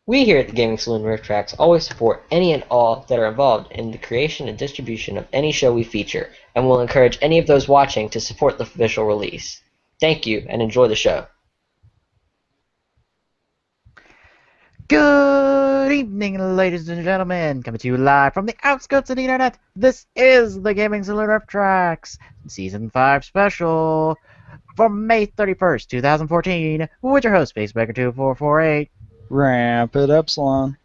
We here at the Gaming Saloon Riff Tracks always support any and all that are involved in the creation and distribution of any show we feature, and will encourage any of those watching to support the official release. Thank you, and enjoy the show. Good evening, ladies and gentlemen. Coming to you live from the outskirts of the internet. This is the Gaming Saloon Riff Tracks Season 5 special for May 31st, 2014, with your host, Facebaker2448. Rampant Epsilon.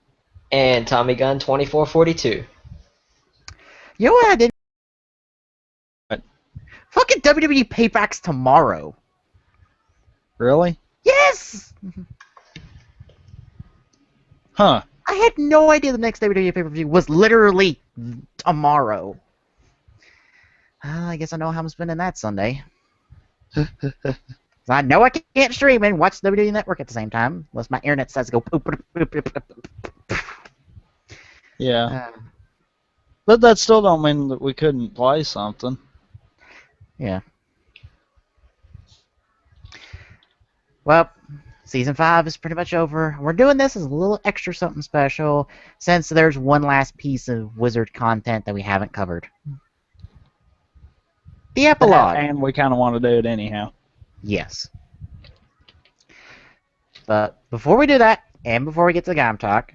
And Tommy Gun 2442. You know what I didn't? What? Fucking WWE Payback's tomorrow. Really? Yes! Huh. I had no idea the next WWE pay-per-view was literally tomorrow. I guess I know how I'm spending that Sunday. I know I can't stream and watch the WWE Network at the same time, unless my internet decides to go poop, poop, poop, poop, poop. Yeah. But that still don't mean that we couldn't play something. Yeah. Well, Season 5 is pretty much over. We're doing this as a little extra something special, since there's one last piece of Wizard content that we haven't covered. The epilogue. And we kind of want to do it anyhow. Yes. But before we do that, and before we get to the Gaim talk,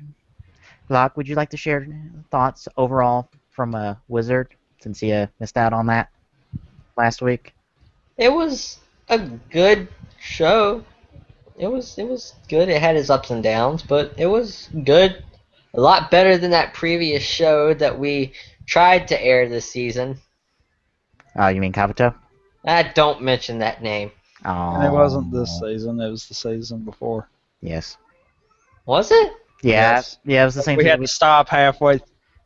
Locke, would you like to share thoughts overall from Wizard, since you missed out on that last week? It was a good show. It was good. It had its ups and downs, but it was good. A lot better than that previous show that we tried to air this season. Oh, you mean Kabuto? Don't mention that name. Oh. And it wasn't this season, it was the season before. Yes. Was it? Yeah, Yes. yeah, it was the same We thing. had to stop halfway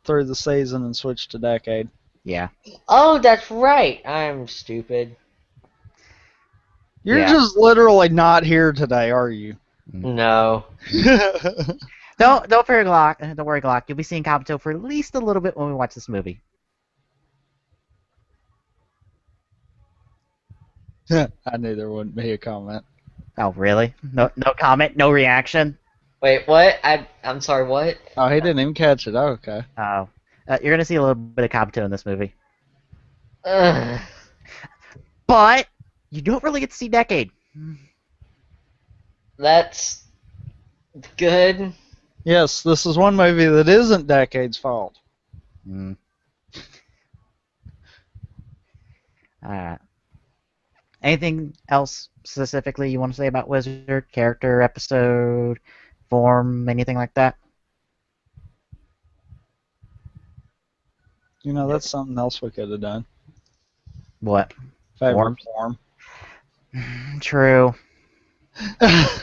through the season and switch to Decade. Yeah. Oh, that's right. I'm stupid. You're Yeah. just literally not here today, are you? No. Don't worry, Glock. Don't worry, Glock. You'll be seeing Kabuto for at least a little bit when we watch this movie. I knew there wouldn't be a comment. Oh, really? No comment, no reaction. Wait, what? I'm sorry, what? Oh, he didn't even catch it. Oh, okay. Oh, you're gonna see a little bit of Kabuto in this movie, Ugh. but you don't really get to see Decade. That's good. Yes, this is one movie that isn't Decade's fault. Mm. Alright. Anything else specifically you want to say about Wizard? Character, episode, form, anything like that? You know, that's something else we could have done. What? Favorite form. True. I'm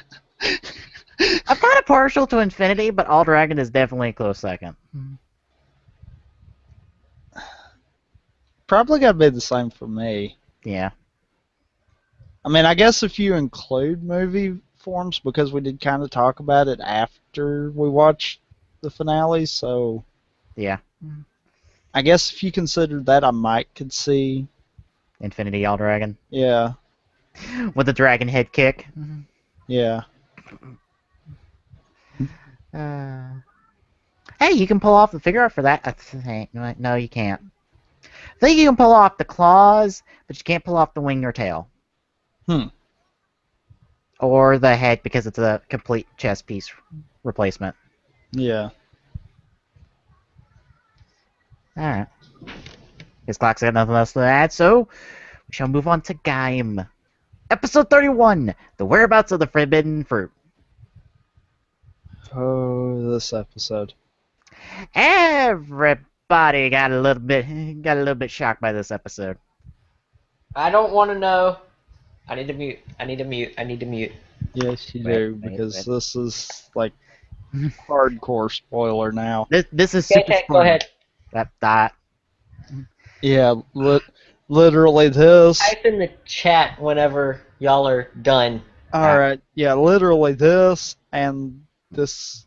kind of partial to Infinity, but All Dragon is definitely a close second. Probably got to be the same for me. Yeah. I mean, I guess if you include movie forms, because we did kind of talk about it after we watched the finale, so Yeah. I guess if you consider that, I might could see. Infinity All Dragon. Yeah, With the dragon head kick. yeah. Hey, you can pull off the figure art for that. I think. No, you can't. I think you can pull off the claws, but you can't pull off the wing or tail. Or the head, because it's a complete chest piece replacement. Yeah. Alright. Guess Clock's got nothing else to add, so we shall move on to Gaim. Episode 31, The Whereabouts of the Forbidden Fruit. Oh, this episode. Everybody got a little bit shocked by this episode. I don't want to know. I need to mute. I need to mute. I need to mute. Yes, you Wait, do, wait, because wait. this is like hardcore spoiler now. This is Okay, super okay, go spoiler. ahead. That. Yeah, literally this. Type in the chat whenever y'all are done. Alright, yeah, literally this and this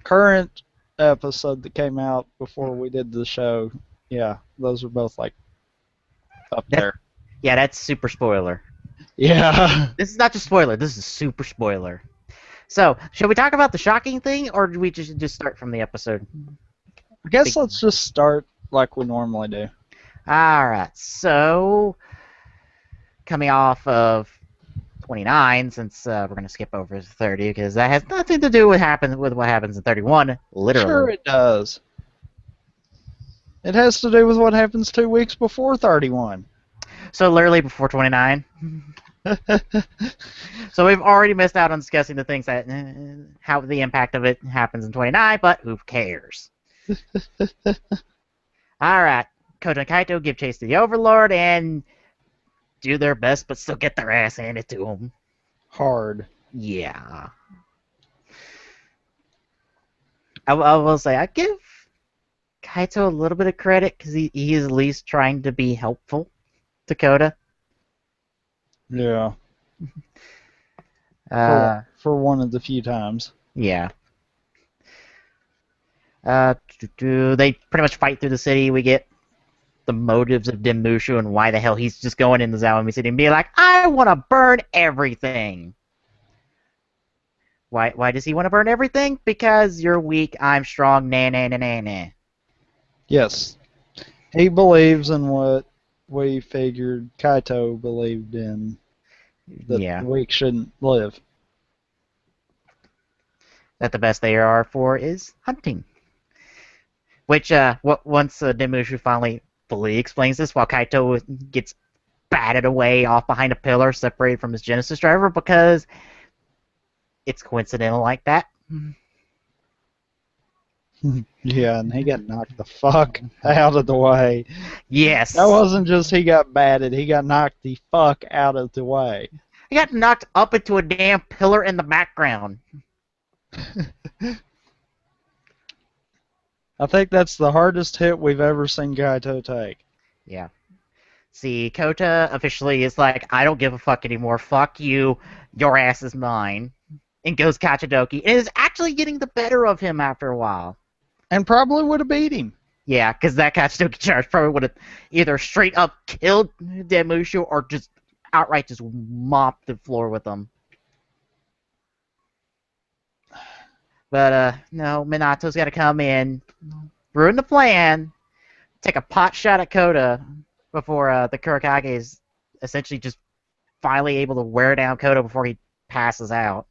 current episode that came out before we did the show. Yeah, those are both like up there. Yeah, that's super spoiler. Yeah. This is not just spoiler, this is super spoiler. So, should we talk about the shocking thing, or do we just start from the episode? I guess let's just start like we normally do. Alright, so coming off of 29, since we're going to skip over 30, because that has nothing to do with what happens in 31, literally. Sure it does. It has to do with what happens 2 weeks before 31. So literally before 29. So we've already missed out on discussing the things that, how the impact of it happens in 29, but who cares? Alright, Koto and Kaito give chase to the Overlord and do their best, but still get their ass handed to them. Hard. Yeah. I will say, I give Kaito a little bit of credit because he is at least trying to be helpful to Kota. Yeah. For one of the few times. Yeah. They pretty much fight through the city. We get the motives of Denmushu and why the hell he's just going into Zaomi City and being like, I want to burn everything. Why does he want to burn everything? Because you're weak, I'm strong, nah, nah, nah, nah, nah. Yes. He believes in what we figured Kaito believed in. That Yeah. the weak shouldn't live. That the best they are for is hunting. Which, once Denmushu finally fully explains this, while Kaito gets batted away off behind a pillar separated from his Genesis driver because it's coincidental like that. Yeah, and he got knocked the fuck out of the way. Yes. That wasn't just he got batted, he got knocked the fuck out of the way. He got knocked up into a damn pillar in the background. I think that's the hardest hit we've ever seen Kaito take. Yeah. See, Kota officially is like, I don't give a fuck anymore. Fuck you. Your ass is mine. And goes Kachidoki. And is actually getting the better of him after a while. And probably would have beat him. Yeah, because that Kachidoki charge probably would have either straight up killed Denmushu or just outright just mopped the floor with him. But, no, Minato's got to come in, ruin the plan, take a pot shot at Kota before the Kurokage is essentially just finally able to wear down Kota before he passes out.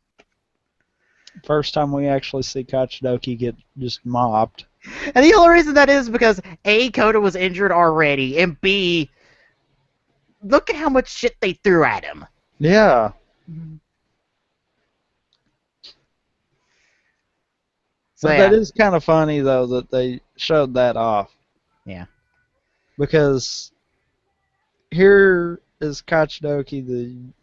First time we actually see Kachidoki get just mopped. And the only reason that is because A, Kota was injured already, and B, look at how much shit they threw at him. Yeah. So, but yeah. that is kind of funny, though, that they showed that off. Yeah. Because here is Kachidoki,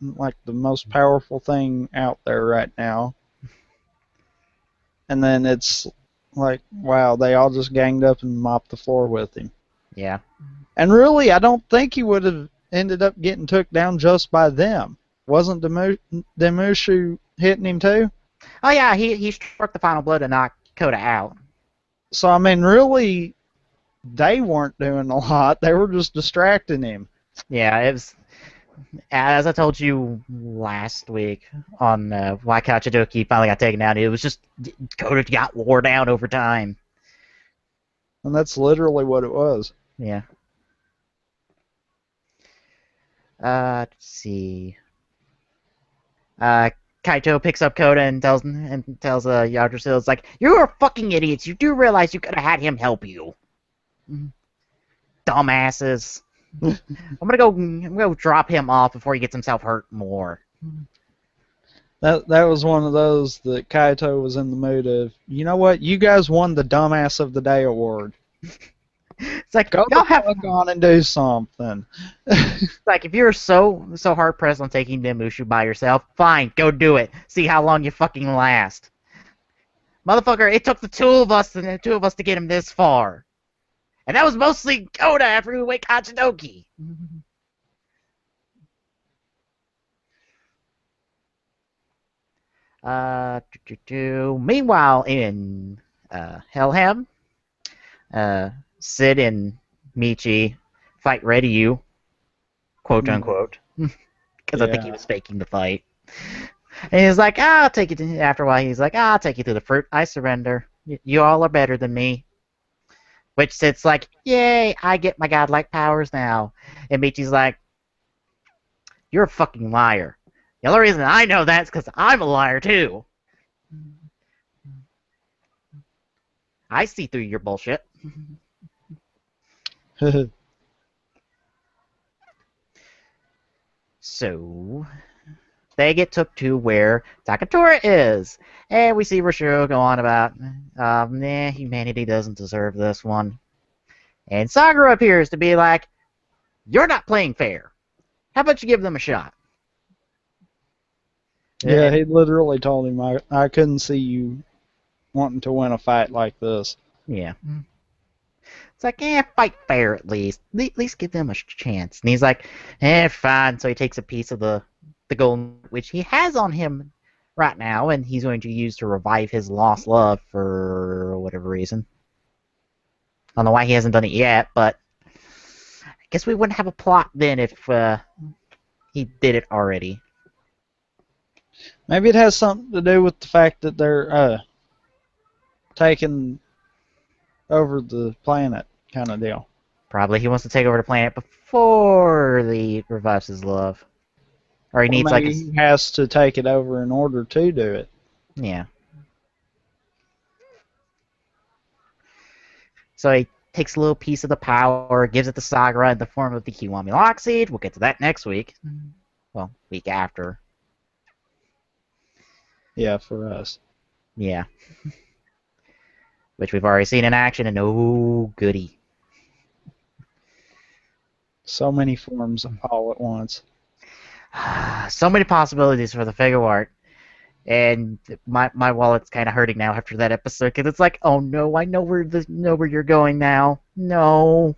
the most powerful thing out there right now. And then it's like, wow, they all just ganged up and mopped the floor with him. Yeah. And really, I don't think he would have ended up getting took down just by them. Wasn't Denmushu hitting him too? Oh, yeah, he struck the final blow to knock Kota out. So, I mean, really, they weren't doing a lot. They were just distracting him. Yeah, it was, as I told you last week on why Kachidoki finally got taken out, it was just Kota got wore down over time. And that's literally what it was. Yeah. Let's see. Kaito picks up Kota and tells Yggdrasil, it's like, you are fucking idiots. You do realize you could have had him help you. Dumbasses. I'm gonna go drop him off before he gets himself hurt more. That was one of those that Kaito was in the mood of, you know what, you guys won the Dumbass of the Day award. It's like, Go y'all have on and do something. It's like, if you're so hard pressed on taking Denmushu by yourself, fine, go do it. See how long you fucking last. Motherfucker, it took the two of us to get him this far. And that was mostly Kota after we went Kachidoki. Meanwhile, in Helheim, Sid and Michi fight Ryu, quote unquote, because I think he was faking the fight. And he's like, I'll take you to, after a while, he's like, I'll take you to the fruit. I surrender. You all are better than me. Which Sid's like, yay, I get my godlike powers now. And Michi's like, you're a fucking liar. The only reason I know that is because I'm a liar too. I see through your bullshit. So they get took to where Takatora is. And we see Rashiro go on about, nah, humanity doesn't deserve this one. And Sakura appears to be like, you're not playing fair. How about you give them a shot? Yeah, he literally told him, I couldn't see you wanting to win a fight like this. Yeah. It's like, fight fair at least. At least give them a chance. And he's like, fine. So he takes a piece of the gold, which he has on him right now, and he's going to use to revive his lost love for whatever reason. I don't know why he hasn't done it yet, but I guess we wouldn't have a plot then if he did it already. Maybe it has something to do with the fact that they're taking over the planet kind of deal. Probably he wants to take over the planet before he revives his love. Or he needs maybe like he has to take it over in order to do it. Yeah. So he takes a little piece of the power, gives it to Sakura in the form of the Kiwami Lock Seed. We'll get to that next week. Well, week after. Yeah, for us. Yeah. Which we've already seen in action, and oh goody. So many forms all at once. So many possibilities for the figure art. And my wallet's kind of hurting now after that episode, because it's like, oh no, I know where you're going now. No.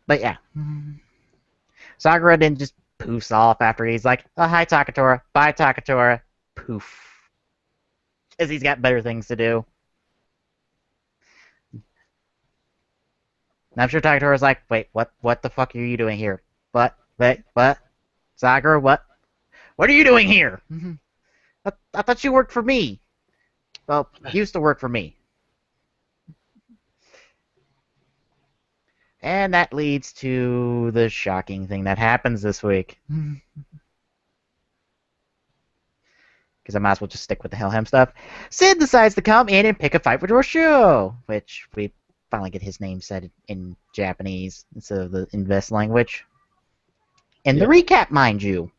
But yeah. Sakura then just poofs off after he's like, oh, hi Takatora, bye Takatora, poof. Because he's got better things to do. And I'm sure Takatora's like, wait, what the fuck are you doing here? What? Sakura, what are you doing here? I thought you worked for me. Well, used to work for me. And that leads to the shocking thing that happens this week. Because I might as well just stick with the Helhem stuff. Sid decides to come in and pick a fight with Roshio, which we finally get his name said in Japanese instead of the Invest language. In the recap, mind you.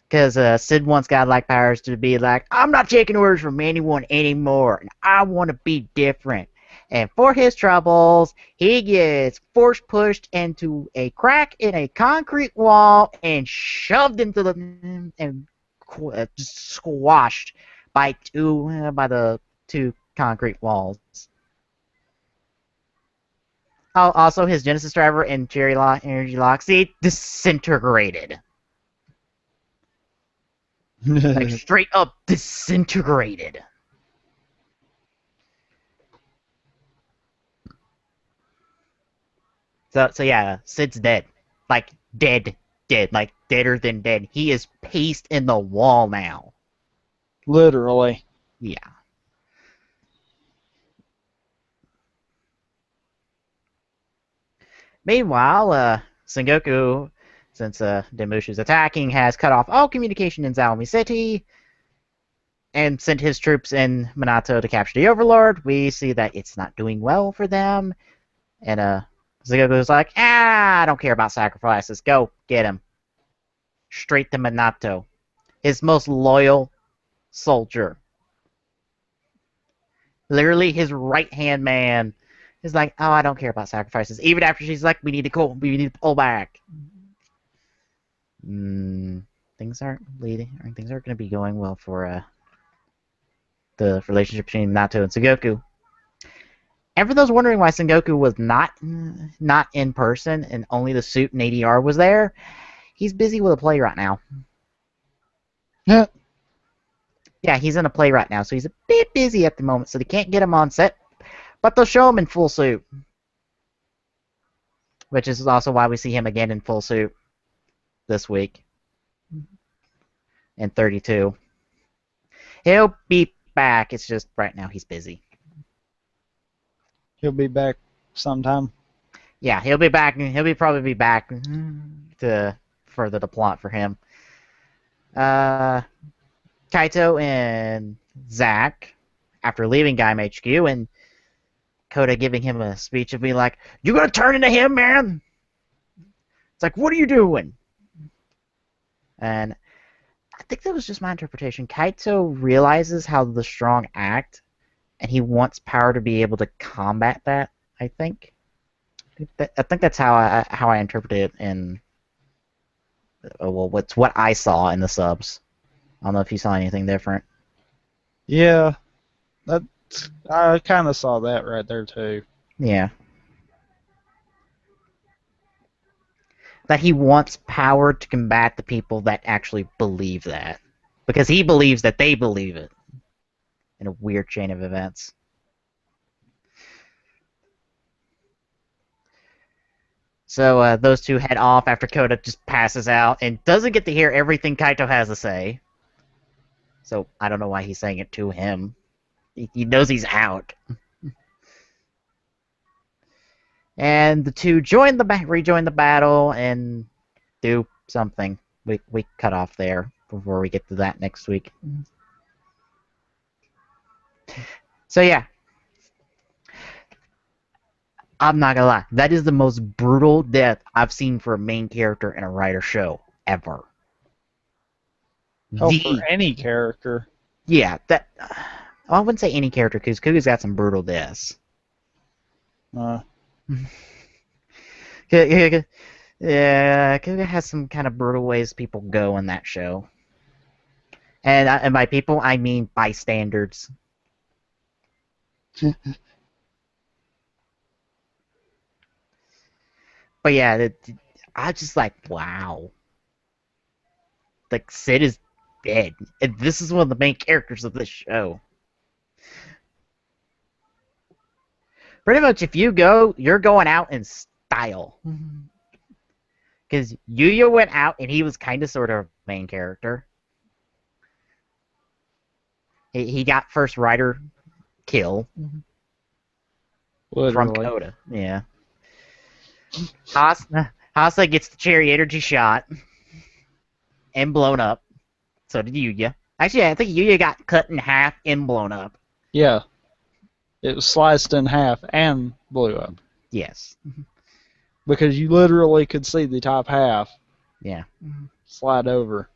Because Sid wants godlike powers to be like, I'm not taking orders from anyone anymore, and I want to be different. And for his troubles, he gets force pushed into a crack in a concrete wall and shoved into the and just squashed by the two concrete walls. Oh, also, his Genesis driver and Energy Lock Seed disintegrated. Like straight up disintegrated. So yeah, Sid's dead. Like dead. Like deader than dead. He is pasted in the wall now. Literally. Yeah. Meanwhile, Sengoku, since Demushu's attacking, has cut off all communication in Zaomi City and sent his troops in Minato to capture the Overlord. We see that it's not doing well for them. And Sengoku's like, I don't care about sacrifices. Go, get him. Straight to Minato. His most loyal soldier. Literally his right-hand man. He's like, oh, I don't care about sacrifices. Even after she's like, we need to pull back. Things aren't going to be going well for the relationship between Minato and Sengoku. And for those wondering why Sengoku was not in person and only the suit and ADR was there, he's busy with a play right now. Yeah. Yeah, he's in a play right now, so he's a bit busy at the moment, so they can't get him on set. But they'll show him in full suit. Which is also why we see him again in full suit this week. In 32. He'll be back. It's just right now he's busy. He'll be back sometime. Yeah, he'll be back. Probably be back to further the plot for him. Kaito and Zack, after leaving Gaim HQ, and Koda giving him a speech of being like, "You gonna turn into him, man?" It's like, "What are you doing?" And I think that was just my interpretation. Kaito realizes how the strong act, and he wants power to be able to combat that. I think that's how I interpreted it in. Well, what's what I saw in the subs. I don't know if you saw anything different. Yeah, I kind of saw that right there too. Yeah. That he wants power to combat the people that actually believe that. Because he believes that they believe it. In a weird chain of events. So those two head off after Koda just passes out and doesn't get to hear everything Kaito has to say. So I don't know why he's saying it to him. He knows he's out. And the two rejoin the battle and do something. We cut off there before we get to that next week. So yeah. I'm not gonna lie. That is the most brutal death I've seen for a main character in a writer show ever. Oh, for any character. Yeah, that. I wouldn't say any character because Kuga's got some brutal deaths. Yeah, Kuga has some kind of brutal ways people go in that show. And by people, I mean bystanders. But yeah, I just like, wow. Like, Sid is dead. And this is one of the main characters of this show. Pretty much, if you go, you're going out in style. Because Yuya went out, and he was kind of sort of main character. He got first rider kill. Literally. From Koda. Yeah. Hasa gets the cherry energy shot. And blown up. So did Yuya. Actually, I think Yuya got cut in half and blown up. Yeah. It was sliced in half and blew up. Yes. Because you literally could see the top half. Yeah. Slide over.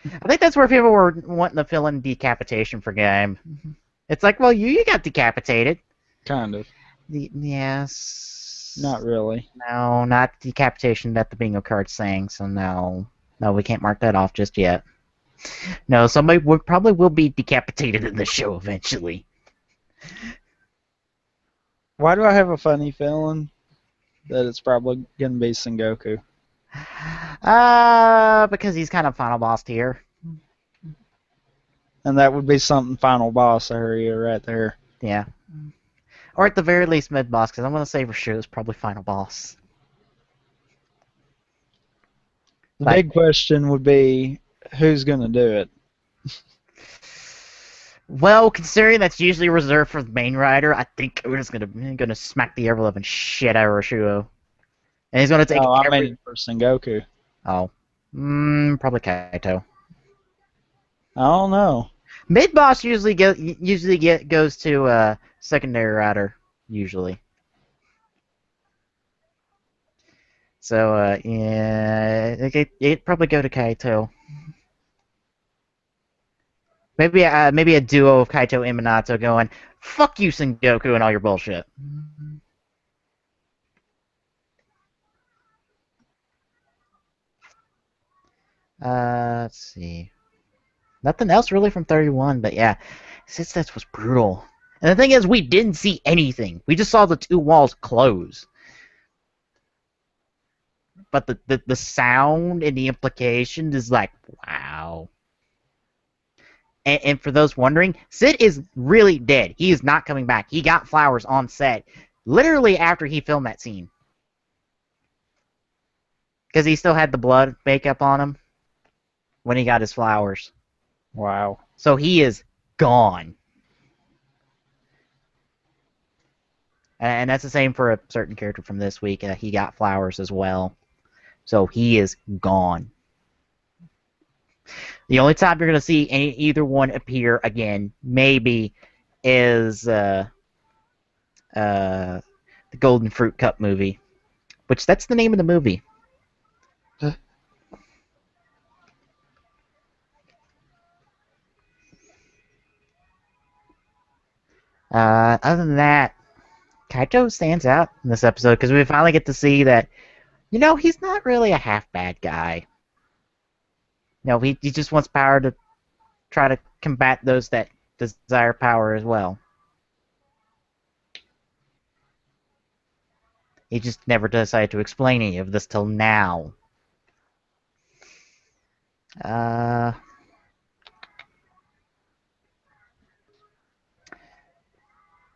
I think that's where people were wanting to fill in decapitation for Gaim. It's like, well, Yuya got decapitated. Kind of. Yes. Not really. No, not decapitation that the bingo card's saying, so no. No, we can't mark that off just yet. No, somebody probably will be decapitated in the show eventually. Why do I have a funny feeling that it's probably going to be Sengoku? Because he's kind of final boss tier. And that would be something final boss area right there. Yeah. Or at the very least mid boss, because I'm going to say for sure it's probably final boss. The big question would be, who's going to do it? Well, considering that's usually reserved for the main rider, I think we're just gonna smack the ever-loving shit out of Rashuo. And he's gonna take I mean for Sengoku. Oh. Probably Kaito. I don't know. Mid-boss usually goes to secondary rider, usually. So, yeah, it'd probably go to Kaito. Maybe a duo of Kaito and Minato going, "Fuck you, Sengoku, and all your bullshit." Let's see. Nothing else really from 31, but yeah, that was brutal. And the thing is, we didn't see anything. We just saw the two walls close. But the sound and the implication is like, wow. And for those wondering, Sid is really dead. He is not coming back. He got flowers on set, literally after he filmed that scene. Because he still had the blood makeup on him when he got his flowers. Wow. So he is gone. And that's the same for a certain character from this week. He got flowers as well. So he is gone. The only time you're going to see either one appear again, maybe, is the Golden Fruit Cup movie. Which, that's the name of the movie. Other than that, Kaito stands out in this episode because we finally get to see that, he's not really a half bad guy. He just wants power to try to combat those that desire power as well. He just never decided to explain any of this till now.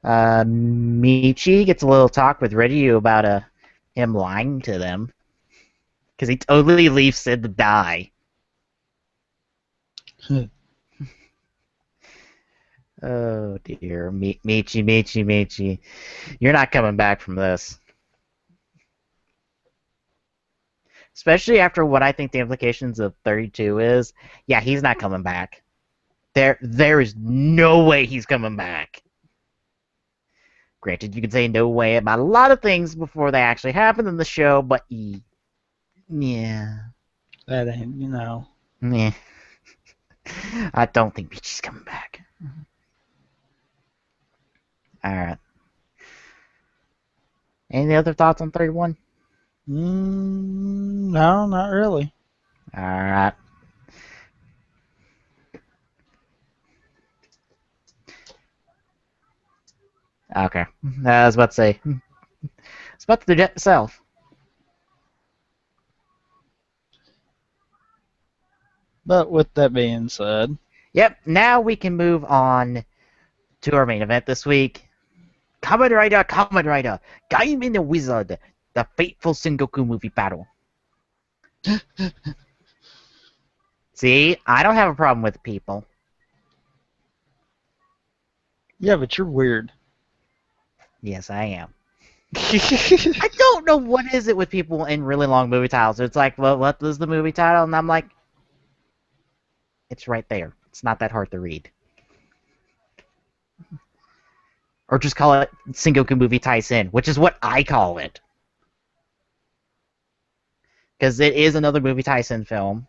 Michi gets a little talk with Ryu about him lying to them. Because he totally leaves Sid to die. Oh dear. Michi. You're not coming back from this. Especially after what I think the implications of 32 is. Yeah, he's not coming back. There is no way he's coming back. Granted, you can say no way about a lot of things before they actually happen in the show, but yeah. That ain't, Yeah. I don't think Michi's coming back. Alright. Any other thoughts on 31? No, not really. Alright. Okay. I was about to say. It's about the jet itself. But with that being said, Yep, now we can move on to our main event this week. Kamen Rider, Gaim and the Wizard, the Fateful Sengoku movie battle. See, I don't have a problem with people. yeah, but you're weird. Yes, I am. I don't know what is it with people in really long movie titles. It's like, well, what is the movie title? And I'm like, it's right there. It's not that hard to read. Or just call it Sengoku Movie Taisen, which is what I call it. Because it is another movie Taisen film.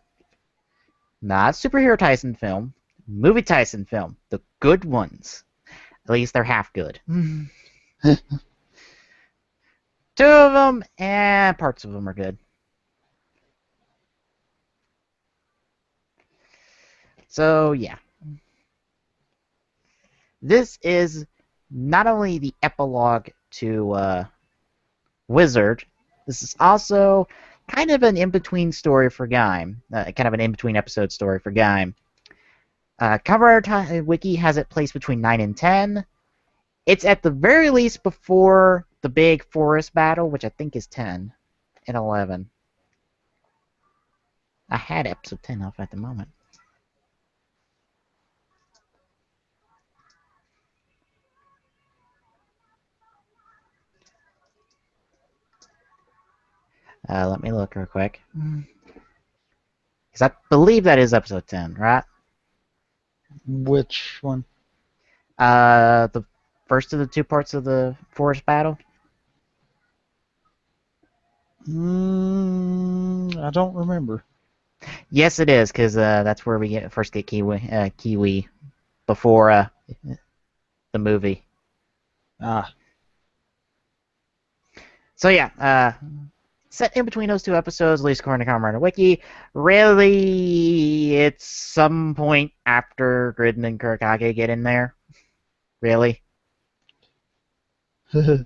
Not superhero Taisen film. Movie Taisen film. The good ones. At least they're half good. Two of them, and parts of them are good. So, yeah. This is not only the epilogue to Wizard, this is also kind of an in-between story for Gaim. Kind of an in-between episode story for Gaim. Kamen Wiki has it placed between 9 and 10. It's at the very least before the big forest battle, which I think is 10 and 11. I had episode 10 off at the moment. Let me look real quick. Because I believe that is episode 10, right? Which one? The first of the two parts of the forest battle. I don't remember. Yes, it is, because that's where we first get Kiwi before the movie. Ah. So yeah, set in between those two episodes, at least according to Kamen Rider Wiki, really, it's some point after Gridden and Kurikage get in there. Really. And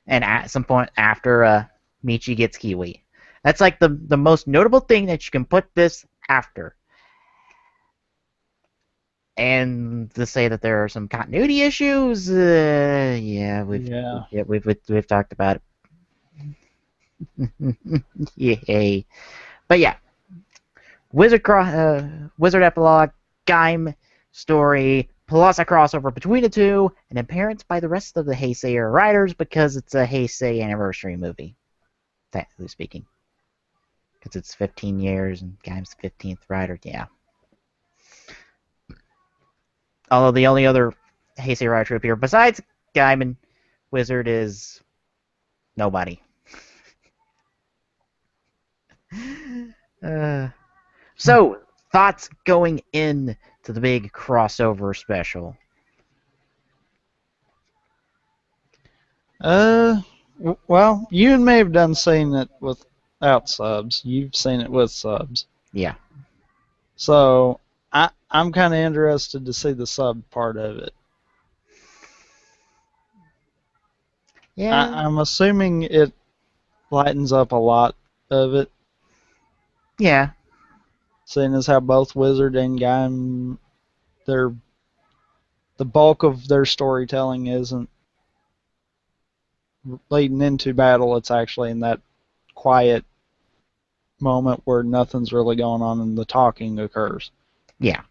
at some point after Michi gets Kiwi. That's like the most notable thing that you can put this after. And to say that there are some continuity issues, yeah, Yeah. we've talked about it. Yay. But yeah, Wizard epilogue, Gaim story, plus a crossover between the two, and appearance by the rest of the Heisei era writers because it's a Heisei anniversary movie, technically speaking. Because it's 15 years and Gaim's the 15th writer, yeah. Although the only other Heisei writer to appear besides Gaim and Wizard is nobody. So, thoughts going in to the big crossover special? Well, you and me have done seen it without subs. You've seen it with subs. Yeah. So I'm kind of interested to see the sub part of it. Yeah. I'm assuming it lightens up a lot of it, Yeah. seeing as how both Wizard and Gaim, the bulk of their storytelling isn't leading into battle. It's actually in that quiet moment where nothing's really going on and the talking occurs. Yeah.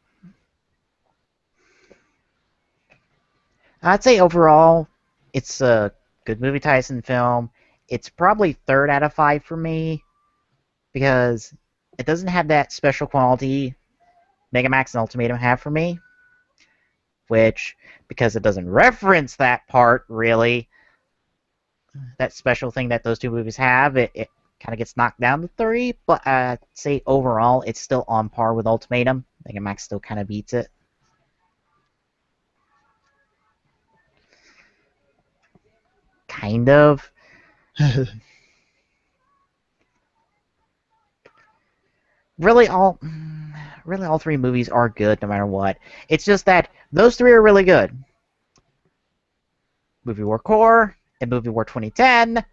I'd say overall, it's a good movie Tyson film. It's probably 3rd out of 5 for me because it doesn't have that special quality Mega Max and Ultimatum have for me, which, because it doesn't reference that part really, that special thing that those two movies have, it kind of gets knocked down to 3, but I'd say overall it's still on par with Ultimatum. Mega Max still kind of beats it. Kind of. really all 3 movies are good no matter what. It's just that those 3 are really good. Movie War Core and Movie War 2010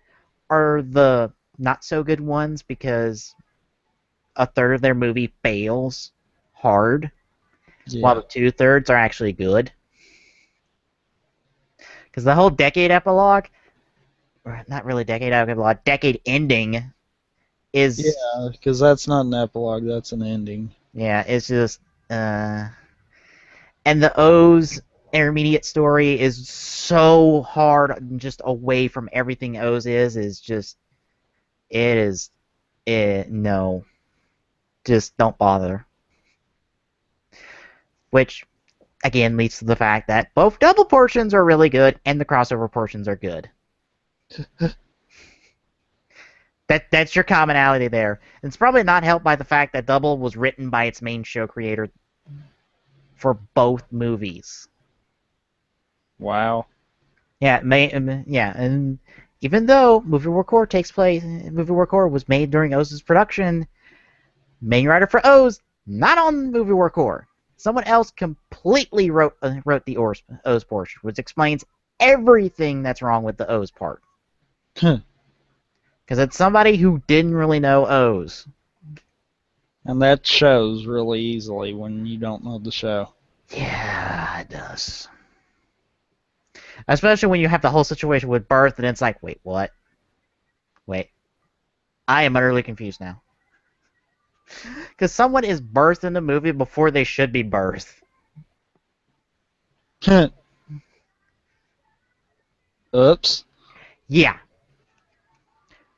are the not so good ones because a third of their movie fails hard, while the 2/3 are actually good. Because the whole decade epilogue, or not really decade epilogue, decade ending is Yeah, because that's not an epilogue, that's an ending. yeah, it's just and the O's intermediate story is so hard, just away from everything O's is just no, just don't bother. Which again leads to the fact that both double portions are really good and the crossover portions are good. That's your commonality there. And it's probably not helped by the fact that Double was written by its main show creator for both movies. Wow. Yeah, and even though Movie War Core was made during O's production, main writer for O's not on Movie War Core. Someone else completely wrote the O's portion, which explains everything that's wrong with the O's part. Because it's somebody who didn't really know O's. And that shows really easily when you don't know the show. Yeah, it does. Especially when you have the whole situation with birth, and it's like, wait, what? Wait. I am utterly confused now. Because someone is birthed in the movie before they should be birthed. Oops. Yeah.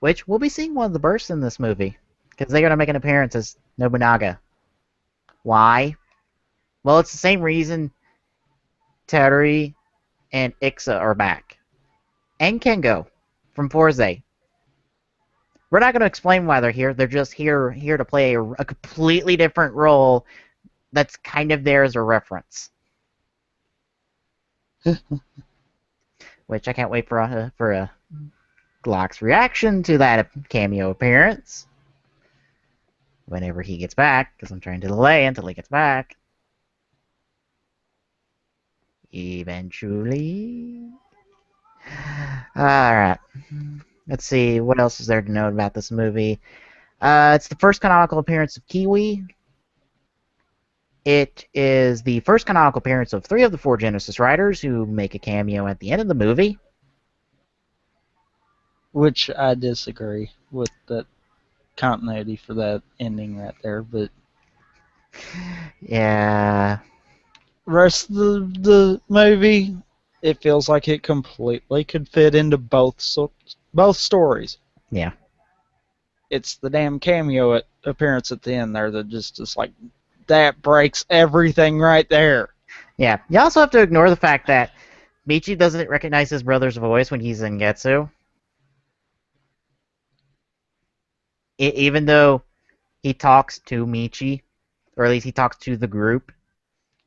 Which, we'll be seeing one of the births in this movie. Because they're going to make an appearance as Nobunaga. Why? Well, it's the same reason Terry and Ixa are back. And Kengo from Forze. We're not going to explain why they're here. They're just here to play a completely different role that's kind of there as a reference. Which I can't wait for a Glock's reaction to that cameo appearance. Whenever he gets back, because I'm trying to delay until he gets back. Eventually. Alright. Let's see, what else is there to know about this movie? It's the first canonical appearance of Kiwi. It is the first canonical appearance of 3 of the 4 Genesis writers who make a cameo at the end of the movie. Which I disagree with that continuity for that ending right there, but Yeah. rest of the movie, it feels like it completely could fit into both stories. Yeah. It's the damn cameo appearance at the end there that just is like, that breaks everything right there. Yeah. You also have to ignore the fact that Michi doesn't recognize his brother's voice when he's in Getsu. Even though he talks to Michi, or at least he talks to the group,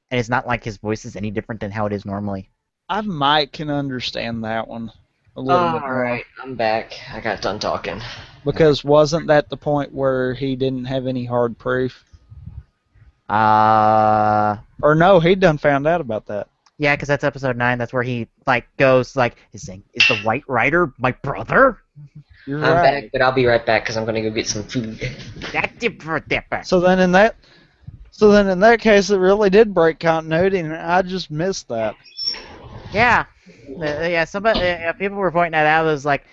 and it's not like his voice is any different than how it is normally. I might can understand that one a little bit more. Alright, I'm back. I got done talking. Because wasn't that the point where he didn't have any hard proof? Or no, he done found out about that. Yeah, because that's episode 9. That's where he goes is the White Rider my brother? You're I'm right. back, but I'll be right back because I'm gonna go get some food. So then in that case, it really did break continuity, and I just missed that. Yeah, yeah. Somebody, people were pointing that out. It was like,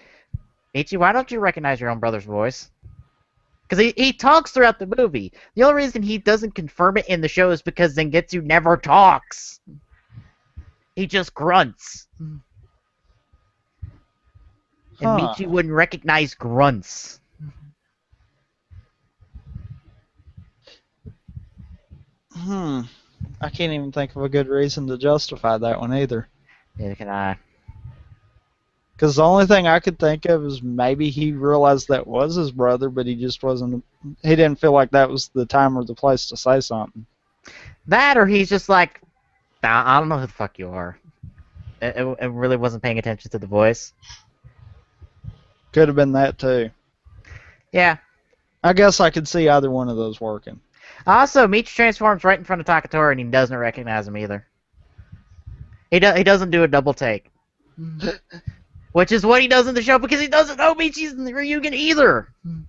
Michi, why don't you recognize your own brother's voice? Because he talks throughout the movie. The only reason he doesn't confirm it in the show is because Zangetsu never talks. He just grunts. And Michi wouldn't recognize grunts. I can't even think of a good reason to justify that one either. Neither can I. Because the only thing I could think of is maybe he realized that was his brother, but he just wasn't. He didn't feel like that was the time or the place to say something. That, or he's just like, I don't know who the fuck you are. It really wasn't paying attention to the voice. Could have been that too. Yeah. I guess I could see either one of those working. Also, Michi transforms right in front of Takatora, and he doesn't recognize him either. He doesn't do a double take. Which is what he does in the show, because he doesn't know Michi's in the Ryugen either. And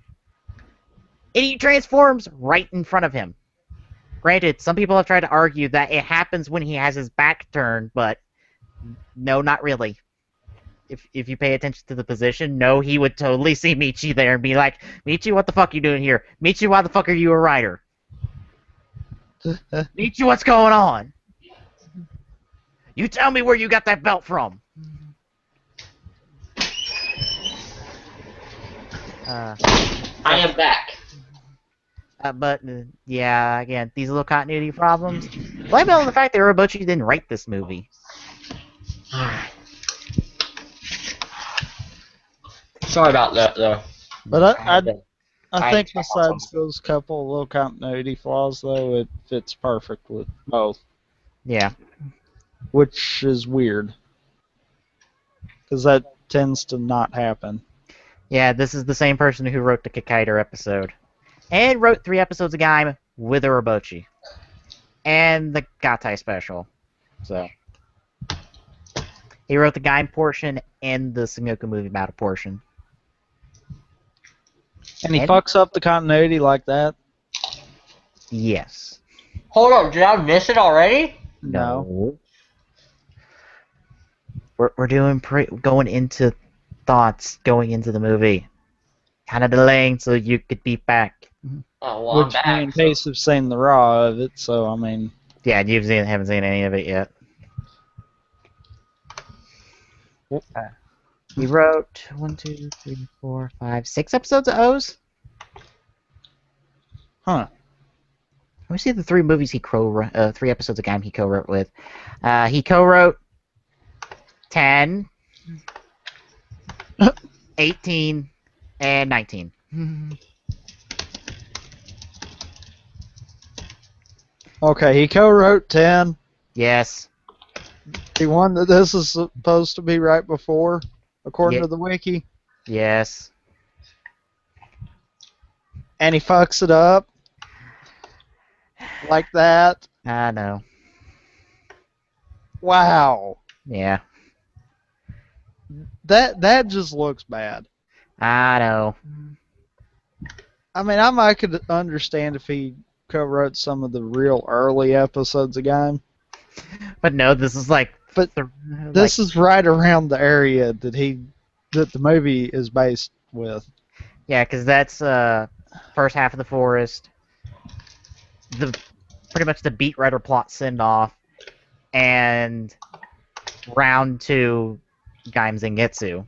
he transforms right in front of him. Granted, some people have tried to argue that it happens when he has his back turned, but no, not really. If you pay attention to the position, no, he would totally see Michi there and be like, Michi, what the fuck are you doing here? Michi, why the fuck are you a writer? Michi, what's going on? You tell me where you got that belt from. I am back. But, yeah, again, these little continuity problems. Blame it on the fact that Urobuchi didn't write this movie. Alright. Sorry about that, though. But I I think check out besides something. those couple of little continuity flaws, though, it fits perfect with both. Yeah. Which is weird. Because that tends to not happen. Yeah, this is the same person who wrote the Kikaider episode. And wrote 3 episodes of Gaim with Urobuchi. And the Gatai special. So. He wrote the Gaim portion and the Sengoku movie battle portion. And he fucks up the continuity like that? Yes. Hold on, did I miss it already? No. We're doing going into thoughts going into the movie. Kind of delaying so you could be back. Oh, well, I'm Which me back. and Pace have seen the raw of it, so I mean... Yeah, you haven't seen any of it yet. He wrote 1, 2, 3, 4, 5, 6 episodes of O's. Huh. Let me see the 3 movies he 3 episodes of Gaim he co-wrote with. He co-wrote 10, 18, and 19. Okay, he co-wrote 10. Yes. The one that this is supposed to be right before, according to the wiki. Yes. And he fucks it up. Like that. I know. Wow. Yeah. That just looks bad. I know. I mean, I might could understand if he co-wrote some of the real early episodes of Gaim. But no, this is like. But this is right around the area that the movie is based with. Yeah, because that's first half of the forest. Pretty much the beat writer plot send off, and round 2, Gaim Zengetsu.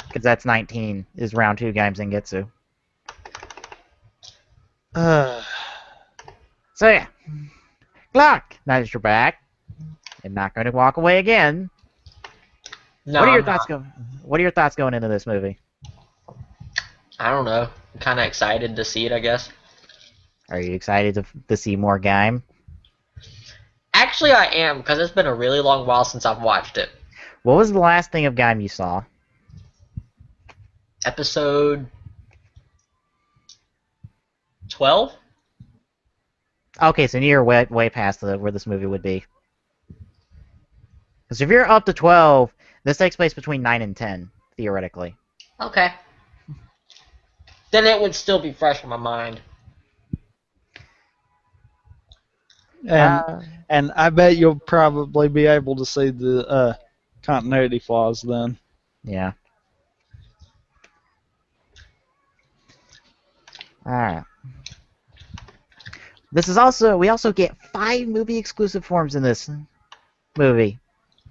Because that's 19 is round 2 Gaim Zengetsu. So yeah, Clark, now that you're back, I'm not going to walk away again. No, What are your I'm thoughts not. What are your thoughts going into this movie? I don't know. I'm kind of excited to see it, I guess. Are you excited to see more Gaim? Actually, I am, because it's been a really long while since I've watched it. What was the last thing of Gaim you saw? Episode 12? Okay, so you're way past where this movie would be. Because if you're up to 12, this takes place between 9 and 10, theoretically. Okay. Then it would still be fresh in my mind. And I bet you'll probably be able to see the continuity flaws then. Yeah. Alright. We also get 5 movie exclusive forms in this movie.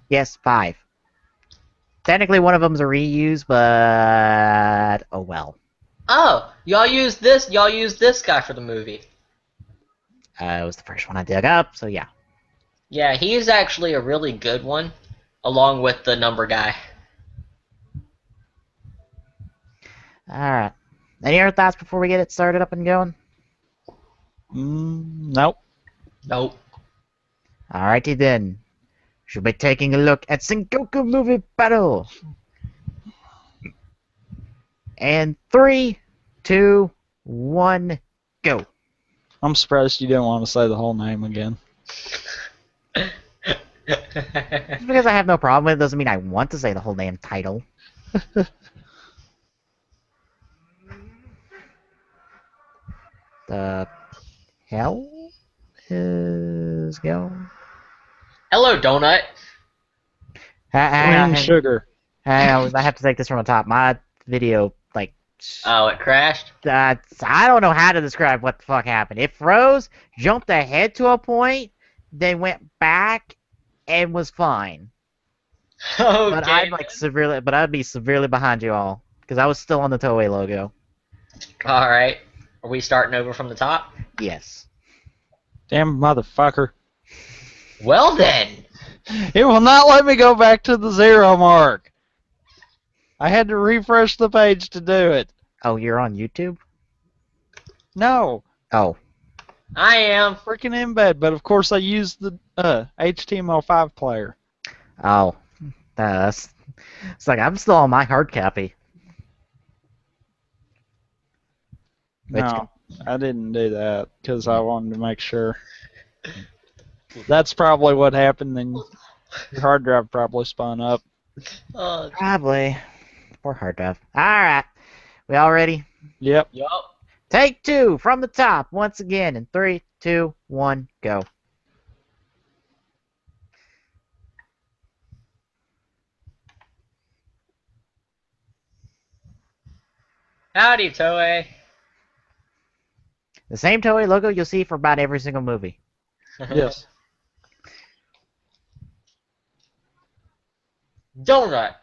Yes, 5. Technically one of them's a reuse, but oh well. Oh, y'all use this guy for the movie. It was the first one I dug up, so yeah. Yeah, he's actually a really good one, along with the number guy. Alright. Any other thoughts before we get it started up and going? Nope. Nope. Alrighty then. Should be taking a look at Sengoku movie battle. And 3, 2, 1, go. I'm surprised you didn't want to say the whole name again. Just because I have no problem with it doesn't mean I want to say the whole damn title. The hell is going? Hello, Donut. Hang on, Sugar. hang on, I have to take this from the top. My video, like, Oh, it crashed? I don't know how to describe what the fuck happened. It froze, jumped ahead to a point, then went back, and was fine. Okay. But I'd be severely behind you all because I was still on the Toei logo. All right. Are we starting over from the top? Yes. Damn motherfucker. Well then. It will not let me go back to the 0 mark. I had to refresh the page to do it. Oh, you're on YouTube? No. Oh. I am. Freaking embed, but of course I used the HTML5 player. Oh. It's like I'm still on my hard copy. No, I didn't do that because I wanted to make sure. That's probably what happened. Then your hard drive probably spun up. Probably. Poor hard drive. Alright. We all ready? Yep. Yup. Take 2 from the top once again in 3, 2, 1, go. Howdy, Toei. The same Toei logo you'll see for about every single movie. Yes. Donut.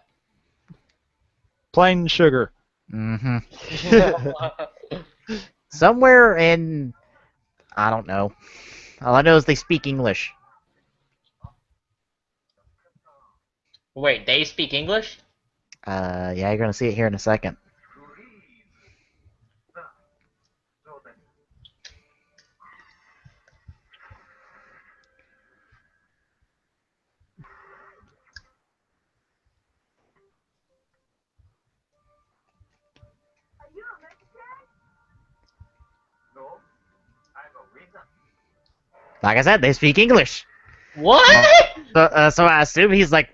Plain sugar. Mm-hmm. Somewhere in... I don't know. All I know is they speak English. Wait, they speak English? Yeah, you're gonna see it here in a second. Like I said, they speak English. What? So I assume he's like,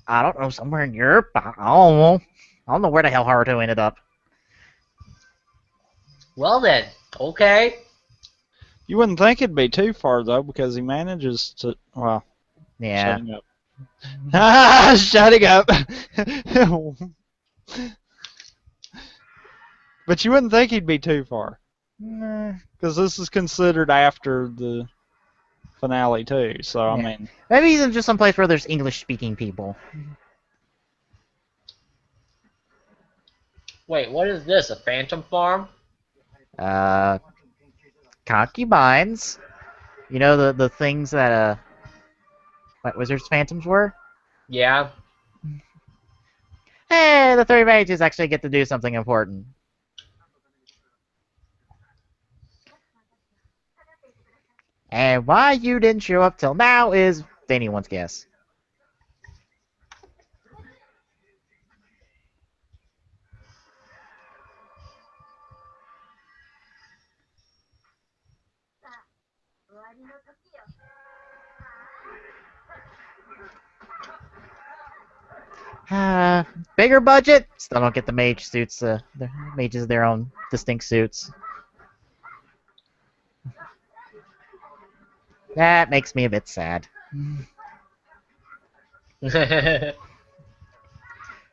I don't know, somewhere in Europe. I don't know. I don't know where the hell Haruto ended up. Well then. Okay. You wouldn't think it'd be too far though, because he manages to. Well, Yeah. shutting up. Shutting up. But you wouldn't think he'd be too far, because this is considered after the finale too. So I Yeah. mean, Maybe he's in just some place where there's English-speaking people. Wait, what is this? A phantom farm? Uh, concubines. You know the things that what wizards phantoms were? Yeah. Hey, the three mages actually get to do something important. And why you didn't show up till now is anyone's guess. Bigger budget, still don't get the mage suits. The mages their own distinct suits. That makes me a bit sad. At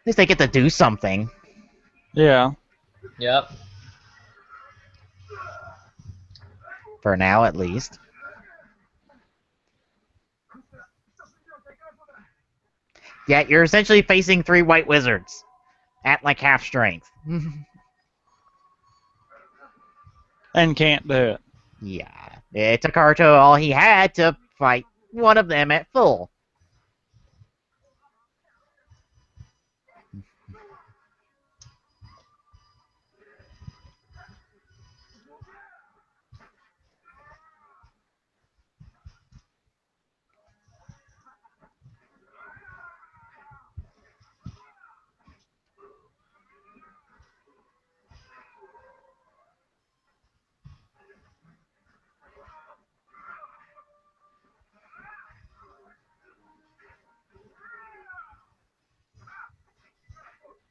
least they get to do something. yeah. Yep. For now, at least. Yeah, you're essentially facing three white wizards at like half strength. And can't do it. Yeah, it took Haruto all he had to fight one of them at full.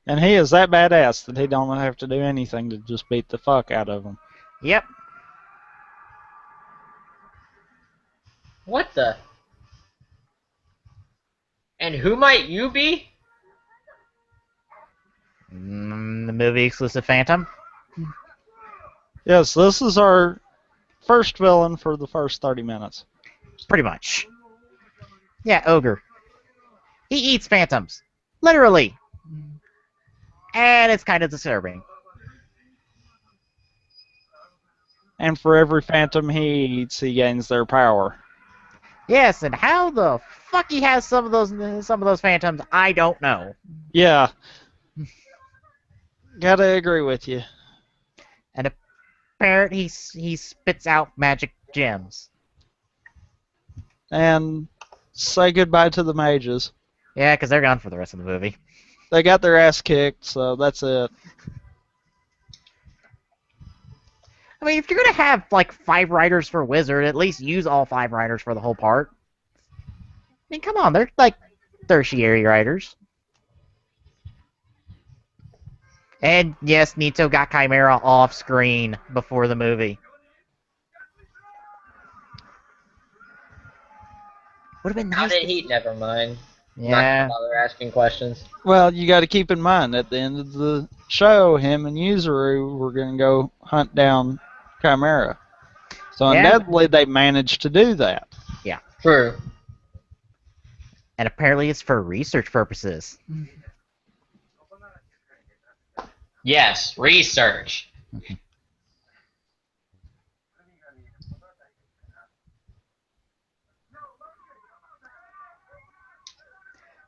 And he is that badass that he don't have to do anything to just beat the fuck out of him. Yep. What the? And who might you be? The movie exclusive Phantom. Yes, this is our first villain for the first 30 minutes. Pretty much. Yeah, ogre. He eats phantoms. Literally. And it's kind of disturbing. And for every phantom he eats, he gains their power. Yes, and how the fuck he has some of those phantoms, I don't know. Yeah. Gotta agree with you. And apparently he spits out magic gems. And say goodbye to the mages. Yeah, because they're gone for the rest of the movie. They got their ass kicked, so that's it. I mean, if you're gonna have like 5 writers for Wizard, at least use all 5 writers for the whole part. I mean, come on, they're like tertiary writers. And yes, Nito got Chimera off screen before the movie. Would have been How nice. did he? Never mind. Yeah. Not gonna bother asking questions. Well, you got to keep in mind, at the end of the show, him and Yuzuru were going to go hunt down Chimera. So Yeah. undoubtedly they managed to do that. Yeah. True. And apparently it's for research purposes. Yes, research.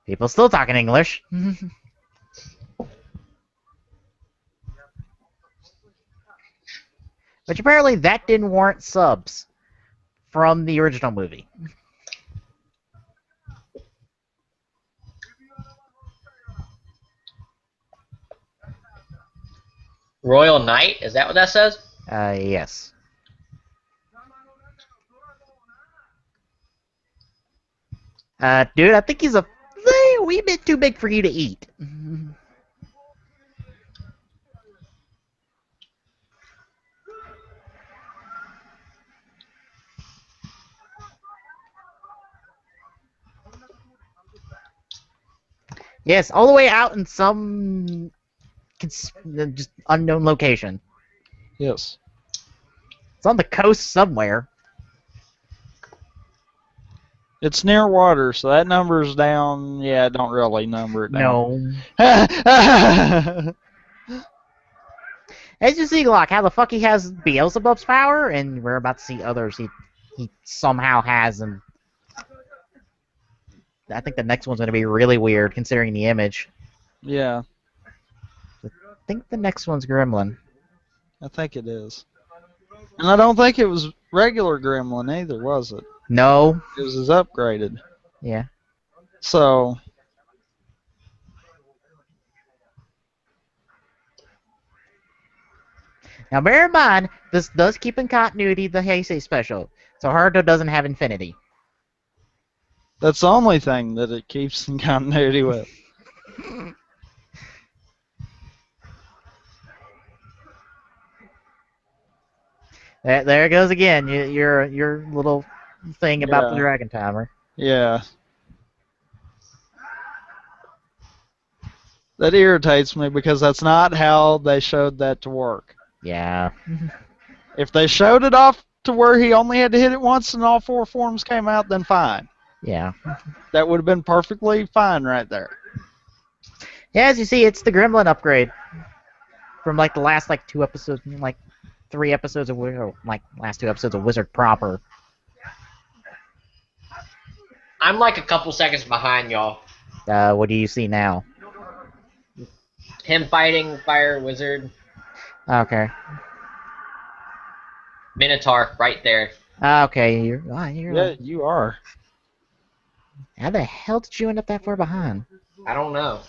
People still talking English. Which apparently that didn't warrant subs from the original movie. Royal Knight? Is that what that says? Yes. Dude, I think he's a wee bit too big for you to eat. Yes, all the way out in some just unknown location. Yes. It's on the coast somewhere. It's near water, so that number's down. Yeah, don't really number it down. No. As you see, Glock, how the fuck he has Beelzebub's power, and we're about to see others he somehow has, and I think the next one's going to be really weird, considering the image. Yeah, I think the next one's Gremlin. I think it is. And I don't think it was regular Gremlin either, was it? No. It was upgraded. Yeah. So, Now, bear in mind, this does keep in continuity the Heisei special, so Haruto doesn't have Infinity. that's the only thing that it keeps in continuity with. There it goes again. Your little thing about the Yeah. Dragon Timer. Yeah. That irritates me because that's not how they showed that to work. Yeah. If they showed it off to where he only had to hit it once and all 4 forms came out, then fine. Yeah. That would have been perfectly fine right there. Yeah, as you see, it's the Gremlin upgrade from like the last like 2 episodes, like 3 episodes of last 2 episodes of Wizard proper. I'm like a couple seconds behind y'all. What do you see now? Him fighting Fire Wizard. Okay. Minotaur, right there. Okay, you're Yeah, you are. How the hell did you end up that far behind? I don't know.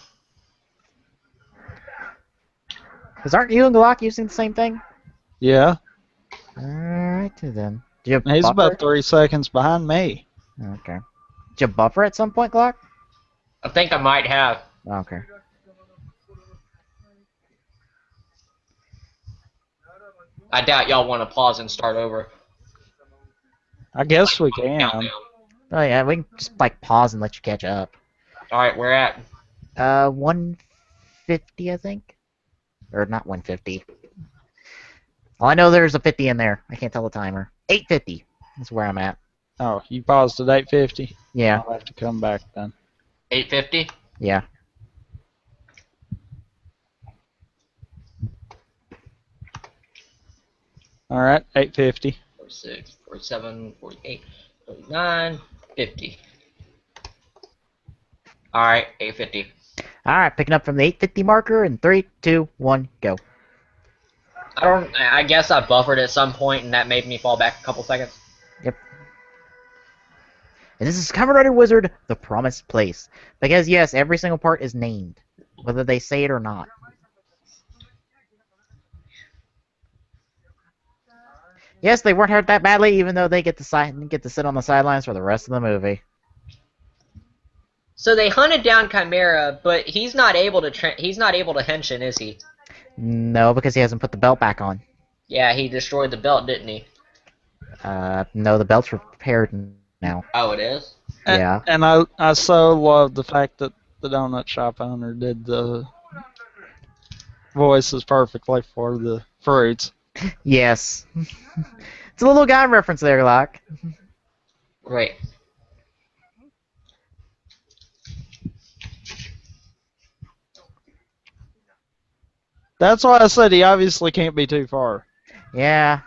Because aren't you and Glock using the same thing? Yeah. Alright then. Did you He's buffer? about 3 seconds behind me. Okay. Did you buffer at some point, Glock? I think I might have. Okay. I doubt y'all want to pause and start over. I guess we can. Countdown. Oh yeah, we can just like pause and let you catch up. Alright, we're at 150, I think. Or not 150. Well, I know there's a 50 in there. I can't tell the timer. 850 is where I'm at. Oh, you paused at 850? Yeah. I'll have to come back then. 850. Yeah. Alright, 850. 46, 47, 48, 49, 50. Alright, 850. Alright, picking up from the 850 marker in 3, 2, 1, go. I guess I buffered at some point and that made me fall back a couple seconds. Yep. And this is Kamen Rider Wizard, The Promised Place. Because yes, every single part is named, whether they say it or not. Yes, they weren't hurt that badly, even though they get to sit on the sidelines for the rest of the movie. So they hunted down Chimera, but he's not able to henshin, is he? No, because he hasn't put the belt back on. Yeah, he destroyed the belt, didn't he? No, the belt's repaired now. Oh, it is? Yeah. And I so love the fact that the donut shop owner did the voices perfectly for the fruits. Yes. It's a little Gaim reference there, Locke. Great. That's why I said he obviously can't be too far. Yeah.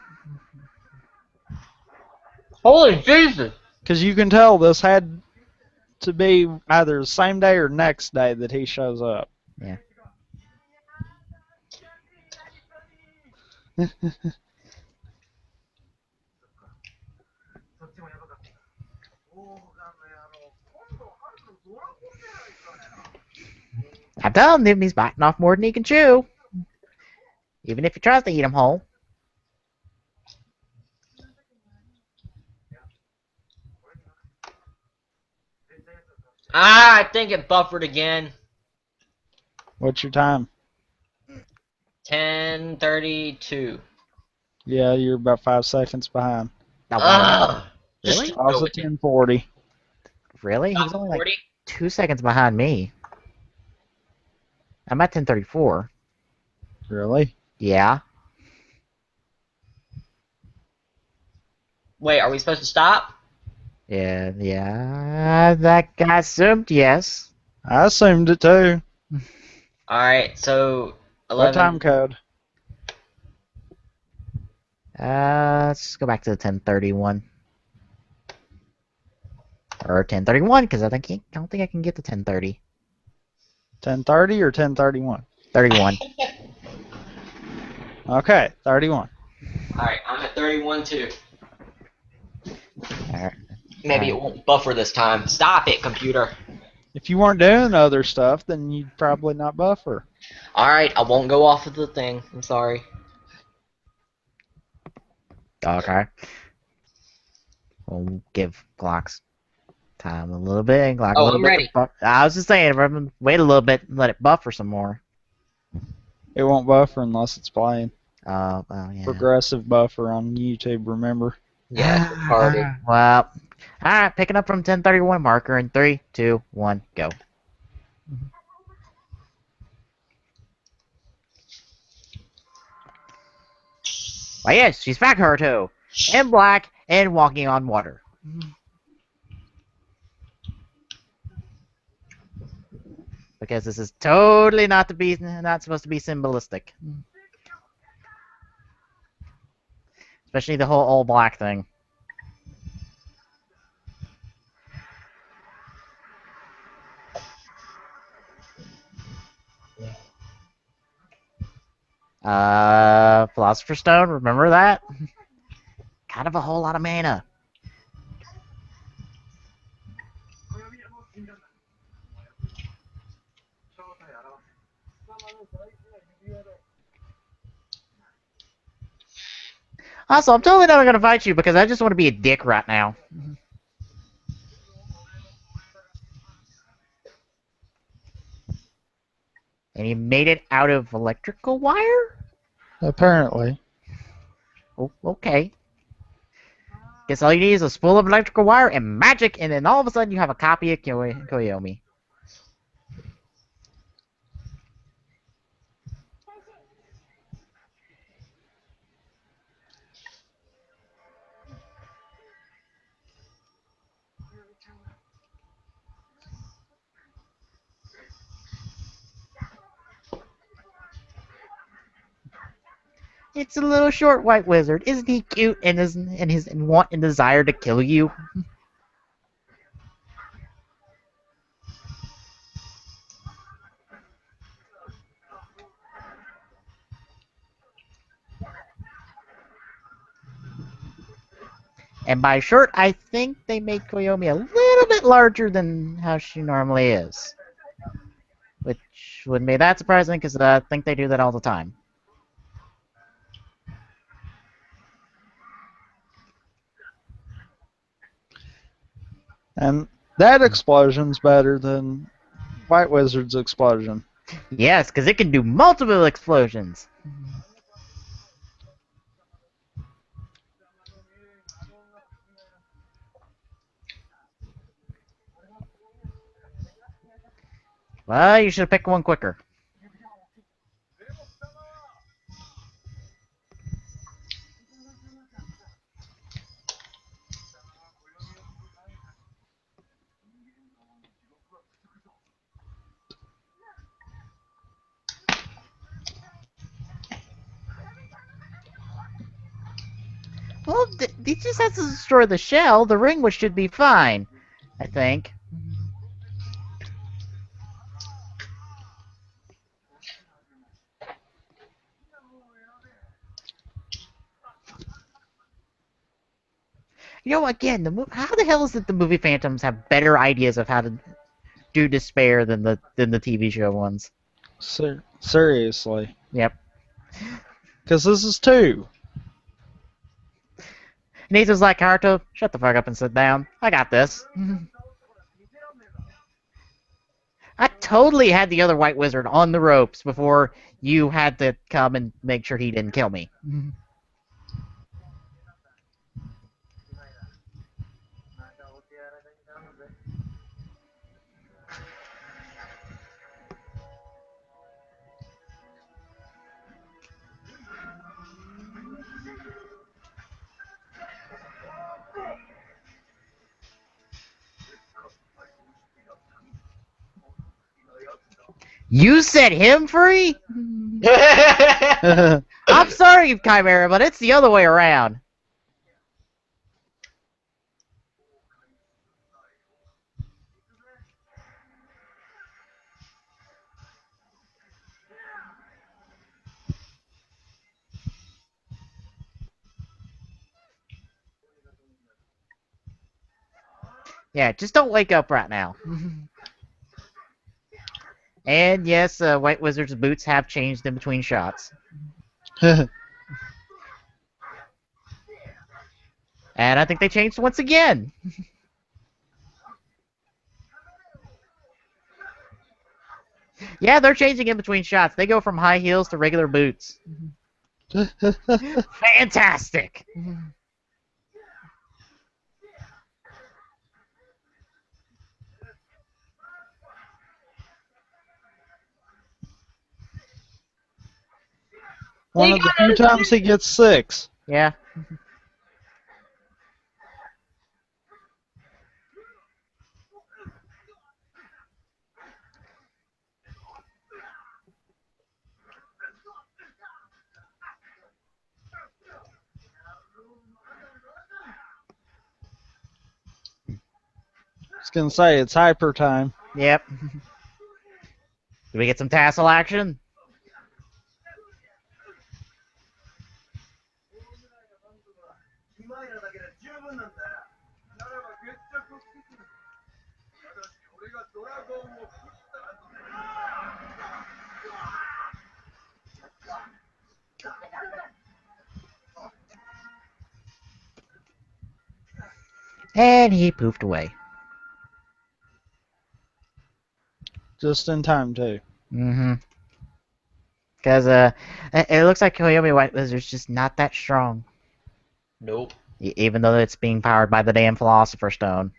Holy Jesus! Because you can tell this had to be either the same day or next day that he shows up. Yeah. I'm telling him he's biting off more than he can chew. Even if he tries to eat them whole. Ah, I think it buffered again. What's your time? 10:32. Yeah, you're about 5 seconds behind. Oh, wow. Ugh. Really? Just I was go at with it. 1040. Really? He was only like 40? 2 seconds behind me. I'm at 1034. Really? Yeah. Wait, are we supposed to stop? Yeah, that I assumed yes. I assumed it too. Alright, so What time 11. code? Let's go back to the 1031. Or 1031, because I don't think I can get to 1030. 10:30 or 10:31? 31. Okay, 31. Alright, I'm at 31 too. Alright. Maybe it won't buffer this time. Stop it, computer. If you weren't doing other stuff, then you'd probably not buffer. Alright, I won't go off of the thing. I'm sorry. Okay. We'll give Glocks time a little bit, and Glock a Oh, little I'm bit ready. to buffer. I was just saying, wait a little bit and let it buffer some more. It won't buffer unless it's playing. Well, yeah. Progressive buffer on YouTube, remember? Yeah, it's retarded. Well, alright, picking up from 1031 marker in 3, 2, 1, go. Why yes, she's back her too. In black and walking on water. Because this is totally not supposed to be symbolistic. Especially the whole all black thing. Philosopher's Stone, remember that? Kind of a whole lot of mana. Also, I'm totally not gonna fight you because I just want to be a dick right now. And he made it out of electrical wire? Apparently. Oh, okay. Guess all you need is a spool of electrical wire and magic, and then all of a sudden you have a copy of Koyomi. It's a little short white wizard. Isn't he cute and his want and desire to kill you? And by short, I think they made Koyomi a little bit larger than how she normally is. Which wouldn't be that surprising, because I think they do that all the time. And that explosion's better than White Wizard's explosion. Yes, because it can do multiple explosions. Well, you should have picked one quicker. Well, he just has to destroy the shell. The ring, which should be fine, I think. You know, again, how the hell is it the movie Phantoms have better ideas of how to do despair than the TV show ones? Seriously. Yep. Because this is 2. Nathan's like, Haruto, shut the fuck up and sit down. I got this. I totally had the other white wizard on the ropes before you had to come and make sure he didn't kill me. You set him free? I'm sorry, Chimera, but it's the other way around. Yeah, just don't wake up right now. And yes, White Wizard's boots have changed in between shots. And I think they changed once again. Yeah, they're changing in between shots. They go from high heels to regular boots. Fantastic! One of the few times he gets 6. Yeah. I was gonna say it's hyper time. Yep. Do we get some tassel action? And he poofed away. Just in time too. Mm-hmm. Because it looks like Koyomi White Wizard's just not that strong. Nope. Even though it's being powered by the damn Philosopher's Stone.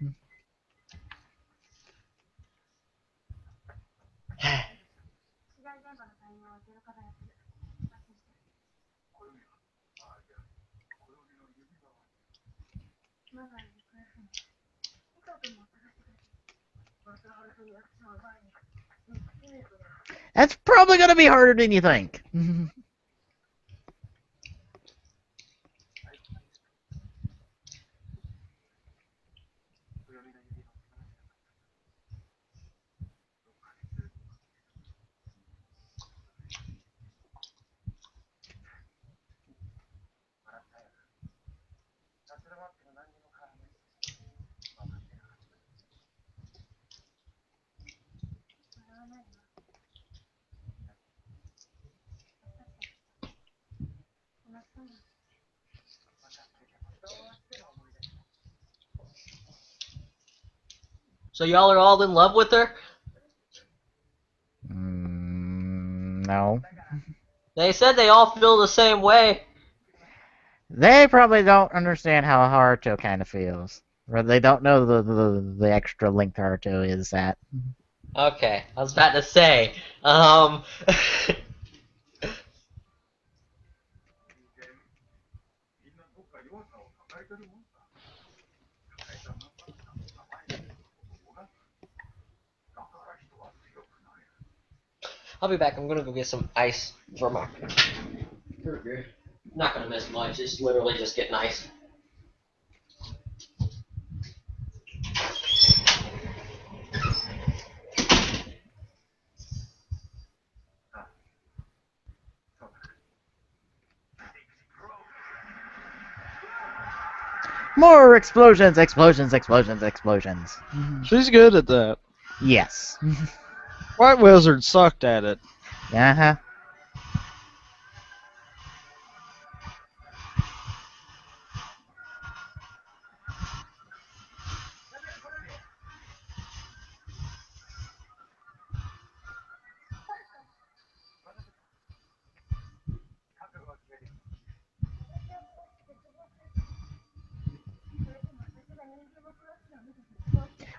That's probably going to be harder than you think. So y'all are all in love with her? No. They said they all feel the same way. They probably don't understand how Haruto kind of feels. Or they don't know the extra length Haruto is at. Okay, I was about to say. I'll be back. I'm gonna go get some ice for my burger. Not gonna miss much. It's literally just getting ice. More explosions, explosions, explosions, explosions. She's good at that. Yes. White Wizard sucked at it. Uh-huh.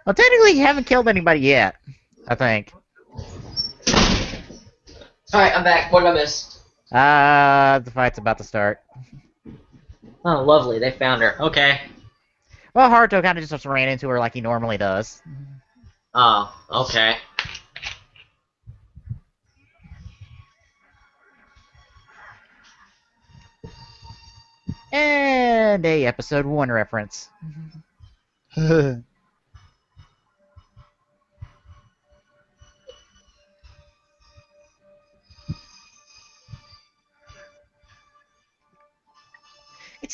Well, technically, you haven't killed anybody yet, I think. Alright, I'm back. What did I miss? The fight's about to start. Oh, lovely. They found her. Okay. Well, Haruto kind of just ran into her like he normally does. Oh, okay. And a episode 1 reference. It's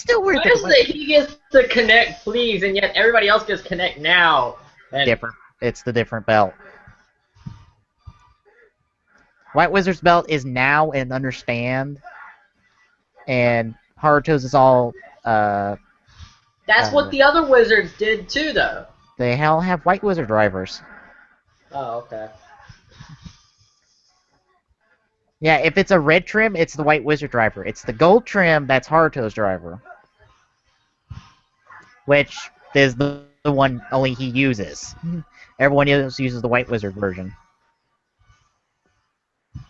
still weird Why that is it he gets to connect please and yet everybody else gets connect now? And different. It's the different belt. White Wizard's belt is now and understand, and Haruto's is all. that's what the other wizards did too, though. They all have White Wizard drivers. Oh, okay. Yeah, if it's a red trim, it's the White Wizard driver. It's the gold trim that's Haruto's driver, which is the one only he uses. Everyone else uses the White Wizard version.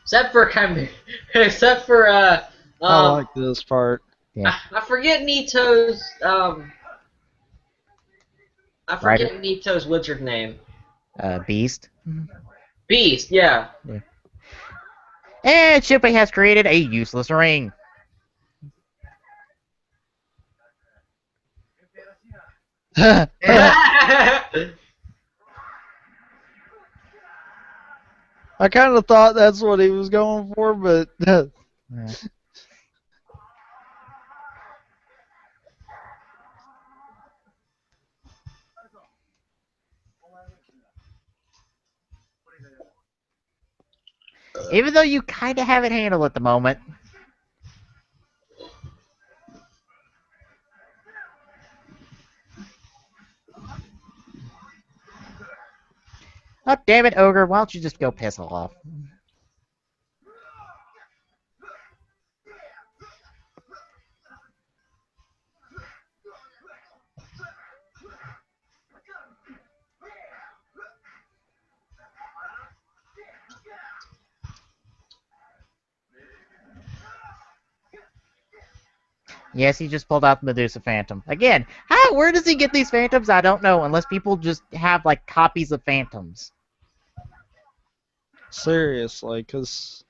Except for Kamen. Except for I like this part. Yeah. I forget Nito's I forget Ryder? Nito's wizard name. Beast. Beast, yeah. And Shuppei has created a useless ring. I kind of thought that's what he was going for, but Yeah. Even though you kind of have it handled at the moment. Oh, damn it, Ogre. Why don't you just go piss off? Yes, he just pulled out the Medusa Phantom. Again, where does he get these Phantoms? I don't know, unless people just have, like, copies of Phantoms. seriously, because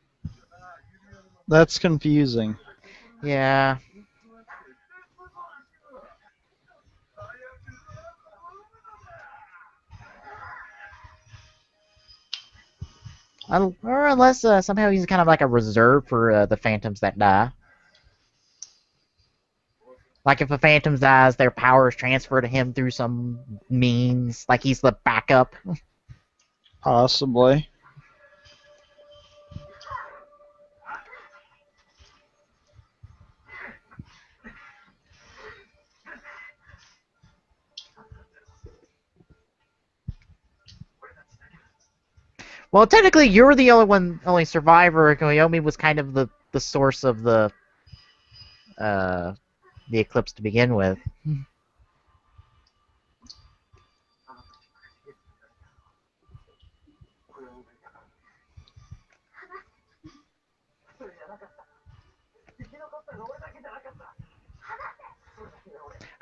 that's confusing. Yeah. Or unless somehow he's kind of like a reserve for the Phantoms that die. Like if a Phantom dies, their power is transferred to him through some means. Like he's the backup. Possibly. Well, technically, you're the only survivor. Koyomi was kind of the source of the eclipse to begin with.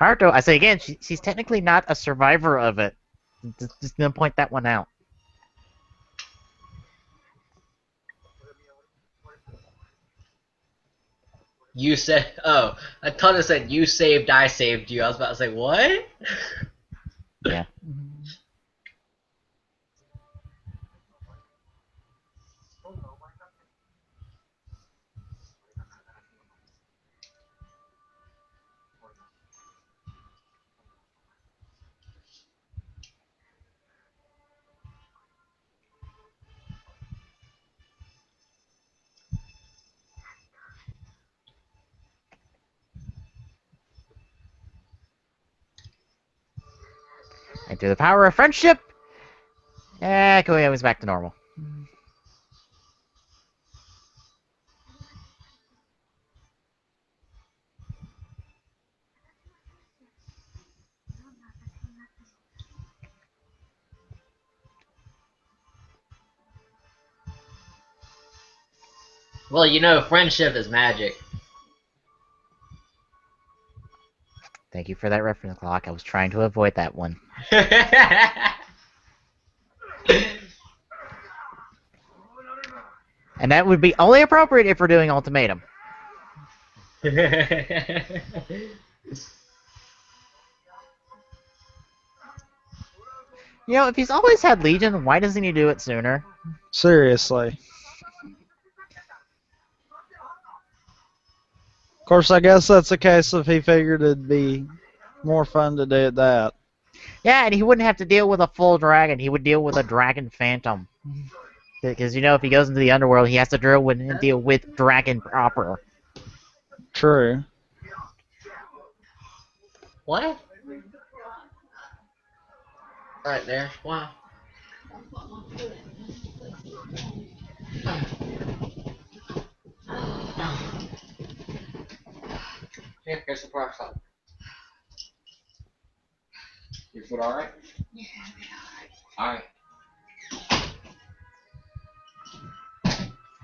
Haruto, I say again, she's technically not a survivor of it. Just gonna point that one out. You said, oh, I thought it said you saved, I saved you. I was about to say, what? Yeah. And through the power of friendship, Koyomi's back to normal. Well, you know, friendship is magic. Thank you for that reference, Clock. I was trying to avoid that one. And that would be only appropriate if we're doing Ultimatum. You know, if he's always had Legion, why doesn't he do it sooner? Seriously. Of course, I guess that's the case if he figured it'd be more fun to do that. Yeah, and he wouldn't have to deal with a full dragon. He would deal with a dragon phantom. Because, you know, if he goes into the underworld, he has to deal with dragon proper. True. What? Right there. Wow. Here's the peroxide. Your foot alright? Yeah, alright.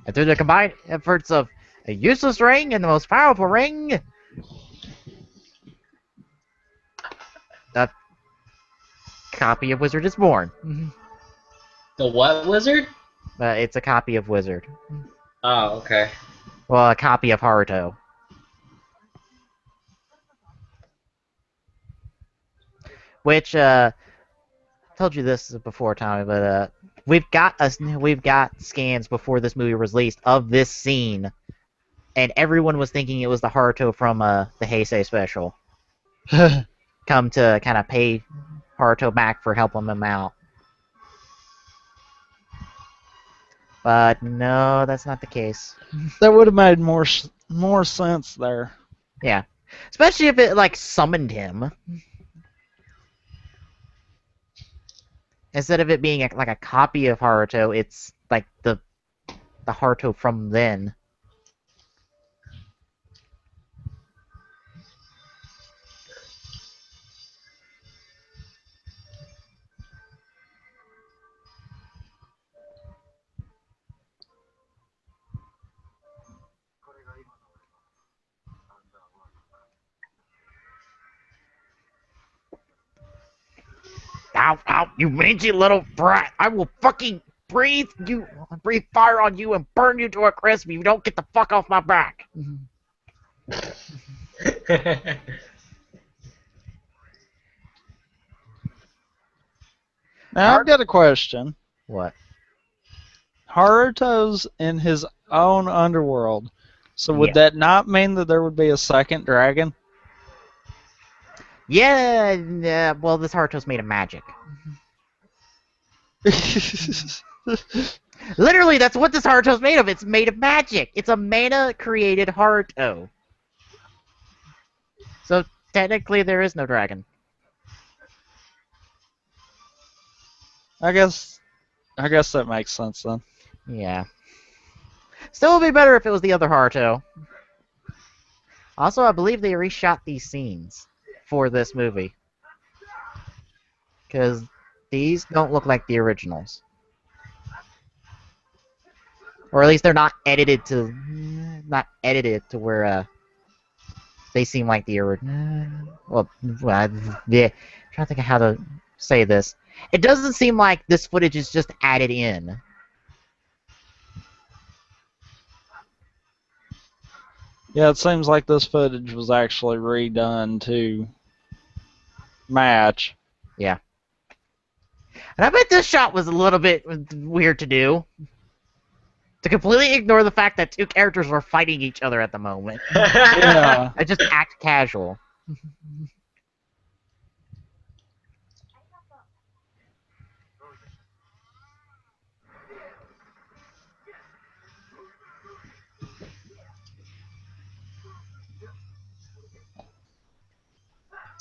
And through the combined efforts of a useless ring and the most powerful ring, a copy of Wizard is born. The what wizard? It's a copy of Wizard. Oh, okay. Well, a copy of Haruto. Which, told you this before, Tommy, but we've got scans before this movie was released of this scene, and everyone was thinking it was the Haruto from the Heisei special. Come to kind of pay Haruto back for helping him out. But no, that's not the case. That would have made more sense there. Yeah. Especially if it, like, summoned him. Instead of it being like a copy of Haruto, it's like the Haruto from then. Ow, ow, you mangy little brat! I will fucking breathe fire on you and burn you to a crisp if you don't get the fuck off my back! Now I've got a question. What? Haruto's in his own underworld, so would Yeah. that not mean that there would be a second dragon? Yeah, well, this Haruto's made of magic. Literally, that's what this Haruto's made of. It's made of magic. It's a mana-created Haruto. So, technically, there is no dragon. I guess that makes sense then. Yeah. Still would be better if it was the other Haruto. Also, I believe they reshot these scenes for this movie. Because these don't look like the originals. Or at least they're not edited to where they seem like the original. Well, yeah. I'm trying to think of how to say this. It doesn't seem like this footage is just added in. Yeah, it seems like this footage was actually redone to match. Yeah. And I bet this shot was a little bit weird to do. To completely ignore the fact that two characters are fighting each other at the moment. Yeah. I just act casual.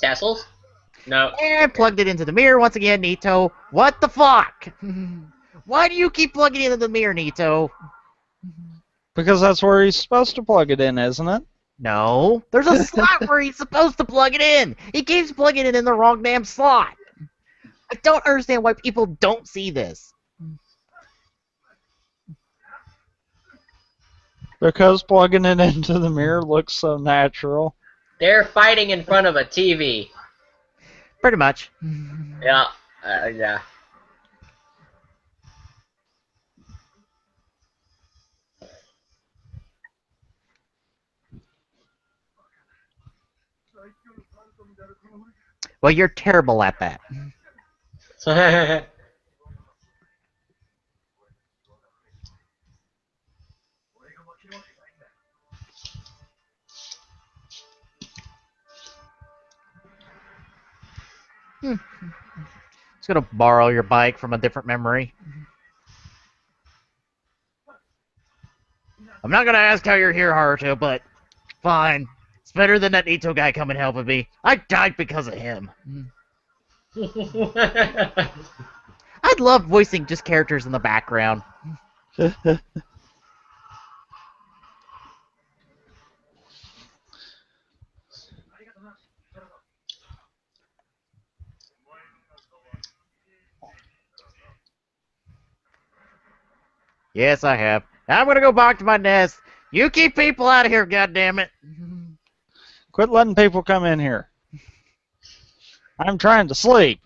Tassels? No. And plugged it into the mirror once again, Nito. What the fuck? Why do you keep plugging it into the mirror, Nito? Because that's where he's supposed to plug it in, isn't it? No. There's a slot where he's supposed to plug it in. He keeps plugging it in the wrong damn slot. I don't understand why people don't see this. Because plugging it into the mirror looks so natural. They're fighting in front of a TV. Pretty much. Yeah. Yeah. Well, you're terrible at that. Just gonna borrow your bike from a different memory. I'm not gonna ask how you're here, Haruto, but fine. It's better than that Ito guy coming helping me. I died because of him. I love voicing just characters in the background. Yes, I have. I'm gonna go back to my nest. You keep people out of here, goddammit. Quit letting people come in here. I'm trying to sleep.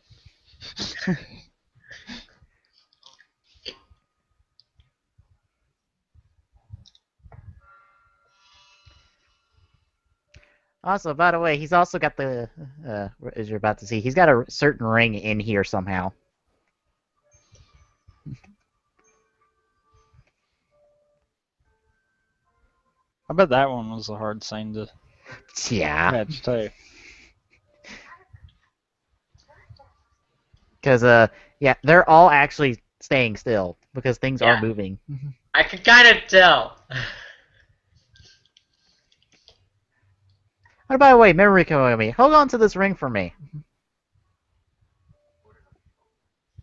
Also, by the way, he's also got the, as you're about to see, he's got a certain ring in here somehow. I bet that one was a hard scene to catch, too. Because, yeah, they're all actually staying still because things are moving. I could kind of tell. Oh, by the way, memory Koyomi, hold on to this ring for me.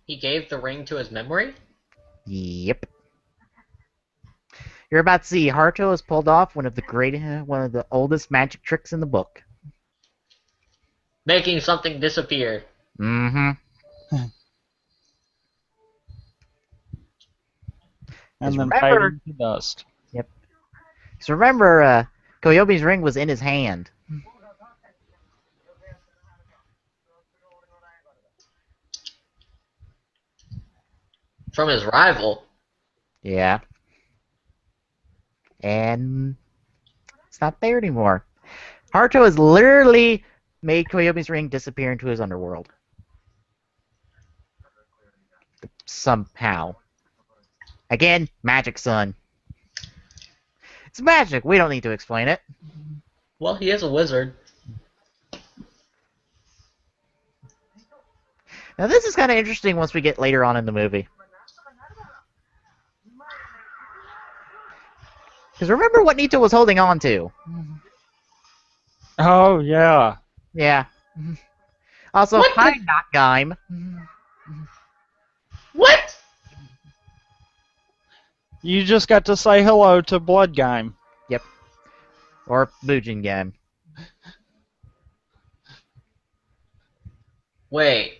He gave the ring to his memory? Yep. You're about to see Haruto has pulled off one of the oldest magic tricks in the book. Making something disappear. Mm-hmm. And then fading to dust. Yep. So remember, Koyomi's ring was in his hand. From his rival? Yeah. And it's not there anymore. Haruto has literally made Koyomi's ring disappear into his underworld. Somehow. Again, magic, son. It's magic. We don't need to explain it. Well, he is a wizard. Now, this is kind of interesting once we get later on in the movie. Because remember what Nito was holding on to. Oh, yeah. Yeah. Also, What hi, the- not Gaim. What? You just got to say hello to Blood Gaim. Yep. Or Bujin Gaim. Wait.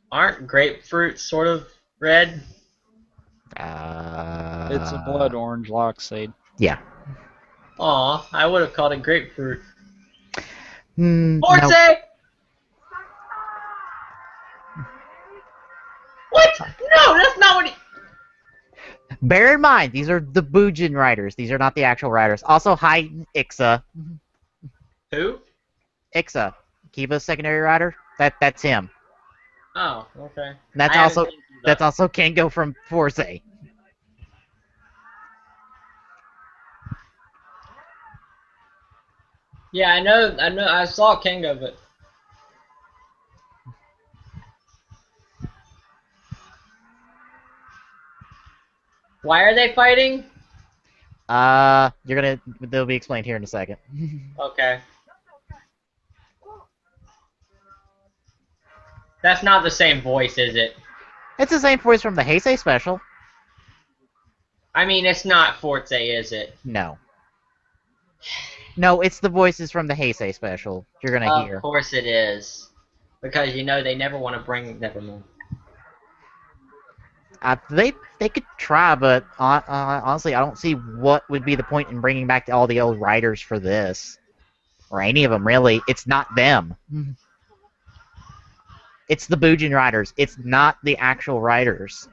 Aren't grapefruit sort of red? It's a blood orange lockseed. Yeah. Aw, I would have called it grapefruit. Forte! No. What? No, that's not what he... Bear in mind, these are the Bujin riders. These are not the actual riders. Also, hi, Ixa. Who? Ixa. Kiva's secondary rider. That's him. Oh, okay. And that's I haven't also seen Kiva. also Kengo from Force. Yeah, I know, I saw Kengo, but... Why are they fighting? They'll be explained here in a second. Okay. That's not the same voice, is it? It's the same voice from the Heisei special. I mean, it's not Forte, is it? No. No, it's the voices from the Heisei special you're gonna hear. Of course it is. Because, you know, they never want to bring... Never mind. They could try, but honestly, I don't see what would be the point in bringing back all the old writers for this. Or any of them, really. It's not them. It's the Bujin writers. It's not the actual writers.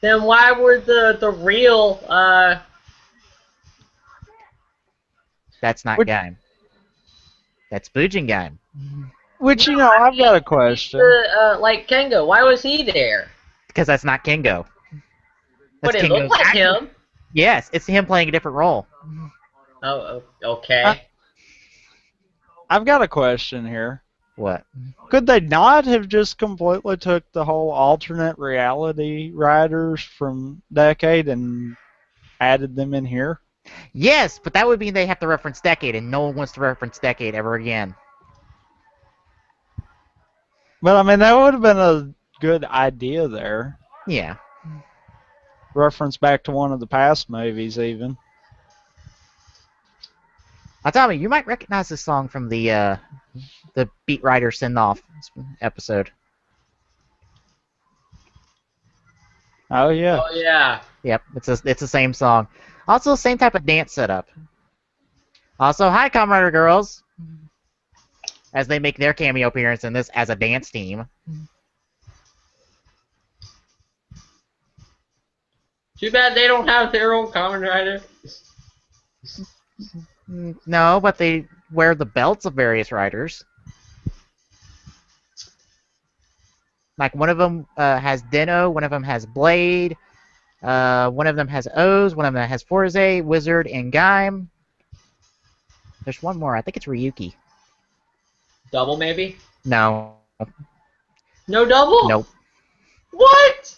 Then why were the real, That's not Which- Gaim. That's Bujin Gaim. Which, I've got a question. Like Kengo, why was he there? Because that's not Kingo. But That's it looked Kingo's like actor. him. Yes, it's him playing a different role. Oh, okay. I've got a question here. What? Could they not have just completely took the whole alternate reality riders from Decade and added them in here? Yes, but that would mean they have to reference Decade, and no one wants to reference Decade ever again. But I mean, that would have been a good idea there. Yeah. Reference back to one of the past movies, even. Now, Tommy, you might recognize this song from the Beat Rider Send-Off episode. Oh yeah. Oh yeah. Yep, it's the same song. Also, same type of dance setup. Also, hi, Kamen Rider girls, as they make their cameo appearance in this as a dance team. Too bad they don't have their own Kamen Rider. No, but they wear the belts of various riders. Like one of them has Deno, one of them has Blade, one of them has O's, one of them has Forze, Wizard, and Gaim. There's one more. I think it's Ryuki. Double maybe? No. No double? Nope. What?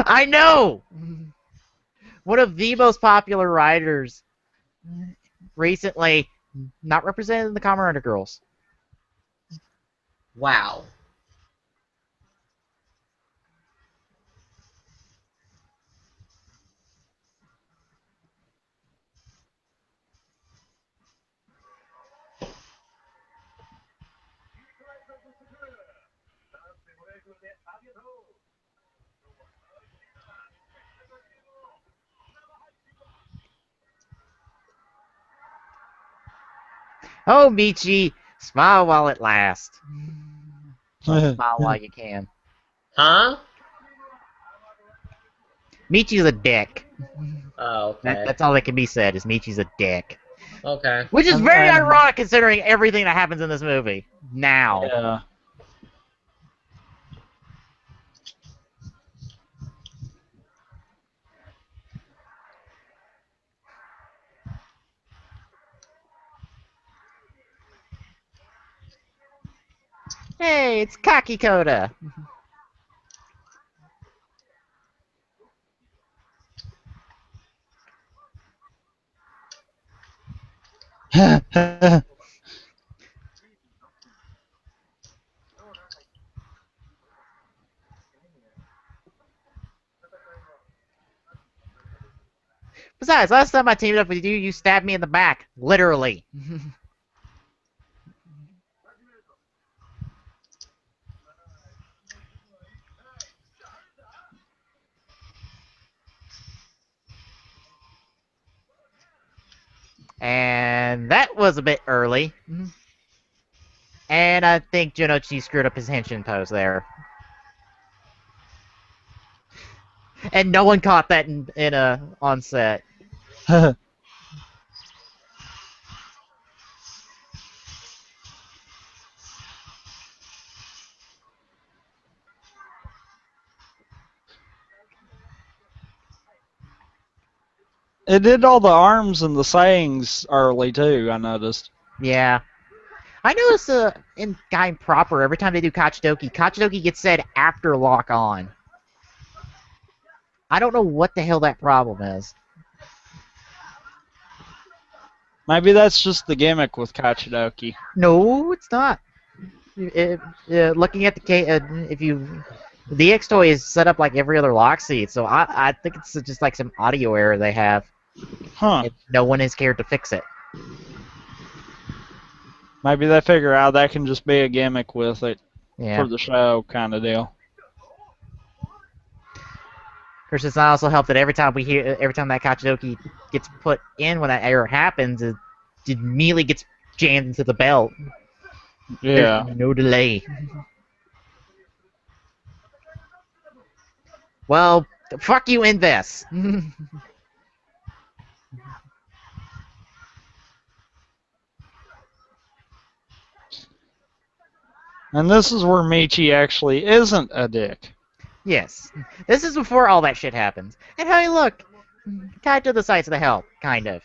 I know! One of the most popular riders recently not represented in the Kamen Rider Girls. Wow. Oh, Michi, smile while it lasts. Well, smile while you can. Huh? Michi's a dick. Oh, okay. That's all that can be said, is Michi's a dick. Okay. Which is very And- ironic considering everything that happens in this movie. Now. Yeah. Hey, it's Kaki Koda. Besides, last time I teamed up with you, you stabbed me in the back. Literally. And that was a bit early. And I think Junichi screwed up his henshin pose there. And no one caught that on set. It did all the arms and the sayings early too, I noticed. Yeah. I noticed in Gaim proper, every time they do Kachidoki, Kachidoki gets said after lock on. I don't know what the hell that problem is. Maybe that's just the gimmick with Kachidoki. No, it's not. Looking at the X toy is set up like every other lock seat, so I think it's just like some audio error they have. Huh. And no one has cared to fix it. Maybe they figure out that can just be a gimmick with it Yeah. for the show kind of deal. Of course, it's not also helped that every time that Kachidoki gets put in when that error happens, it immediately gets jammed into the belt. Yeah. There's no delay. Well, fuck you in this. And this is where Michi actually isn't a dick. Yes. This is before all that shit happens. And hey, look! Kaito decides to help, kind of.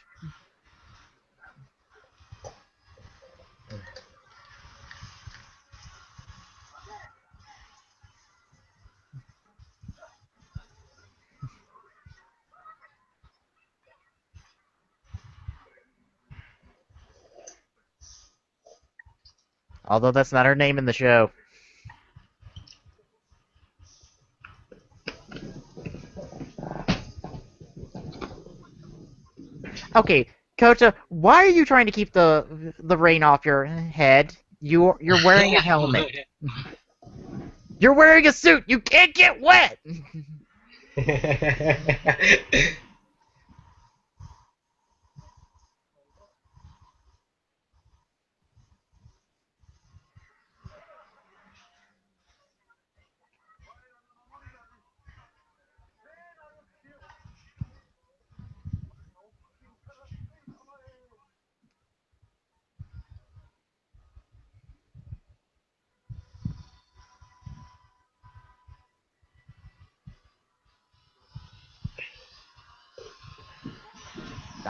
Although that's not her name in the show. Okay, Kota, why are you trying to keep the rain off your head? You're wearing a helmet. You're wearing a suit. You can't get wet.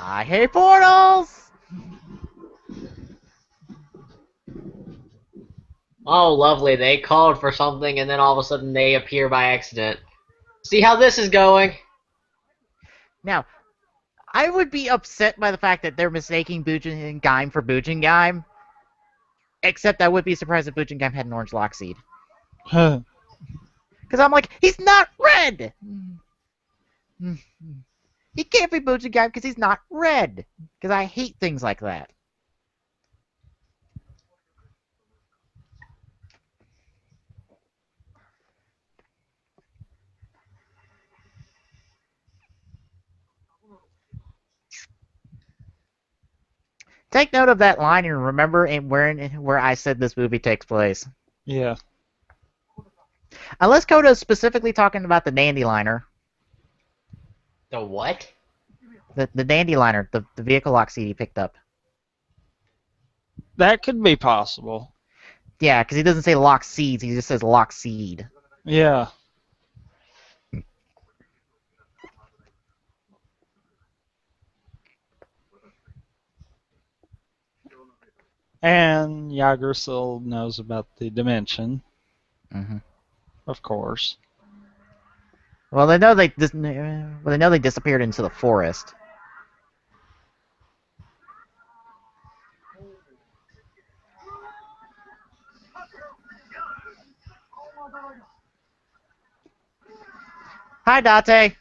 I hate portals. Oh, lovely. They called for something and then all of a sudden they appear by accident. See how this is going? Now, I would be upset by the fact that they're mistaking Bujin Gaim for Bujin Gaim. Except I would be surprised if Bujin Gaim had an orange lock seed. Because I'm like, he's not red! He can't be Bujin Gaim because he's not red. Because I hate things like that. Take note of that line and remember where I said this movie takes place. Yeah. Unless Koda is specifically talking about the Dandyliner. The what? The Dandyliner, the vehicle lock seat he picked up. That could be possible. Yeah, because he doesn't say lock seeds, he just says lock seed. Yeah. And Yager still knows about the dimension. Mm-hmm. Of course. Well, they know they disappeared into the forest. Hi, Date.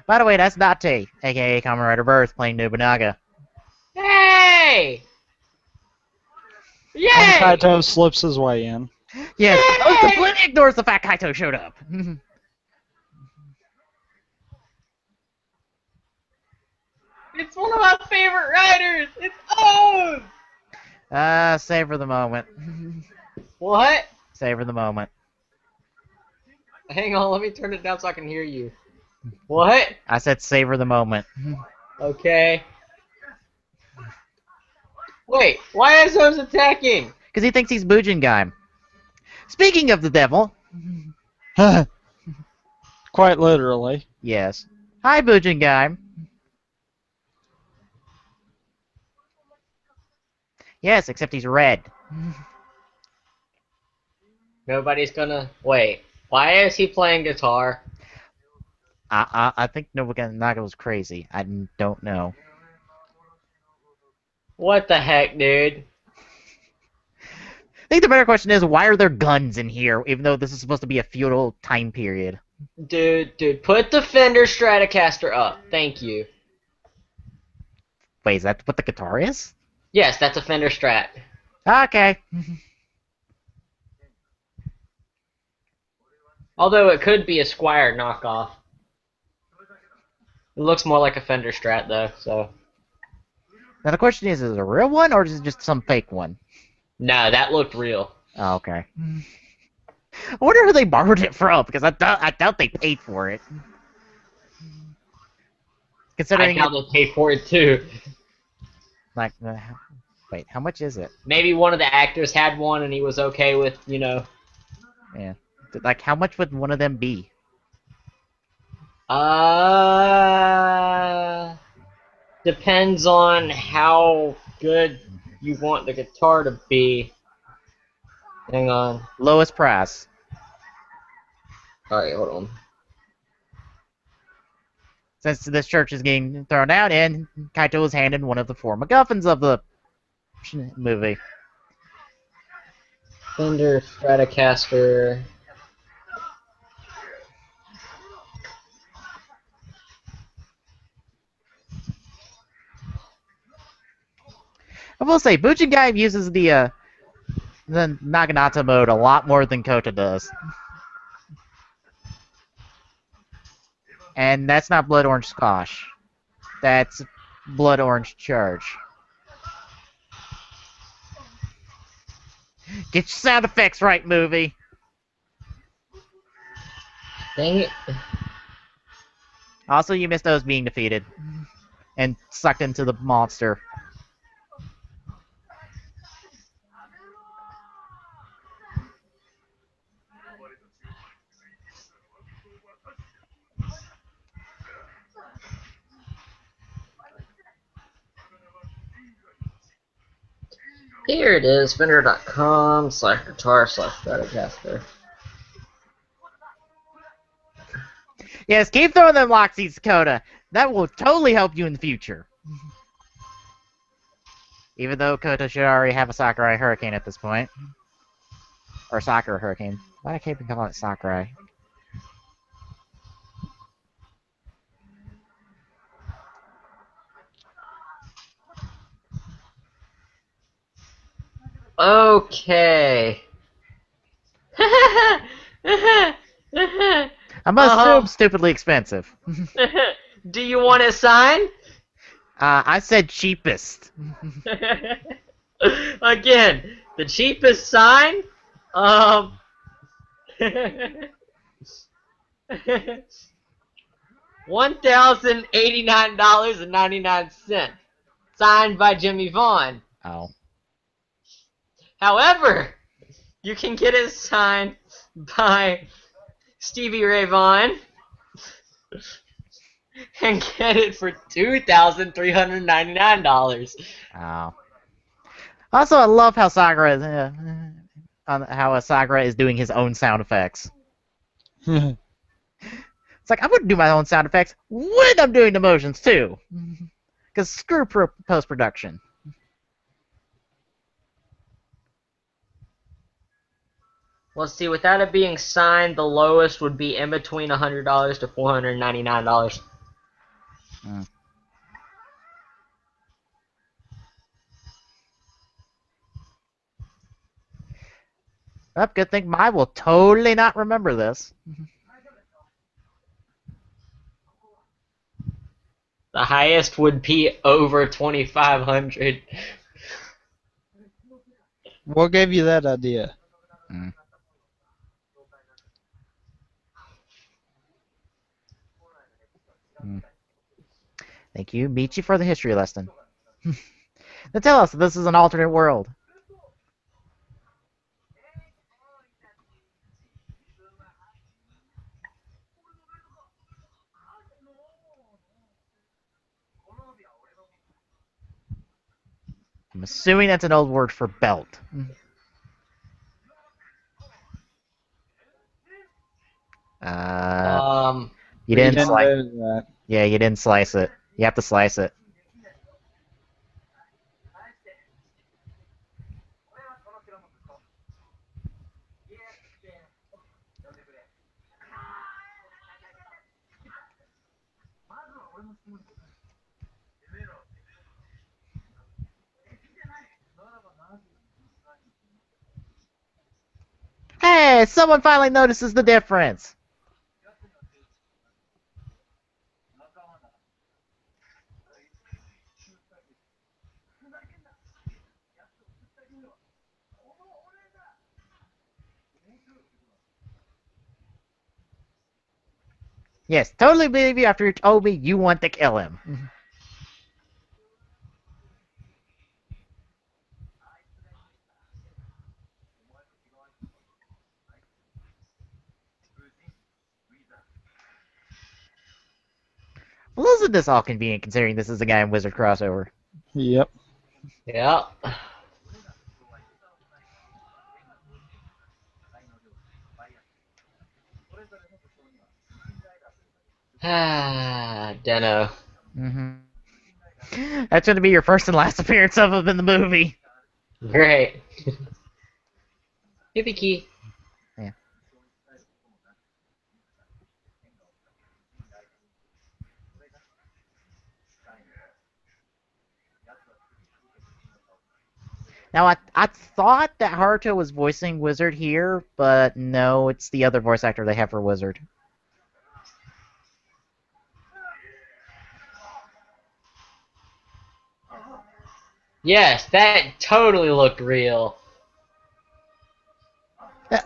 By the way, that's Date, aka Kamen Rider Birth, playing Nobunaga. Hey! And Yay! Kaito slips his way in. Yes, Yay! completely ignores the fact Kaito showed up. It's one of my favorite riders! It's O's! Savor the moment. What? Savor the moment. Hang on, let me turn it down so I can hear you. What? I said savor the moment. Okay. Wait, why is O's attacking? Because he thinks he's Bujin Gaim. Speaking of the devil. Quite literally. Yes. Hi, Bujin Gaim. Yes, except he's red. Nobody's gonna... Wait, why is he playing guitar? I think Nobunaga was crazy. I don't know. What the heck, dude? I think the better question is, why are there guns in here, even though this is supposed to be a feudal time period? Dude, put the Fender Stratocaster up. Thank you. Wait, is that what the guitar is? Yes, that's a Fender Strat. Okay. Although it could be a Squire knockoff. It looks more like a Fender Strat, though, so... Now the question is it a real one, or is it just some fake one? No, that looked real. Oh, okay. I wonder who they borrowed it from, because I doubt they paid for it. I Considering doubt they paid for it, too. Like, wait, how much is it? Maybe one of the actors had one and he was okay with, Yeah. Like, how much would one of them be? Depends on how good you want the guitar to be. Hang on. Lowest price. Alright, hold on. Since this church is getting thrown out, and Kaito was handed one of the 4 MacGuffins of the movie. Fender Stratocaster. I will say, Bujin Gaim uses the Naginata mode a lot more than Kota does. And that's not Blood Orange Squash. That's Blood Orange Charge. Get your sound effects right, movie! Dang it. Also, you missed those being defeated. And sucked into the monster. Here it is, Fender.com/guitar/Stratocaster. Yes, keep throwing them lock seeds, Kota. That will totally help you in the future. Even though Kota should already have a Sakurai Hurricane at this point. Or Sakura Hurricane. Why do I keep calling it Sakurai? Okay. I must assume stupidly expensive. Do you want it signed? I said cheapest. Again, the cheapest sign? $1,089.99. Signed by Jimmy Vaughn. Oh. However, you can get it signed by Stevie Ray Vaughan and get it for $2,399. Oh. Also, I love how Sakura is, Sakura is doing his own sound effects. It's like, I wouldn't do my own sound effects when I'm doing the motions, too. Because screw post-production. Well, see, without it being signed, the lowest would be in between $100 to $499. Oh, good thing I will totally not remember this. The highest would be over 2,500. What gave you that idea? Thank you, Michi, for the history lesson. Now tell us, this is an alternate world. I'm assuming that's an old word for belt. You didn't slice. That. Yeah, you didn't slice it. You have to slice it. Hey, someone finally notices the difference. Yes, totally believe you after you told me you want to kill him. Well, isn't this all convenient considering this is a Gaim Wizard crossover? Yep. Yeah. Ah, Deno. Mm-hmm. That's going to be your first and last appearance of him in the movie. Great. Yippee key. Yeah. Now, I thought that Haruto was voicing Wizard here, but no, it's the other voice actor they have for Wizard. Yes, that totally looked real.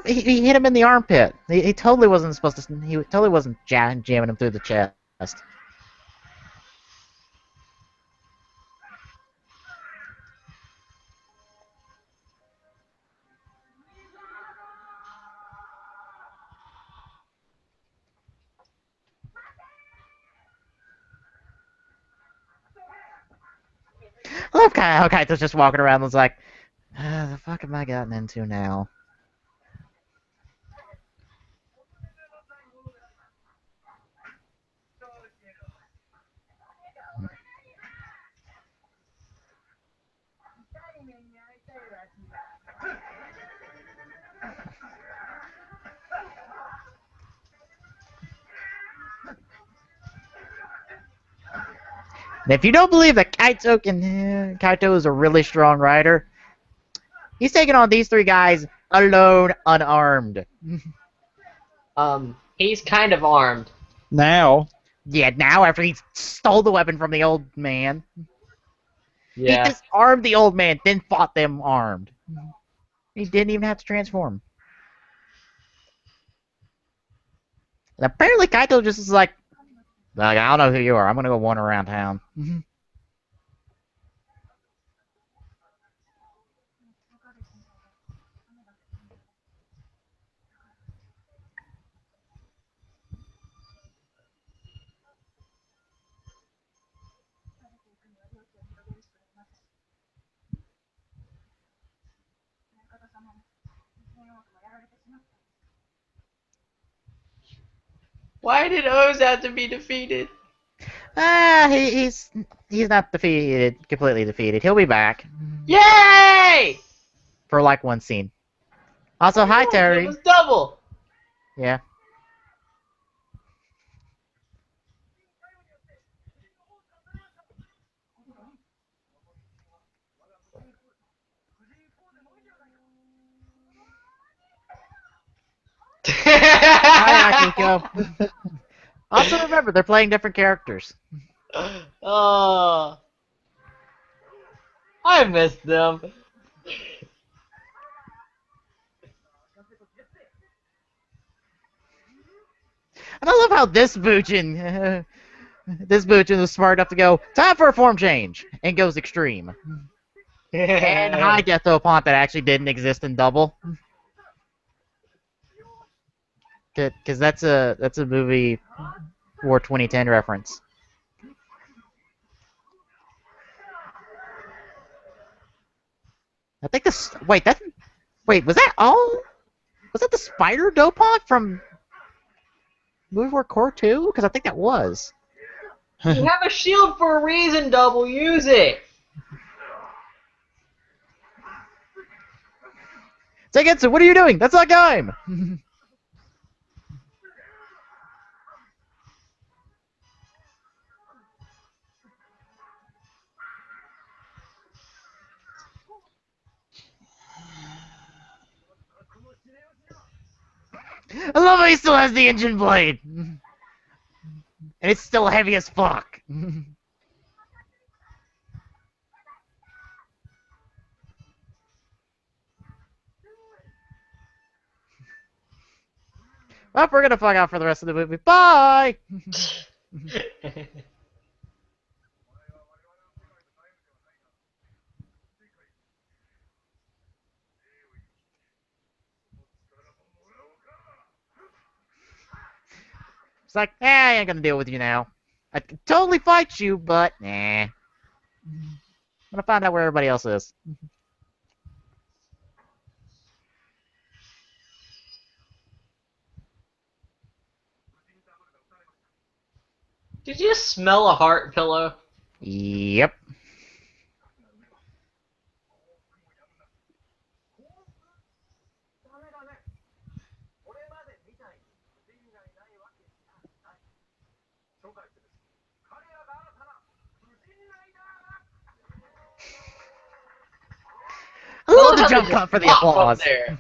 He hit him in the armpit. He totally wasn't supposed to. He totally wasn't jamming him through the chest. I love how Kaito's just walking around and was like, the fuck have I gotten into now? And if you don't believe that Kaito is a really strong rider, he's taking on these three guys alone, unarmed. He's kind of armed. Now. Yeah, now after he stole the weapon from the old man. He Yeah. disarmed the old man, then fought them armed. He didn't even have to transform. And apparently Kaito just is like, I don't know who you are. I'm gonna go wander around town. Why did Oz have to be defeated? He's not defeated, completely defeated. He'll be back Yay! for like one scene. Also, hi It Terry. was double. Yeah. Hi Akiko. Also remember, they're playing different characters. Oh, I missed them. And I love how this Boochin is smart enough to go, time for a form change, and goes extreme. And hi Death to a Pont that actually didn't exist in Double. Because that's a movie War 2010 reference. I think this. Wait, was that all? Was that the Spider Dopont from Movie War Core 2? Because I think that was. You have a shield for a reason, Double. Use it. Sengoku, what are you doing? That's not Gaim! I love how he still has the engine blade! And it's still heavy as fuck! Well, we're gonna fuck out for the rest of the movie. Bye! It's like, I ain't gonna deal with you now. I could totally fight you, but nah. I'm gonna find out where everybody else is. Did you smell a heart pillow? Yep. I I love love the how they jump just cut for the pop up applause. there.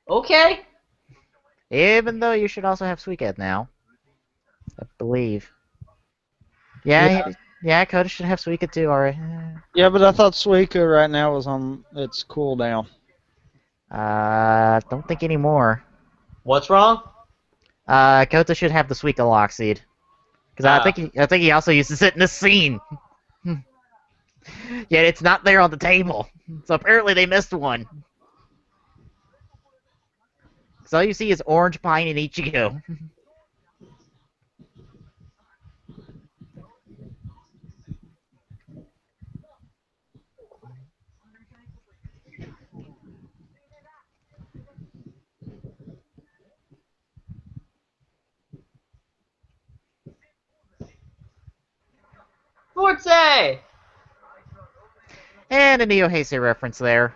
Okay. Even though you should also have Suika now, I believe. Yeah, Yeah, Coda should have Suika too. Alright. yeah, but I thought Suika right now was on its cooldown. Don't think anymore. What's wrong? Kota should have the Suika Lock Seed. Because I think he also uses it in this scene. Yet it's not there on the table. So apparently they missed one. So all you see is Orange, Pine, and Ichigo. Forte! And a Neo Heisei reference there.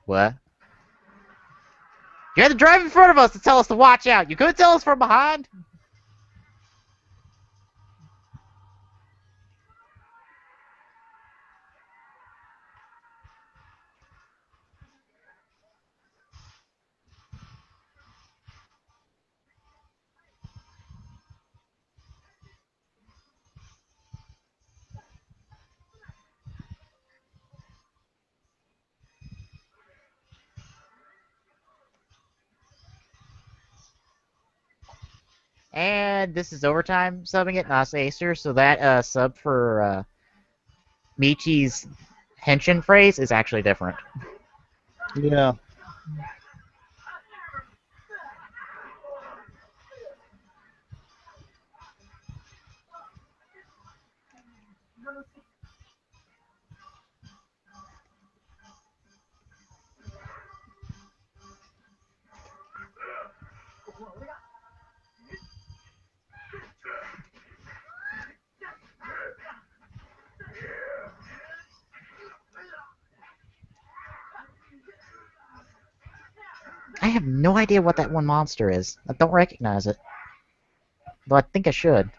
What? You had to drive in front of us to tell us to watch out. You couldn't tell us from behind. And this is overtime subbing it, not Acer, so that sub for Michi's henshin phrase is actually different. Yeah. I have no idea what that one monster is. I don't recognize it. Though I think I should.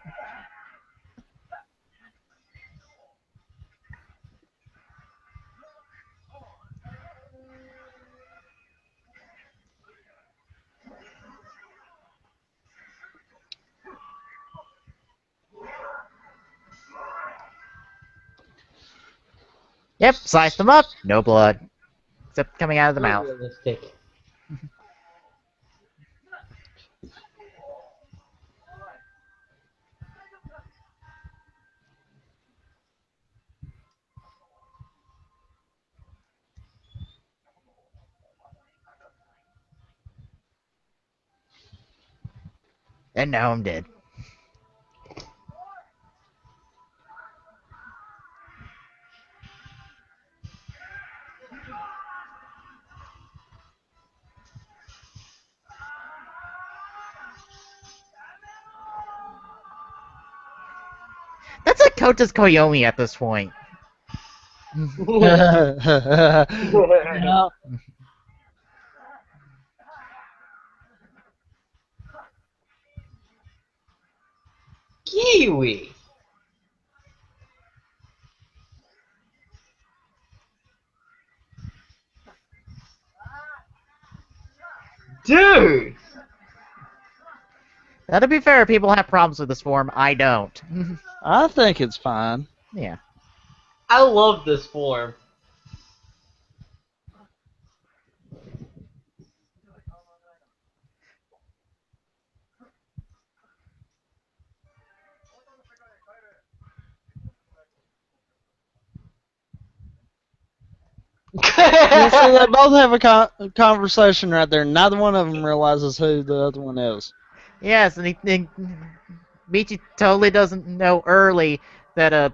Yep, sliced them up. No blood. Except coming out of the So mouth. realistic. And now I'm dead. That's like Kota's Koyomi at this point. Yeah. Kiwi! Dude! Now, to be fair, people have problems with this form. I don't. I think it's fine. Yeah. I love this form. they both have a conversation right there. Neither one of them realizes who the other one is. Yes, and Michi totally doesn't know early that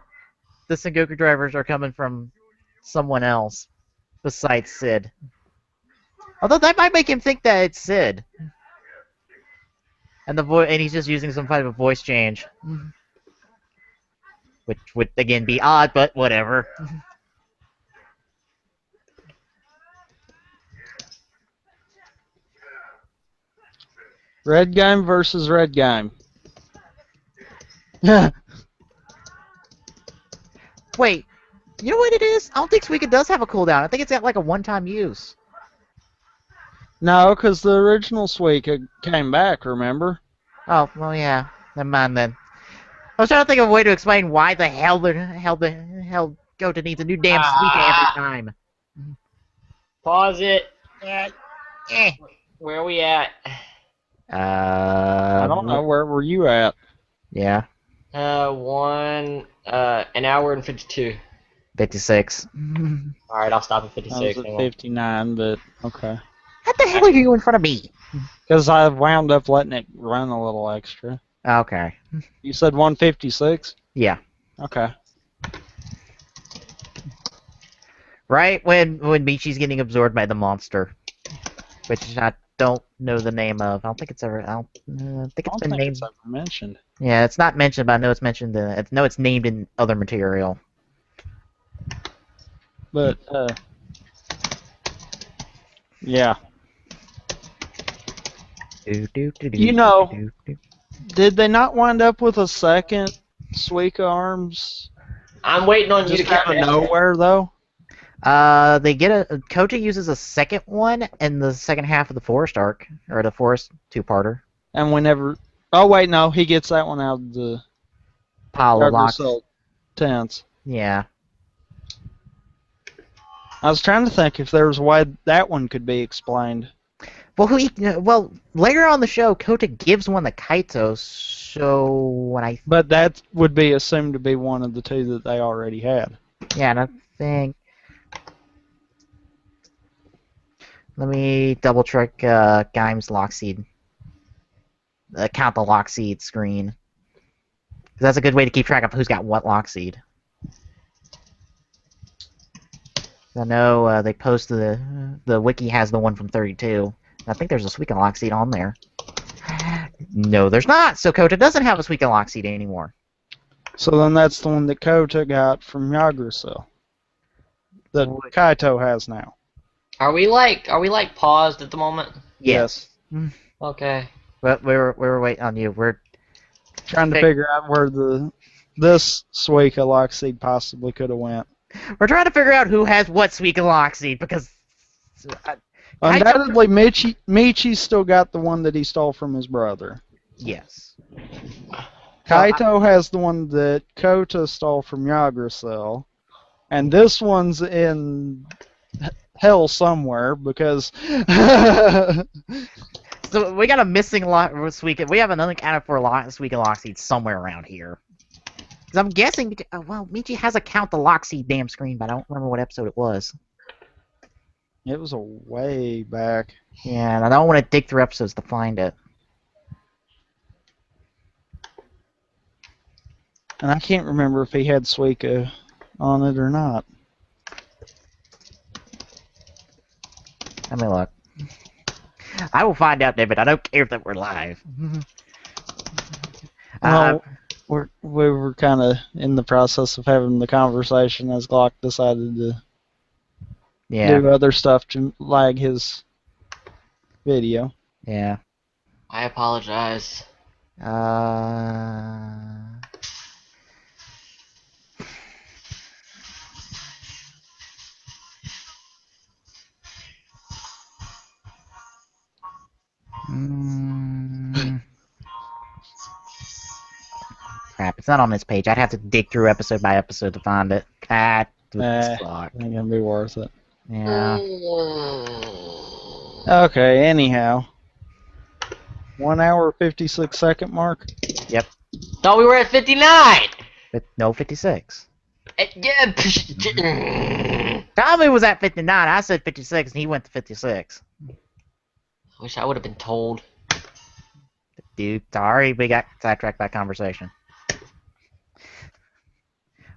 the Sengoku drivers are coming from someone else besides Sid. Although that might make him think that it's Sid. And he's just using some kind of a voice change. Which would again be odd, but whatever. Red Gaim versus Red Gaim. Yeah. Wait, you know what it is? I don't think Suika does have a cooldown. I think it's at like a one-time use. No, because the original Suika came back, remember? Oh, well, yeah. Never mind then. I was trying to think of a way to explain why the hell Gota needs a new damn Suika every time. Pause it. Eh. Where are we at? I don't know. Where were you at? Yeah, An hour and 52. 56. Alright, I'll stop at I 56. was hang at on. 59, but okay. How the hell are you in front of me? Because I wound up letting it run a little extra. Okay. You said 156? Yeah. Okay. Right when Michi's getting absorbed by the monster, which I don't know the name of. I don't think it's ever. I don't think it's been named. It's ever mentioned. Yeah, it's not mentioned, but I know it's mentioned. It's named in other material. But yeah. You know, did they not wind up with a second Suika Arms? I'm waiting on you to Just out count of it. nowhere, though? They get Kota uses a second one in the second half of the Forest arc, or the Forest two-parter. And whenever... Oh, wait, no. He gets that one out of the... Pile of locks. Tents. Yeah. I was trying to think if there was a way that one could be explained. Well, later on in the show, Kota gives one to Kaito, so when I... But that would be assumed to be one of the two that they already had. Yeah, and I think... Let me double-check Gaim's Lockseed. Count the Lockseed screen. 'Cause that's a good way to keep track of who's got what Lockseed. I know they post the wiki has the one from 32. I think there's a Suika Lockseed on there. No, there's not. So Kota doesn't have a Suika Lockseed anymore. So then that's the one that Kota got from Yggdrasil. That Kaito has now. Are we like paused at the moment? Yes. Okay. But we were waiting on you. We're Trying to figure out where this Suika Lockseed possibly could have went. We're trying to figure out who has what Suika Lockseed because Undoubtedly, Michi's still got the one that he stole from his brother. Yes. Kaito has the one that Kota stole from Yggdrasil. And this one's in hell somewhere because... So we got a missing Suika. We have an unaccounted for Suika Lockseed somewhere around here. Because I'm guessing, Michi has a count the Lockseed damn screen, but I don't remember what episode it was. It was a way back. Yeah, and I don't want to dig through episodes to find it. And I can't remember if he had Suika on it or not. Let me look. I will find out, David. I don't care that we're live. Well, we were kind of in the process of having the conversation as Glock decided to do other stuff to lag his video. Yeah. I apologize. Crap, it's not on this page. I'd have to dig through episode by episode to find it. That would suck. Ain't gonna be worth it. Yeah. Okay, anyhow. 1 hour 56 second mark. Yep. Thought we were at 59! No, 56. Yeah. Tommy was at 59. I said 56, and he went to 56. Wish I would have been told. Dude, sorry, we got sidetracked by conversation.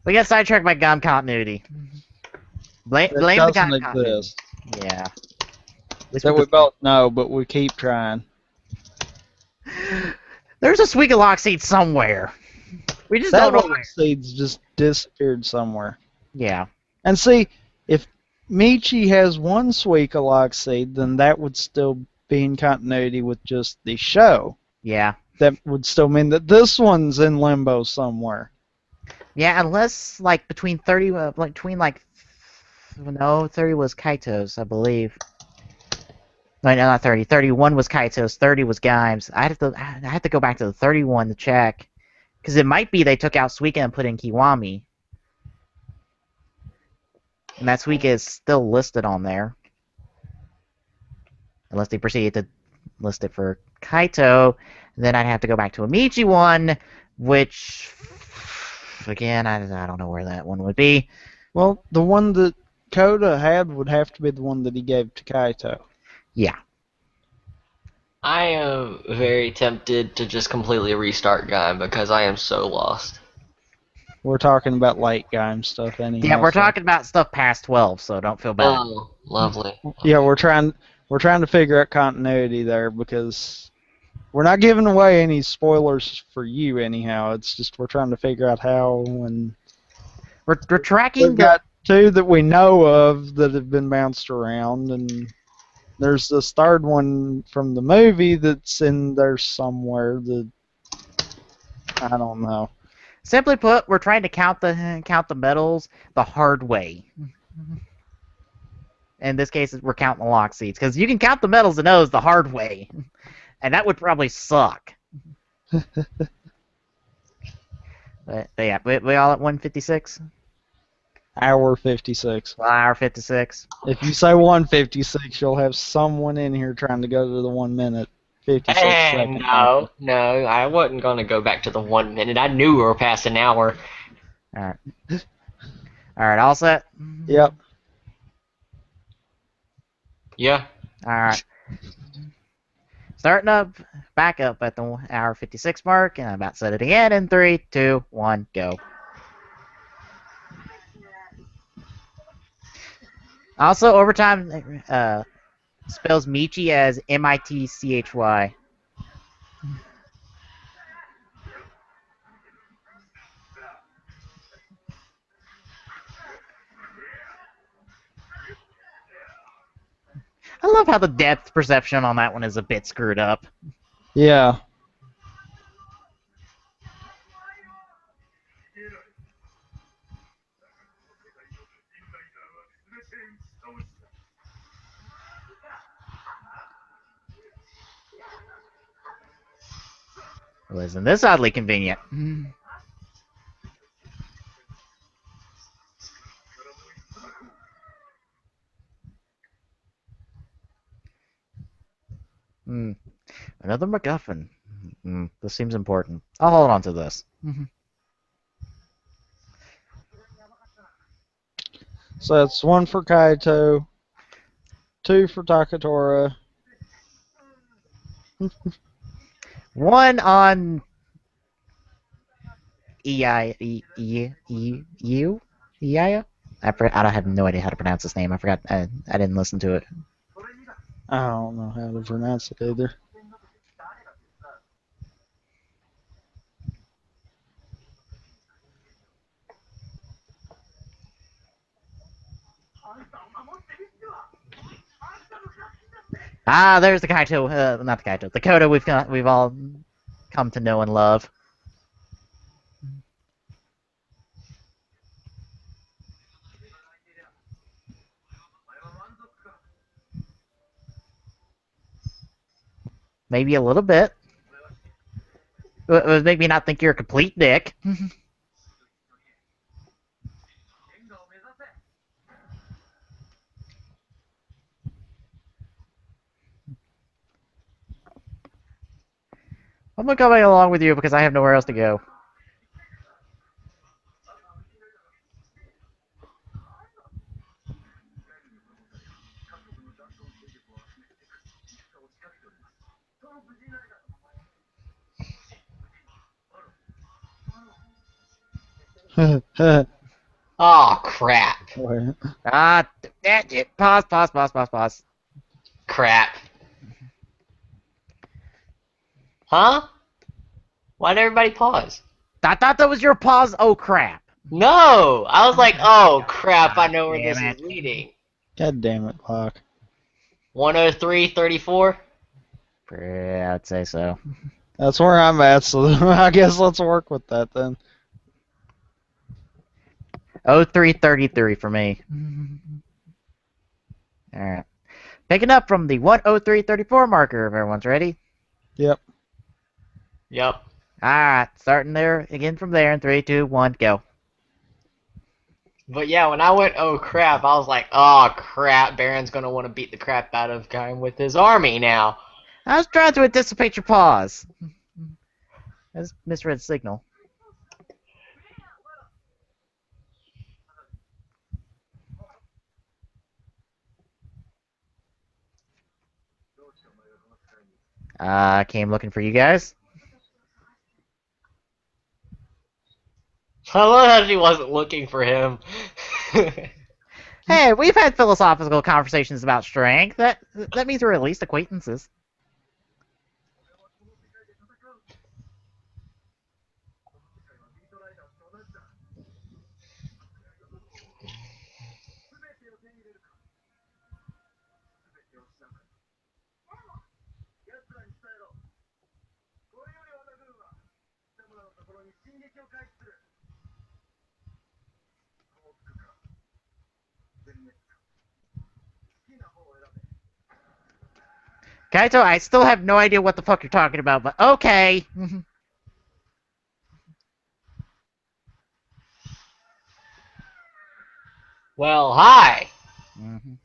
We got sidetracked by Gaim continuity. Blame That the doesn't Gaim continuity. exist. Yeah. This That was we both know, but we keep trying. There's a Sweegalog seed somewhere. We just That don't know lock where. seed's just disappeared somewhere. Yeah. And see, if Michi has one Suikalog seed, then that would still be in continuity with just the show. Yeah. That would still mean that this one's in limbo somewhere. Yeah, unless like between 30 no, 30 was Kaito's, I believe. No, not 30. 31 was Kaito's, 30 was Gaim's. I have to go back to the 31 to check. Because it might be they took out Suika and put in Kiwami. And that Suika is still listed on there. Unless they proceeded to list it for Kaito. Then I'd have to go back to a Michi one, which, again, I don't know where that one would be. Well, the one that Koda had would have to be the one that he gave to Kaito. Yeah. I am very tempted to just completely restart Gaim because I am so lost. We're talking about late game stuff anyhow. Yeah, we're so- talking about stuff past 12, so don't feel bad. Oh, lovely. Yeah, we're trying to figure out continuity there because we're not giving away any spoilers for you anyhow. It's just we're trying to figure out how, and We're tracking we've got two that we know of that have been bounced around, and there's this third one from the movie that's in there somewhere that I don't know. Simply put, we're trying to count the medals the hard way. In this case, we're counting the lock seeds because you can count the medals and O's the hard way, and that would probably suck. but yeah, we all at 156. Hour 56. Well, hour 56. If you say 156, you'll have someone in here trying to go to the 1 minute 56 second. No, I wasn't gonna go back to the 1 minute. I knew we were past an hour. All right. All right, all set. Yep. Yeah. All right. Starting up, back up at the hour 56 mark, and I'm about to set it again in 3, 2, 1, go. Also, overtime spells Michi as Mitchy. I love how the depth perception on that one is a bit screwed up. Yeah. Well, isn't this oddly convenient? Another MacGuffin. This seems important. I'll hold on to this. So that's 1 for Kaito, 2 for Takatora. 1 on E-I-E-E-U? I don't have no idea how to pronounce this name. I forgot. I didn't listen to it. I don't know how to pronounce it either. Ah, there's the Kaito. Not the Kaito. The Koda we've all come to know and love. Maybe a little bit. It would make me not think you're a complete dick. I'm gonna come along with you because I have nowhere else to go. Oh crap! Ah, pause. Crap! Huh? Why'd everybody pause? I thought that was your pause. Oh crap! No! I was like, oh crap! I know where Damn this is it. leading. God damn it, Locke. 103.34. Yeah, I'd say so. That's where I'm at, so I guess let's work with that then. 0333 for me. Alright. Picking up from the 10334 marker, if everyone's ready. Yep. Yep. Alright, starting there again from there in 3, 2, 1, go. But yeah, when I went, oh crap, I was like, oh crap, Baron's gonna want to beat the crap out of Gaim with his army now. I was trying to anticipate your pause. That's misread signal. I came looking for you guys. I love how she wasn't looking for him. Hey, we've had philosophical conversations about strength. That means we're at least acquaintances. Kaito, I still have no idea what the fuck you're talking about, but okay. Well, hi. Mhm.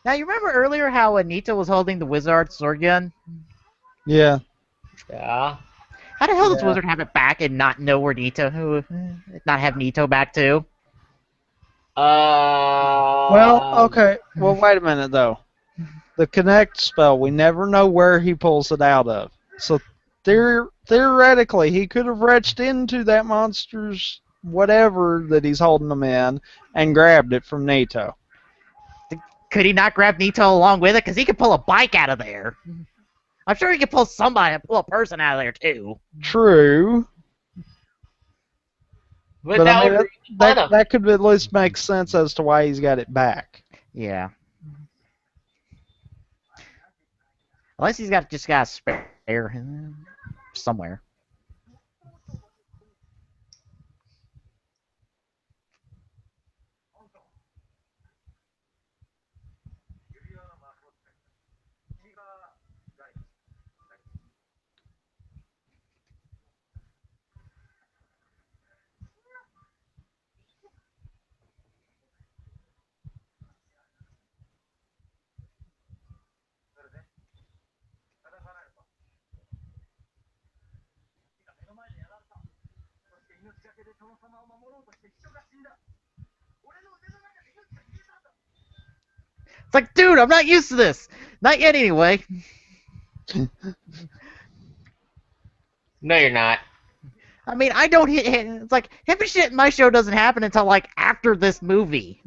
Now, you remember earlier how Anita was holding the wizard sword gun? Yeah. Yeah. How the hell does Yeah. Wizard have it back and not know where Nito, not have Nito back too? Well, Um. okay. Well, wait a minute though. The connect spell, we never know where he pulls it out of. So theoretically, he could have reached into that monster's whatever that he's holding them in and grabbed it from Nato. Could he not grab Nito along with it? Because he could pull a bike out of there. I'm sure he could pull a person out of there too. True. But But I that would mean, ruin the fun of it. that could at least make sense as to why he's got it back. Yeah. Unless he's just got a spare somewhere. It's like, dude, I'm not used to this. Not yet, anyway. No, you're not. I mean, I don't hit. It's like hippie shit in my show doesn't happen until like after this movie.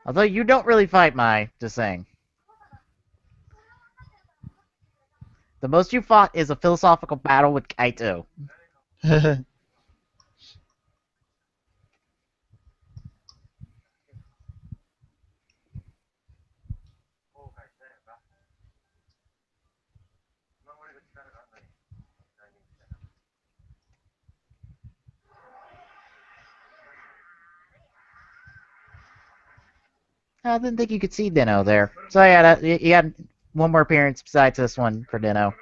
Although you don't really fight just saying. The most you fought is a philosophical battle with Kaito. I didn't think you could see Dino there. So yeah, you had one more appearance besides this one for Dino.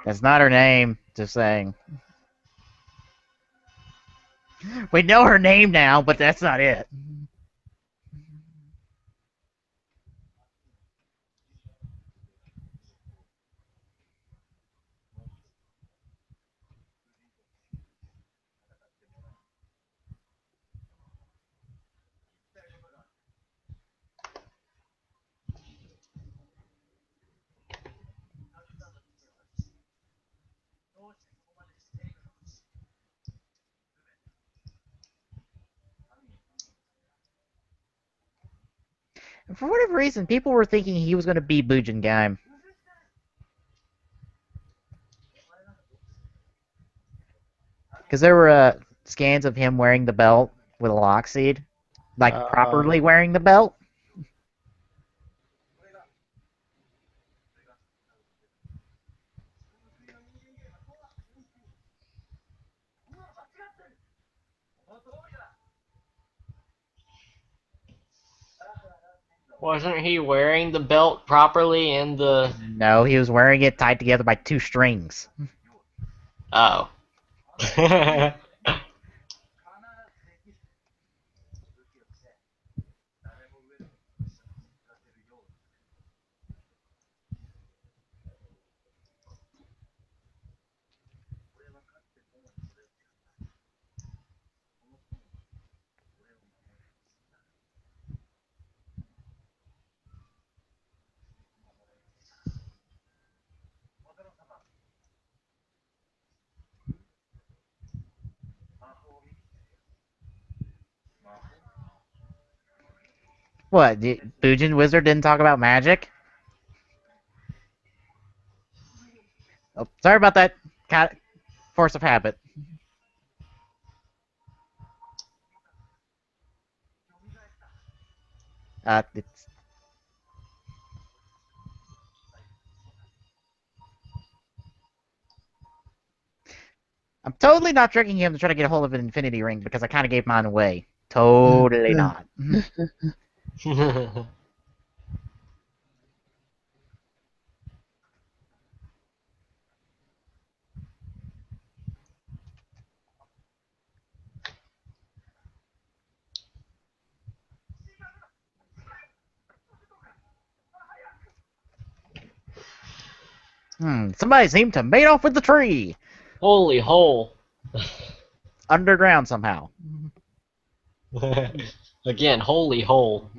That's not her name. Just saying. We know her name now, but that's not it. And for whatever reason, people were thinking he was going to be Bujin Gaim. Because there were scans of him wearing the belt with a lock seed. Like, Uh, properly wearing the belt. Wasn't he wearing the belt properly in the? No, he was wearing it tied together by 2 strings. Oh. What? Bujin Wizard didn't talk about magic? Oh, sorry about that. Force of habit. It's I'm totally not tricking him to try to get a hold of an Infinity Ring because I kind of gave mine away. Totally not. Somebody seemed to have made off with the tree. Holy hole. Underground somehow. Again, holy hole.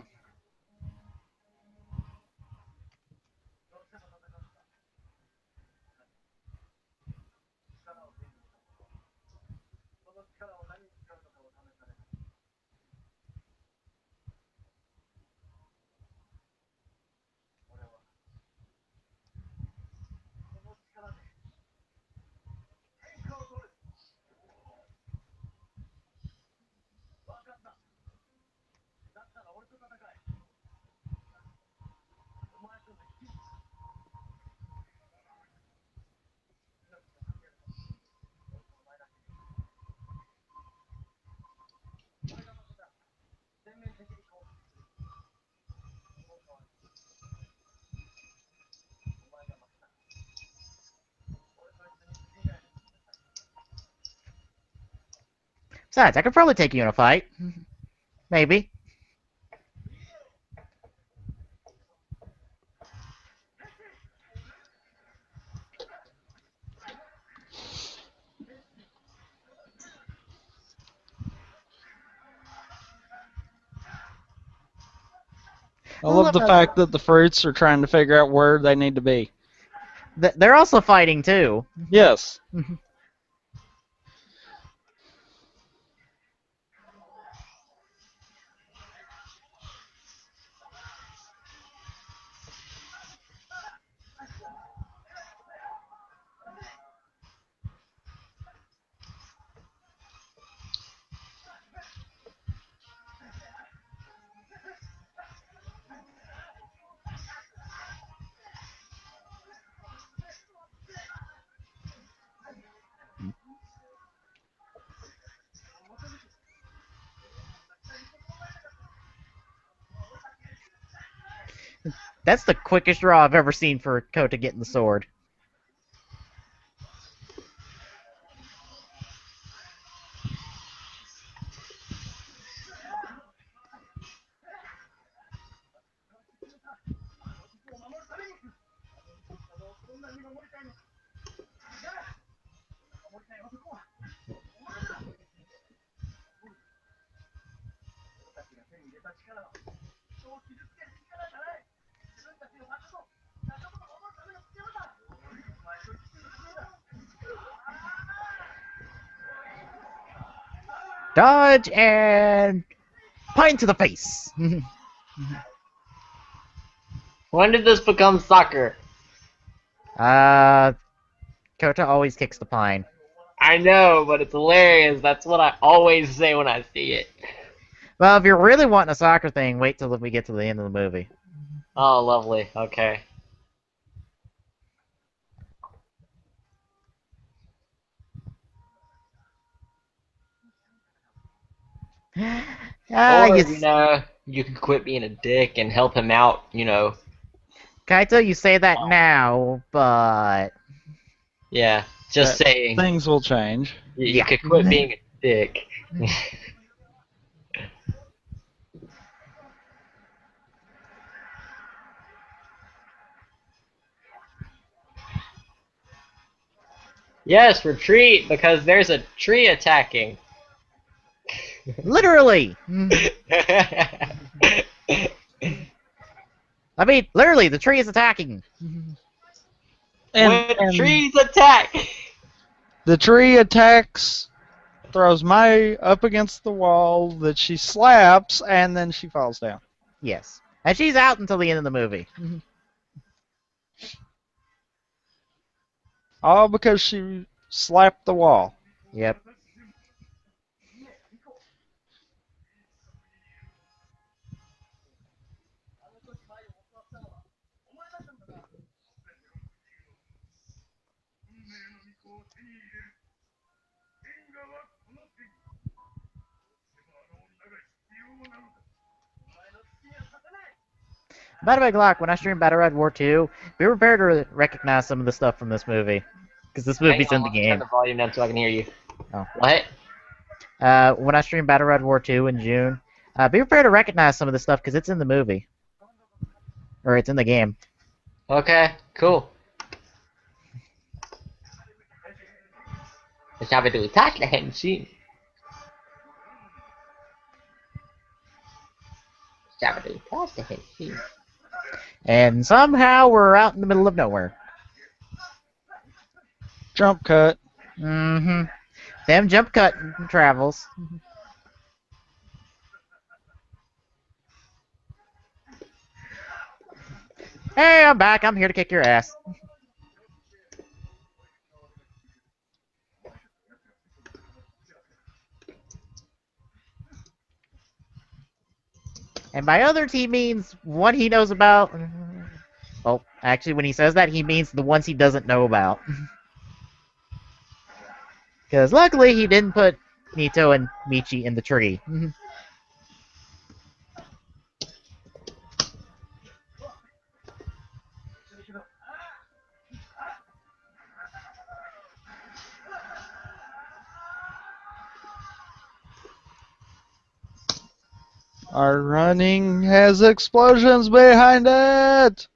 Besides, I could probably take you in a fight. Maybe. I love the fact that the fruits are trying to figure out where they need to be. They're also fighting too. Yes. That's the quickest draw I've ever seen for Kota getting the sword. Dodge and pine to the face. When did this become soccer? Kota always kicks the pine. I know, but it's hilarious. That's what I always say when I see it. Well, if you're really wanting a soccer thing, wait till we get to the end of the movie. Oh, lovely. Okay. Ah, Or, yes. you could quit being a dick and help him out. Kaito, you say that now, but Yeah, just That saying. things will change. You yeah. could quit being a dick. Yes, retreat, because there's a tree attacking. Literally. I mean, literally, the tree is attacking. And When trees attack! the tree attacks, throws Mai up against the wall that she slaps, and then she falls down. Yes. And she's out until the end of the movie. All because she slapped the wall. Yep. By the way, Glock, when I stream Battle Red War 2, be prepared to recognize some of the stuff from this movie. Because this Hang movie's on, in the let me turn game. the volume down so I can hear you. Oh. What? When I stream Battle Red War 2 in June, be prepared to recognize some of the stuff because it's in the movie. Or it's in the game. Okay, cool. Ich habe du Taschenhändchen. Ich habe du Taschenhändchen. And somehow we're out in the middle of nowhere. Jump cut. Mm-hmm. Them jump cut travels. Hey, I'm back. I'm here to kick your ass. And by others, he means what he knows about. Well, actually, when he says that, he means the ones he doesn't know about. Because luckily, he didn't put Nito and Michi in the tree. Our running has explosions behind it.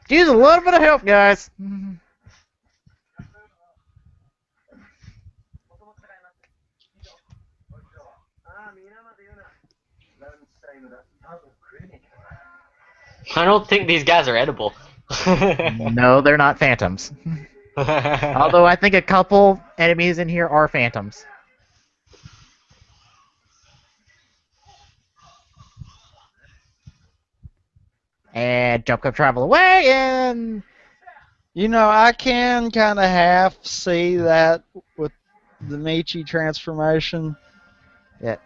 Use a little bit of help, guys. I don't think these guys are edible. No, they're not phantoms. Although I think a couple enemies in here are phantoms. And jump cut travel away, and You know, I can kind of half see that with the Michi transformation.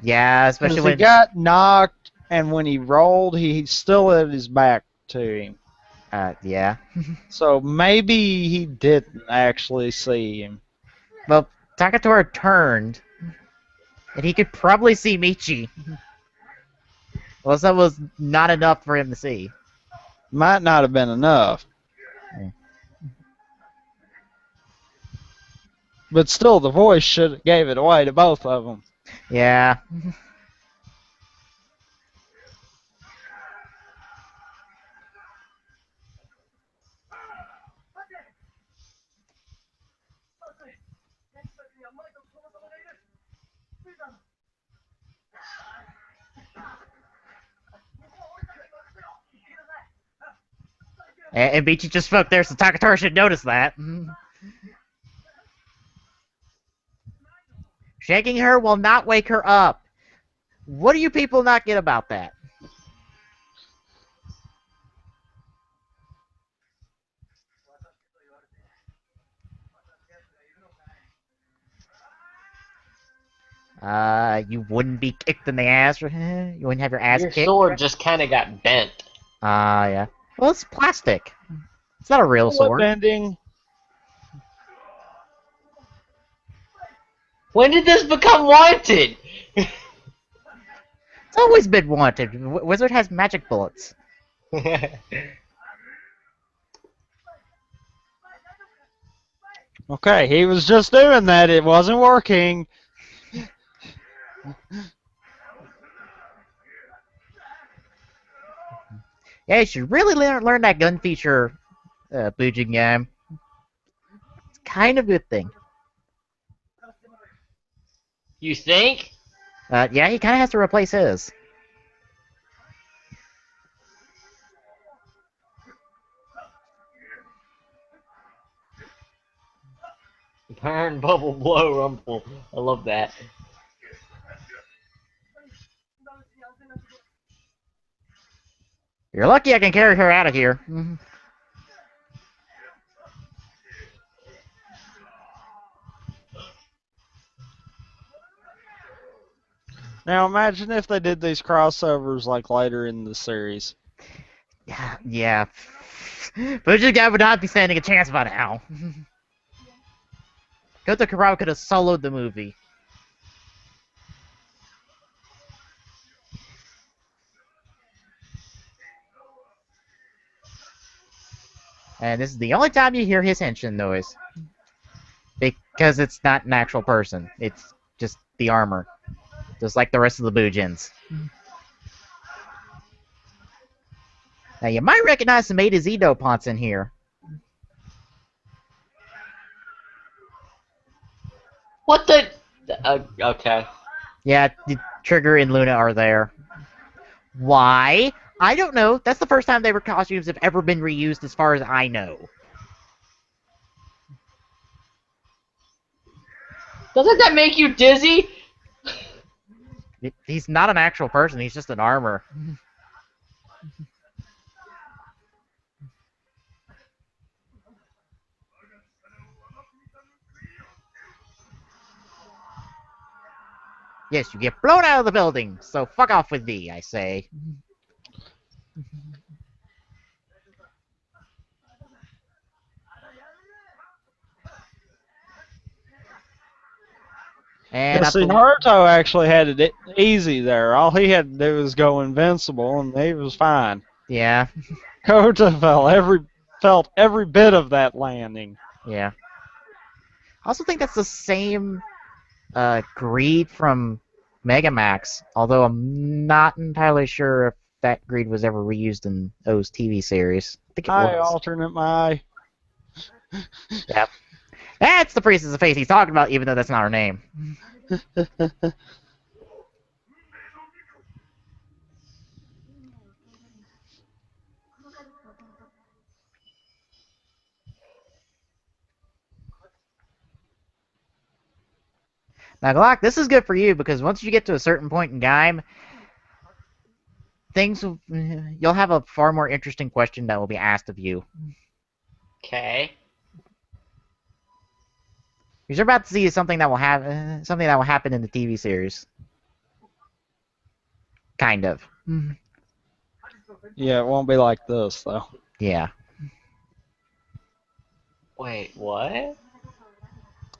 Yeah, especially Because he when. got knocked, and when he rolled, he still had his back to him. Yeah. So maybe he didn't actually see him. Well, Takatora turned, and he could probably see Michi. Well, that was not enough for him to see. Might not have been enough. Yeah. But still, the voice should have gave it away to both of them. Yeah. And Michi just spoke there, so Takatora should notice that. Shaking her will not wake her up. What do you people not get about that? You wouldn't be kicked in the ass. You wouldn't have your ass Your kicked. sword just kind of got bent. Yeah. Well, it's plastic. It's not a real Bullet sword. bending. When did this become wanted? It's always been wanted. Wizard has magic bullets. Okay, he was just doing that. It wasn't working. Yeah, you should really learn that gun feature, Bujin Gaim. It's kind of a good thing. You think? Yeah, he kind of has to replace his. Burn, bubble, blow, rumble. I love that. You're lucky I can carry her out of here. Now imagine if they did these crossovers like later in the series. Yeah. Bujin Gaim would not be standing a chance by now. Kota Kurawa could have soloed the movie. And this is the only time you hear his henshin noise. Because it's not an actual person. It's just the armor. Just like the rest of the Bujins. Now you might recognize some A to Z dopants in here. What the? Okay. Yeah, the Trigger and Luna are there. Why? I don't know. That's the first time their costumes have ever been reused as far as I know. Doesn't that make you dizzy? He's not an actual person, he's just an armor. Yes, you get blown out of the building, so fuck off with thee, I say. And Yeah, see, Naruto actually had it easy there. All he had to do was go invincible, and he was fine. yeah, Kota felt every bit of that landing. yeah. I also think that's the same greed from Megamax, although I'm not entirely sure if that greed was ever reused in O's TV series. I think it I was. alternate my. Yep. That's the priestess of faith he's talking about, even though that's not her name. Now, Glock, this is good for you because once you get to a certain point in Gaim, you'll have a far more interesting question that will be asked of you. Okay. Because you're about to see something that will happen in the TV series. Kind of. Yeah, it won't be like this though. Yeah. Wait, what?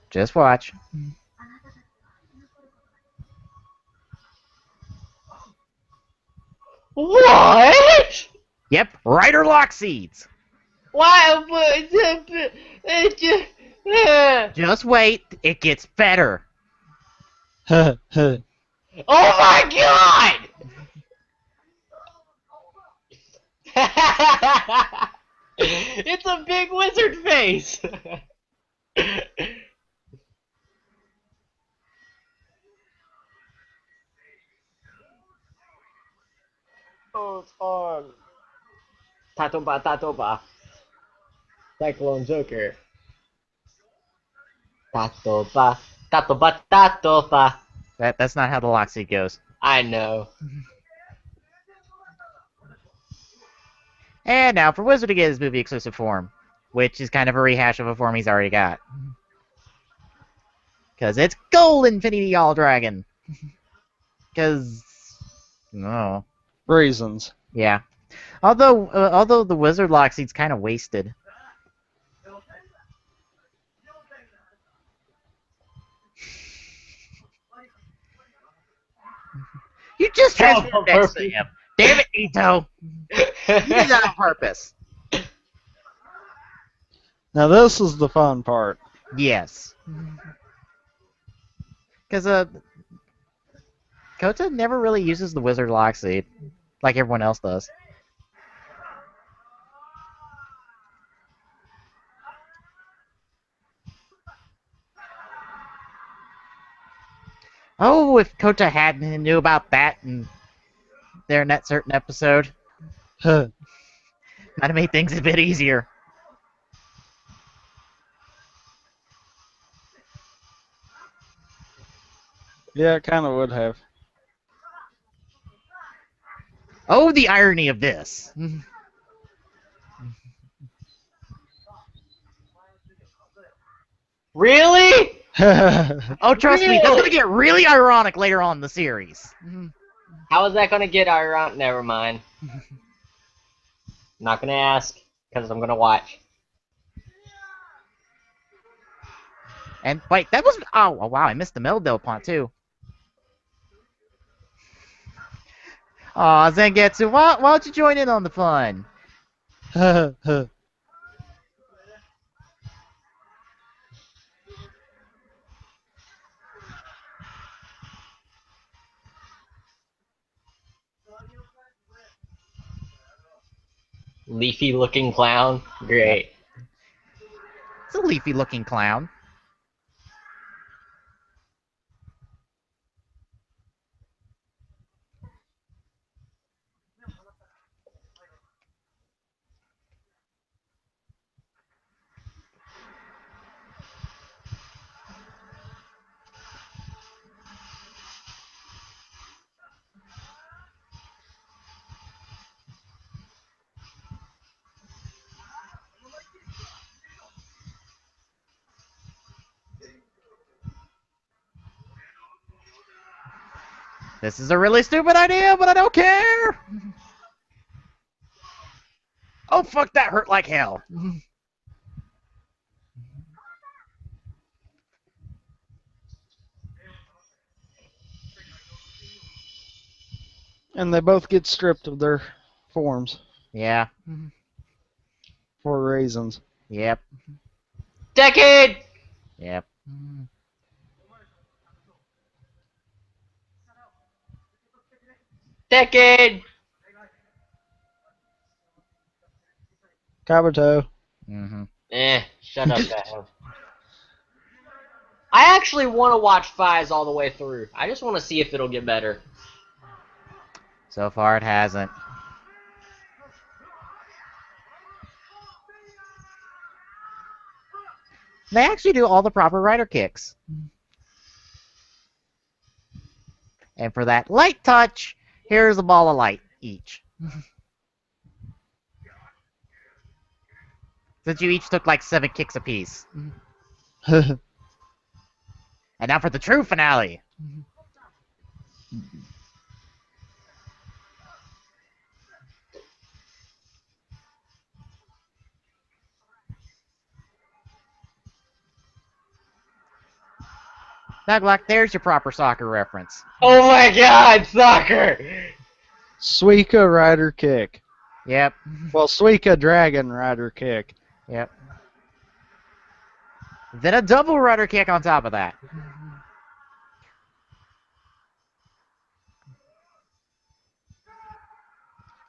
Just watch. What? Yep. Rider lock seeds. Why? Just wait. It gets better. Oh my god! It's a big wizard face! Oh, it's on. Tatoba, Tatoba. Cyclone Joker. Tatoba, Tatoba, Tatoba. That's not how the lock seed goes. I know. And now for Wizard to get his movie exclusive form, which is kind of a rehash of a form he's already got. Because it's Gold Infinity All Dragon. Because, no. Reasons. Yeah. Although the Wizard lock seed's kind of wasted. You just transformed next to him. Damn it, Ito. You did that on purpose. Now this is the fun part. Yes. Because Kota never really uses the Wizard lock seed like everyone else does. Oh, if Kota hadn't knew about that and there in that certain episode, might have made things a bit easier. Yeah, it kind of would have. Oh, the irony of this. Really? Oh, trust me, that's Really? gonna get really ironic later on in the series. How is that gonna get around? Never mind. Not gonna ask, because I'm gonna watch. And wait, that was oh wow, I missed the Meldale pont too. Aw, Zangetsu, why don't you join in on the fun? Leafy looking clown. Great. It's a leafy looking clown. This is a really stupid idea, but I don't care! Oh fuck, that hurt like hell. And they both get stripped of their forms Yeah. for reasons. Yep. Decade! Yep. Decade! Kabuto. Mm-hmm. Shut up, Bethel. I actually want to watch Fives all the way through. I just want to see if it'll get better. So far it hasn't. They actually do all the proper rider kicks. And for that light touch, here's a ball of light each. Since you each took like 7 kicks apiece. And now for the true finale. Nugluck, there's your proper soccer reference. Oh my God, soccer! Suika Rider Kick. Yep. Well, Suika Dragon Rider Kick. Yep. Then a double rudder kick on top of that.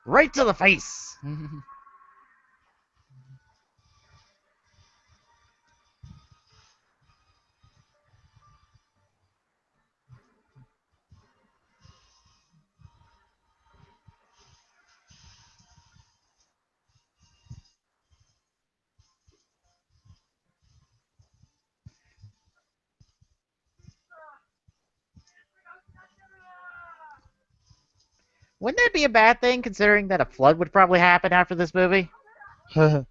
Right to the face. Wouldn't that be a bad thing, considering that a flood would probably happen after this movie? I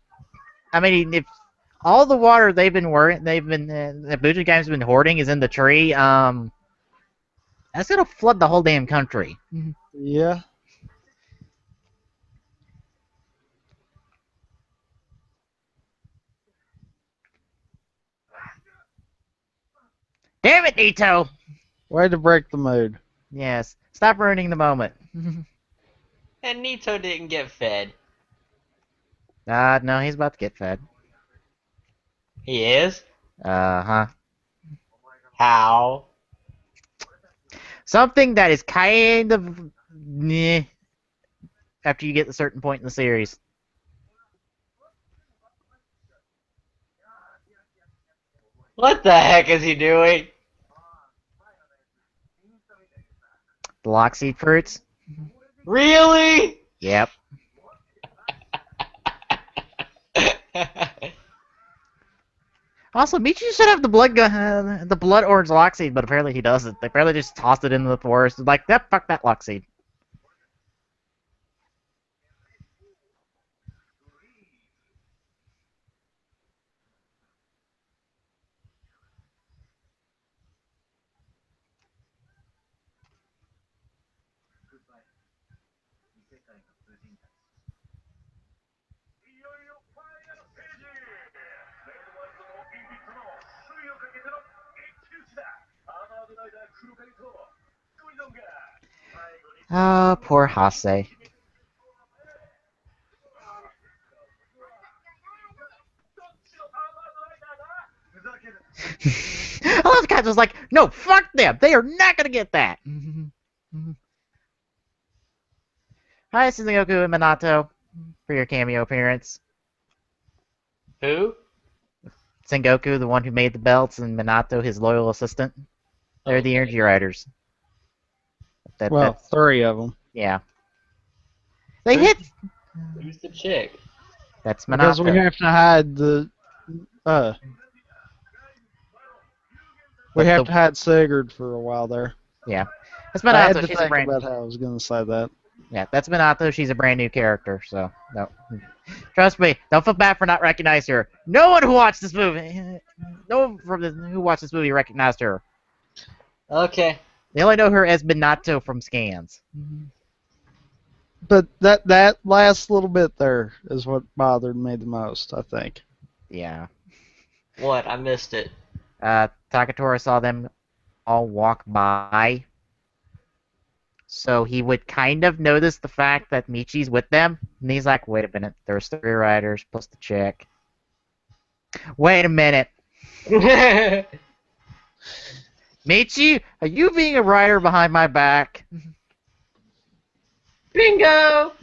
mean, if all the water the Buju Gaim's been hoarding is in the tree, that's gonna flood the whole damn country. Yeah. Damn it, Nito! Way to break the mood. Yes, stop ruining the moment. And Nito didn't get fed. No, he's about to get fed. He is? Uh-huh. How? Something that is kind of meh after you get to a certain point in the series. What the heck is he doing? The Lockseed fruits? Really? Yep. Also, Michi should have the the blood orange Lockseed, but apparently he doesn't. They apparently just tossed it into the forest. Like, fuck that Lockseed. Oh, poor Hase. I love guys was like, no, fuck them. They are not gonna get that. Hi, Sengoku and Minato for your cameo appearance. Who? Sengoku, the one who made the belts, and Minato, his loyal assistant. They're the Energy Riders. Well, 3 of them. Yeah. They hit. Who's the chick? That's Because we Minato. have to hide the. We have to hide Sigurd for a while there. Yeah. That's I had Minato. to She's a think brand. about how I was going to say that. Yeah, that's Minato. She's a brand new character, so no. Trust me, don't feel bad for not recognizing her. No one who watched this movie, no one who watched this movie recognized her. Okay. They only know her as Minato from scans. But that last little bit there is what bothered me the most, I think. Yeah. What? I missed it. Takatora saw them all walk by, so he would kind of notice the fact that Michi's with them, and he's like, wait a minute, there's 3 riders plus the chick. Wait a minute. Michi, are you being a rider behind my back? Bingo!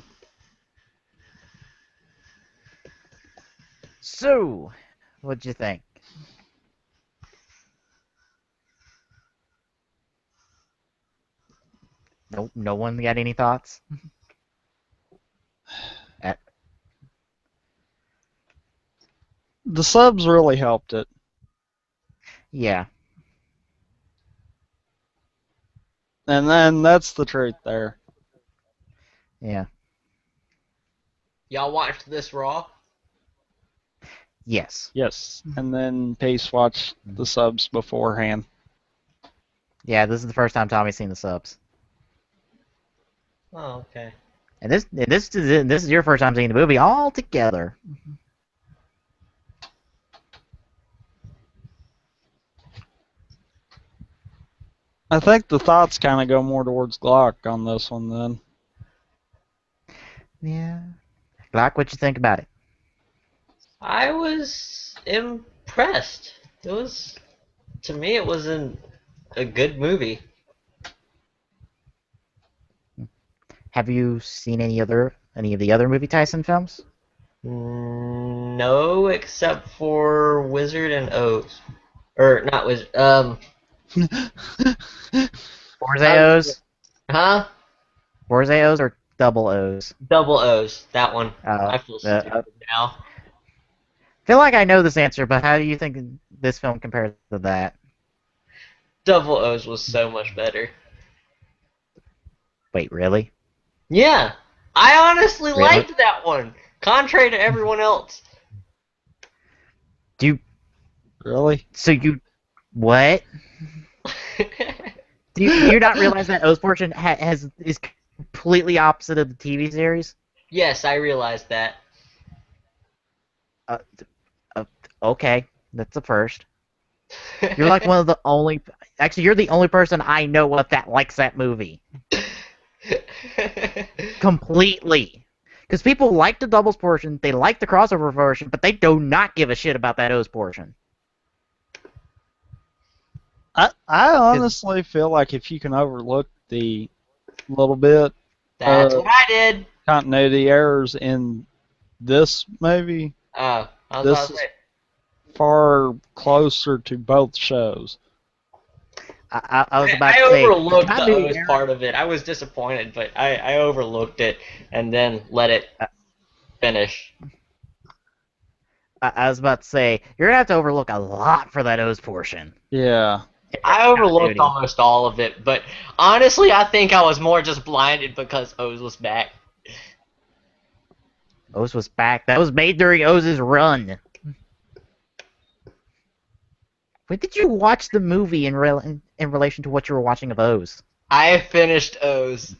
So, what'd you think? Nope, no one got any thoughts? The subs really helped it. Yeah. And then that's the truth there. Yeah. Y'all watched this Raw? Yes. Yes. And then Pace watched the subs beforehand. Yeah, this is the first time Tommy's seen the subs. Oh, okay. And this is your first time seeing the movie all together. I think the thoughts kind of go more towards Glock on this one then. Yeah. Glock, what you think about it? I was impressed. It was, to me, it was a good movie. Have you seen any of the other movie Tyson films? No, except for Wizard and O's. Or, not Wizard, Forzaeos? huh? Forzaeos or double O's? Double O's, that one. Uh, I feel uh, stupid now. feel like I know this answer, but how do you think this film compares to that? Double O's was so much better. Wait, really? Yeah, I honestly Really? liked that one, contrary to everyone else. Do you? Really? So you? What? Do you not realize that O's portion is completely opposite of the TV series? Yes, I realized that. Uh, uh, okay, that's the first. You're like one of the only. Actually, you're the only person I know of that likes that movie completely. Because people like the doubles portion, they like the crossover portion, but they do not give a shit about that O's portion. I honestly feel like if you can overlook the little bit That's what I did. continuity errors in this movie, Oh, I was this about to is say. far closer to both shows. I was about I to say overlooked the continuity O's error. part of it. I was disappointed, but I overlooked it and then let it finish. I was about to say you're gonna have to overlook a lot for that O's portion. Yeah. I overlooked Continuity. almost all of it, but honestly, I think I was more just blinded because O's was back. O's was back. That was made during Oz's run. When did you watch the movie in relation to what you were watching of O's? I finished O's.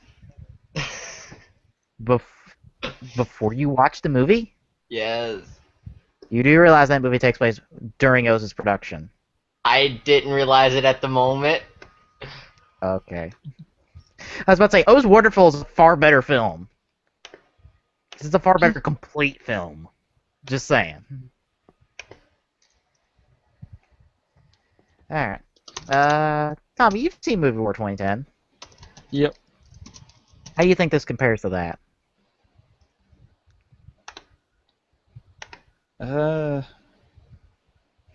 Before you watched the movie? Yes. You do realize that movie takes place during Oz's production. I didn't realize it at the moment. Okay. I was about to say, O's Wonderful is a far better film. This is a far better complete film. Just saying. Alright. Tommy, you've seen Movie War 2010. Yep. How do you think this compares to that?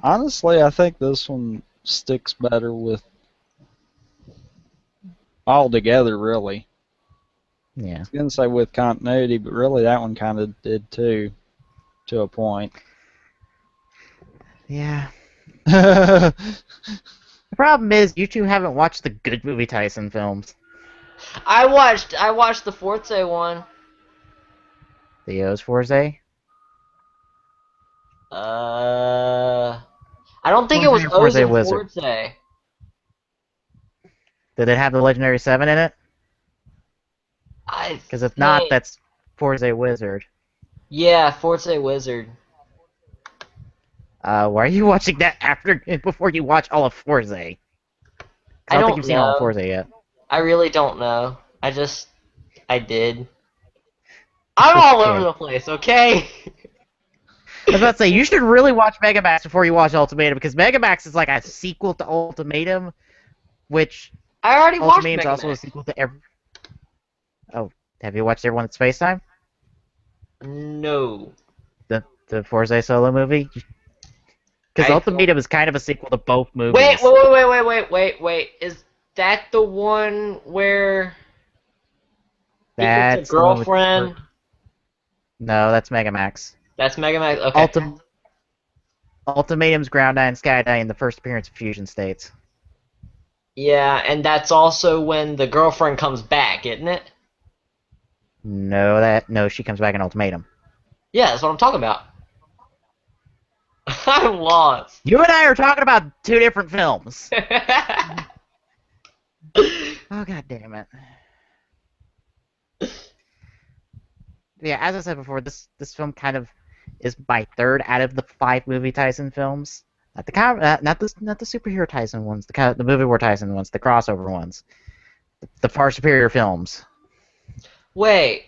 Honestly, I think this one sticks better with all together, really. Yeah. I was going to say with continuity, but really that one kind of did too, to a point. Yeah. The problem is, you two haven't watched the good movie Tyson films. I watched the Forza one. The O's Forza? I don't think it Forza was or O's Forza and Wizard? Forza. Did it have the Legendary 7 in it? I Because if not, think, that's Forza Wizard. yeah, Forza Wizard. Why are you watching that before you watch all of Forza? 'Cause I I don't think don't you've seen all of know. Forza yet. I really don't know. I did. I'm all over Okay. the place, okay? I was about to say, you should really watch Megamax before you watch Ultimatum, because Megamax is like a sequel to Ultimatum, which I already watched Ultimatum's Mega also Man. a sequel to every... Oh, have you watched Everyone at Space Time? No. The Forza solo movie? Because I Ultimatum is kind of a sequel to both movies. wait. Is that the one where he gets a That's the one with... girlfriend? No, that's Megamax. That's Mega Man. Okay. Ultimatum's Ground Nine Skydyne, the first appearance of Fusion States. Yeah, and that's also when the girlfriend comes back, isn't it? No, she comes back in Ultimatum. Yeah, that's what I'm talking about. I'm lost. You and I are talking about two different films. Oh, god damn it. Yeah, as I said before, this film kind of is my third out of the 5 movie Tyson films. Not the superhero Tyson ones, the movie war Tyson ones, the crossover ones, the far superior films. Wait,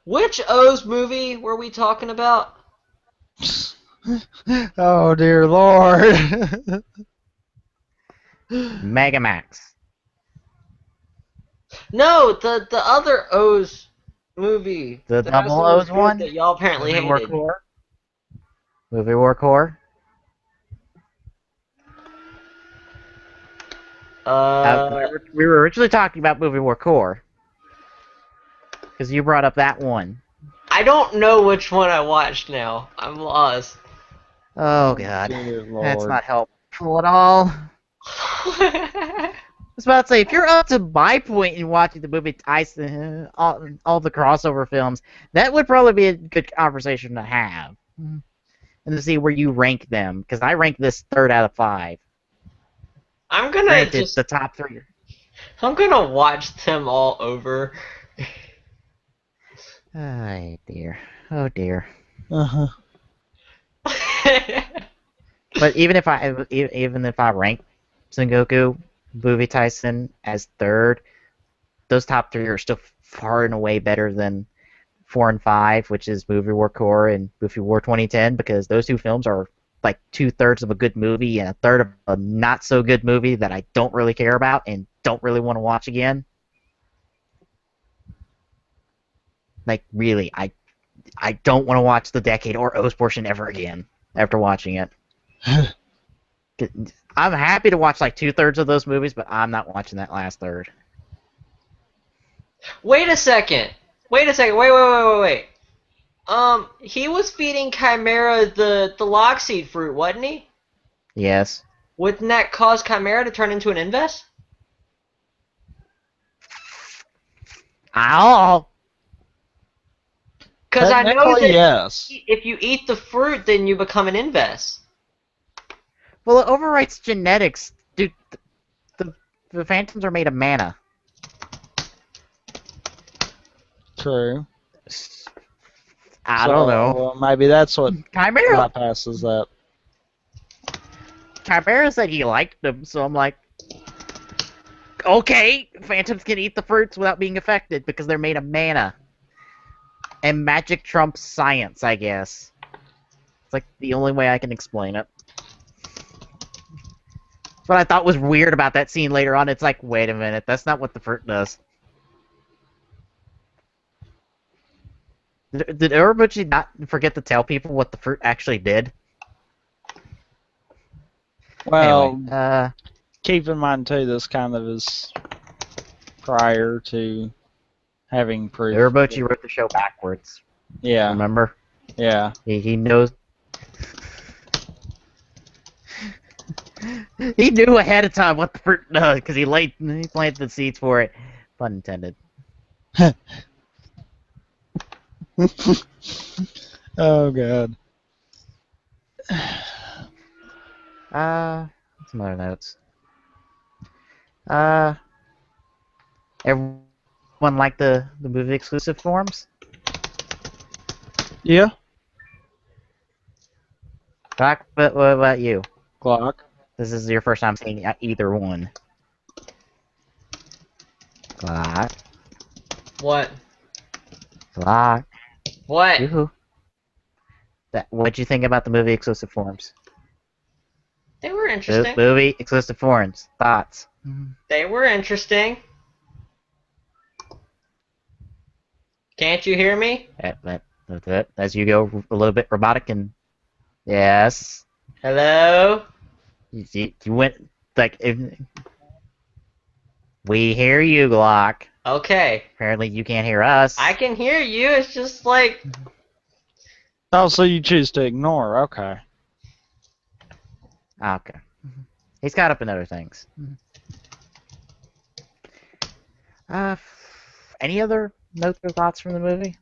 which O's movie were we talking about? Oh dear Lord. Mega Max. No, the other O's movie The that I Double said was O's good one. that y'all apparently Movie War hated. Core. Movie War Core. Uh, We were originally talking about Movie War Core because you brought up that one. I don't know which one I watched now. I'm lost. Oh god, Dear that's Lord. not helpful at all. I was about to say, if you're up to my point in watching the movie Tyson, all the crossover films, that would probably be a good conversation to have. And to see where you rank them, because I rank this 3rd out of 5. I'm gonna Granted, just. the top 3. I'm gonna watch them all over. Oh dear. Oh dear. Uh-huh. But even if I rank Sengoku, movie Tyson as 3rd, those top 3 are still far and away better than 4 and 5, which is Movie War Core and Movie War 2010, because those 2 films are like 2/3 of a good movie and a third of a not so good movie that I don't really care about and don't really want to watch again. Like really, I don't want to watch the Decade or O's portion ever again after watching it. I'm happy to watch like 2/3 of those movies, but I'm not watching that last third. Wait a second. Wait a second. Wait. He was feeding Chimera the lockseed fruit, wasn't he? Yes. Wouldn't that cause Chimera to turn into an invest? Ow! Because I know Technically, that yes. if you eat the fruit, then you become an invest. Well, it overwrites genetics. Dude, the phantoms are made of mana. True. I don't know. Well, maybe that's what Chimera bypasses that. said he liked them, so I'm like, okay, phantoms can eat the fruits without being affected because they're made of mana. And magic trumps science, I guess. It's like the only way I can explain it. What I thought was weird about that scene later on, it's like, wait a minute, that's not what the fruit does. Did Urabuchi not forget to tell people what the fruit actually did? Well, Anyway, keep in mind too, this kind of is prior to having proof. Urabuchi wrote the show backwards. Yeah, Remember? yeah. He knows. He knew ahead of time what the fruit does because he planted the seeds for it. Pun intended. Oh god. Some other notes. Everyone like the movie exclusive forms? Yeah, Doc, but what about you? Glock. This is your first time seeing either one. Glock. What? Glock. What? Yoo-hoo. What'd you think about the movie exclusive forms? They were interesting. Movie exclusive forms. Thoughts? They were interesting. Can't you hear me? As you go a little bit robotic and yes, Hello? you went like we hear you, Glock. Okay. Apparently you can't hear us. I can hear you. It's just like. Oh, so you choose to ignore? Okay. Okay. He's caught up in other things. Any other notes or thoughts from the movie?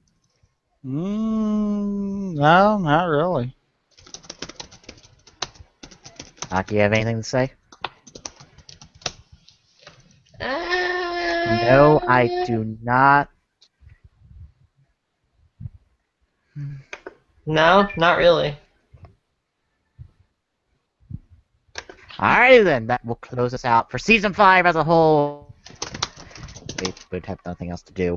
No, not really. Do you have anything to say? No, I do not. No, not really. Alrighty then, that will close us out for season 5 as a whole. We would have nothing else to do.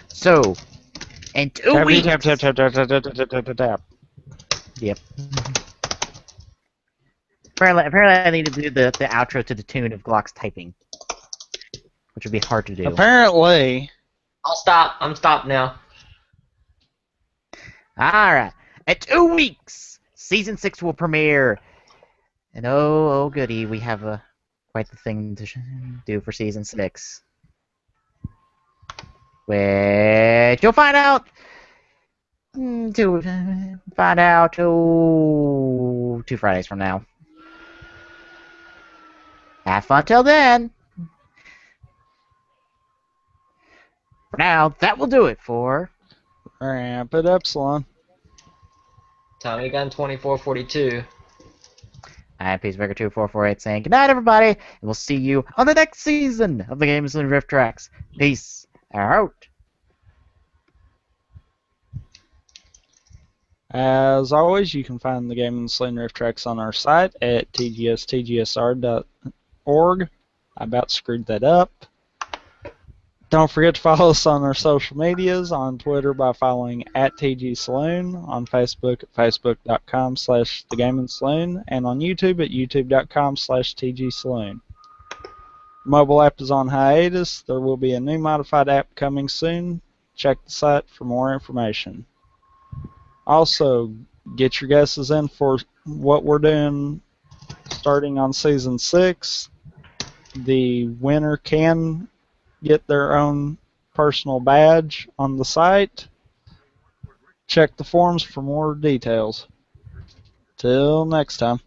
So, in 2 weeks. Tap. Yep. Apparently, I need to do the outro to the tune of Glock's typing, which would be hard to do. Apparently. I'll stop. I'm stopped now. Alright. In 2 weeks, season 6 will premiere. And oh goody, we have quite the thing to do for season 6. Which you'll find out. Two Fridays from now. Have fun till then. For now, that will do it for Ramp it Epsilon. Tommy Gun 2442. I'm Peacemaker2448 saying goodnight, everybody, and we'll see you on the next season of the Games and Rift Tracks. Peace out. As always, you can find the Game and Sling Rift Tracks on our site at tgsr.org. I about screwed that up. Don't forget to follow us on our social medias, on Twitter by following @TGSaloon, on Facebook at facebook.com/thegameingsaloon, and on YouTube at youtube.com/TGSaloon. Mobile app is on hiatus. There will be a new modified app coming soon. Check the site for more information. Also, get your guesses in for what we're doing starting on Season 6. The winner can get their own personal badge on the site. Check the forums for more details. Till next time.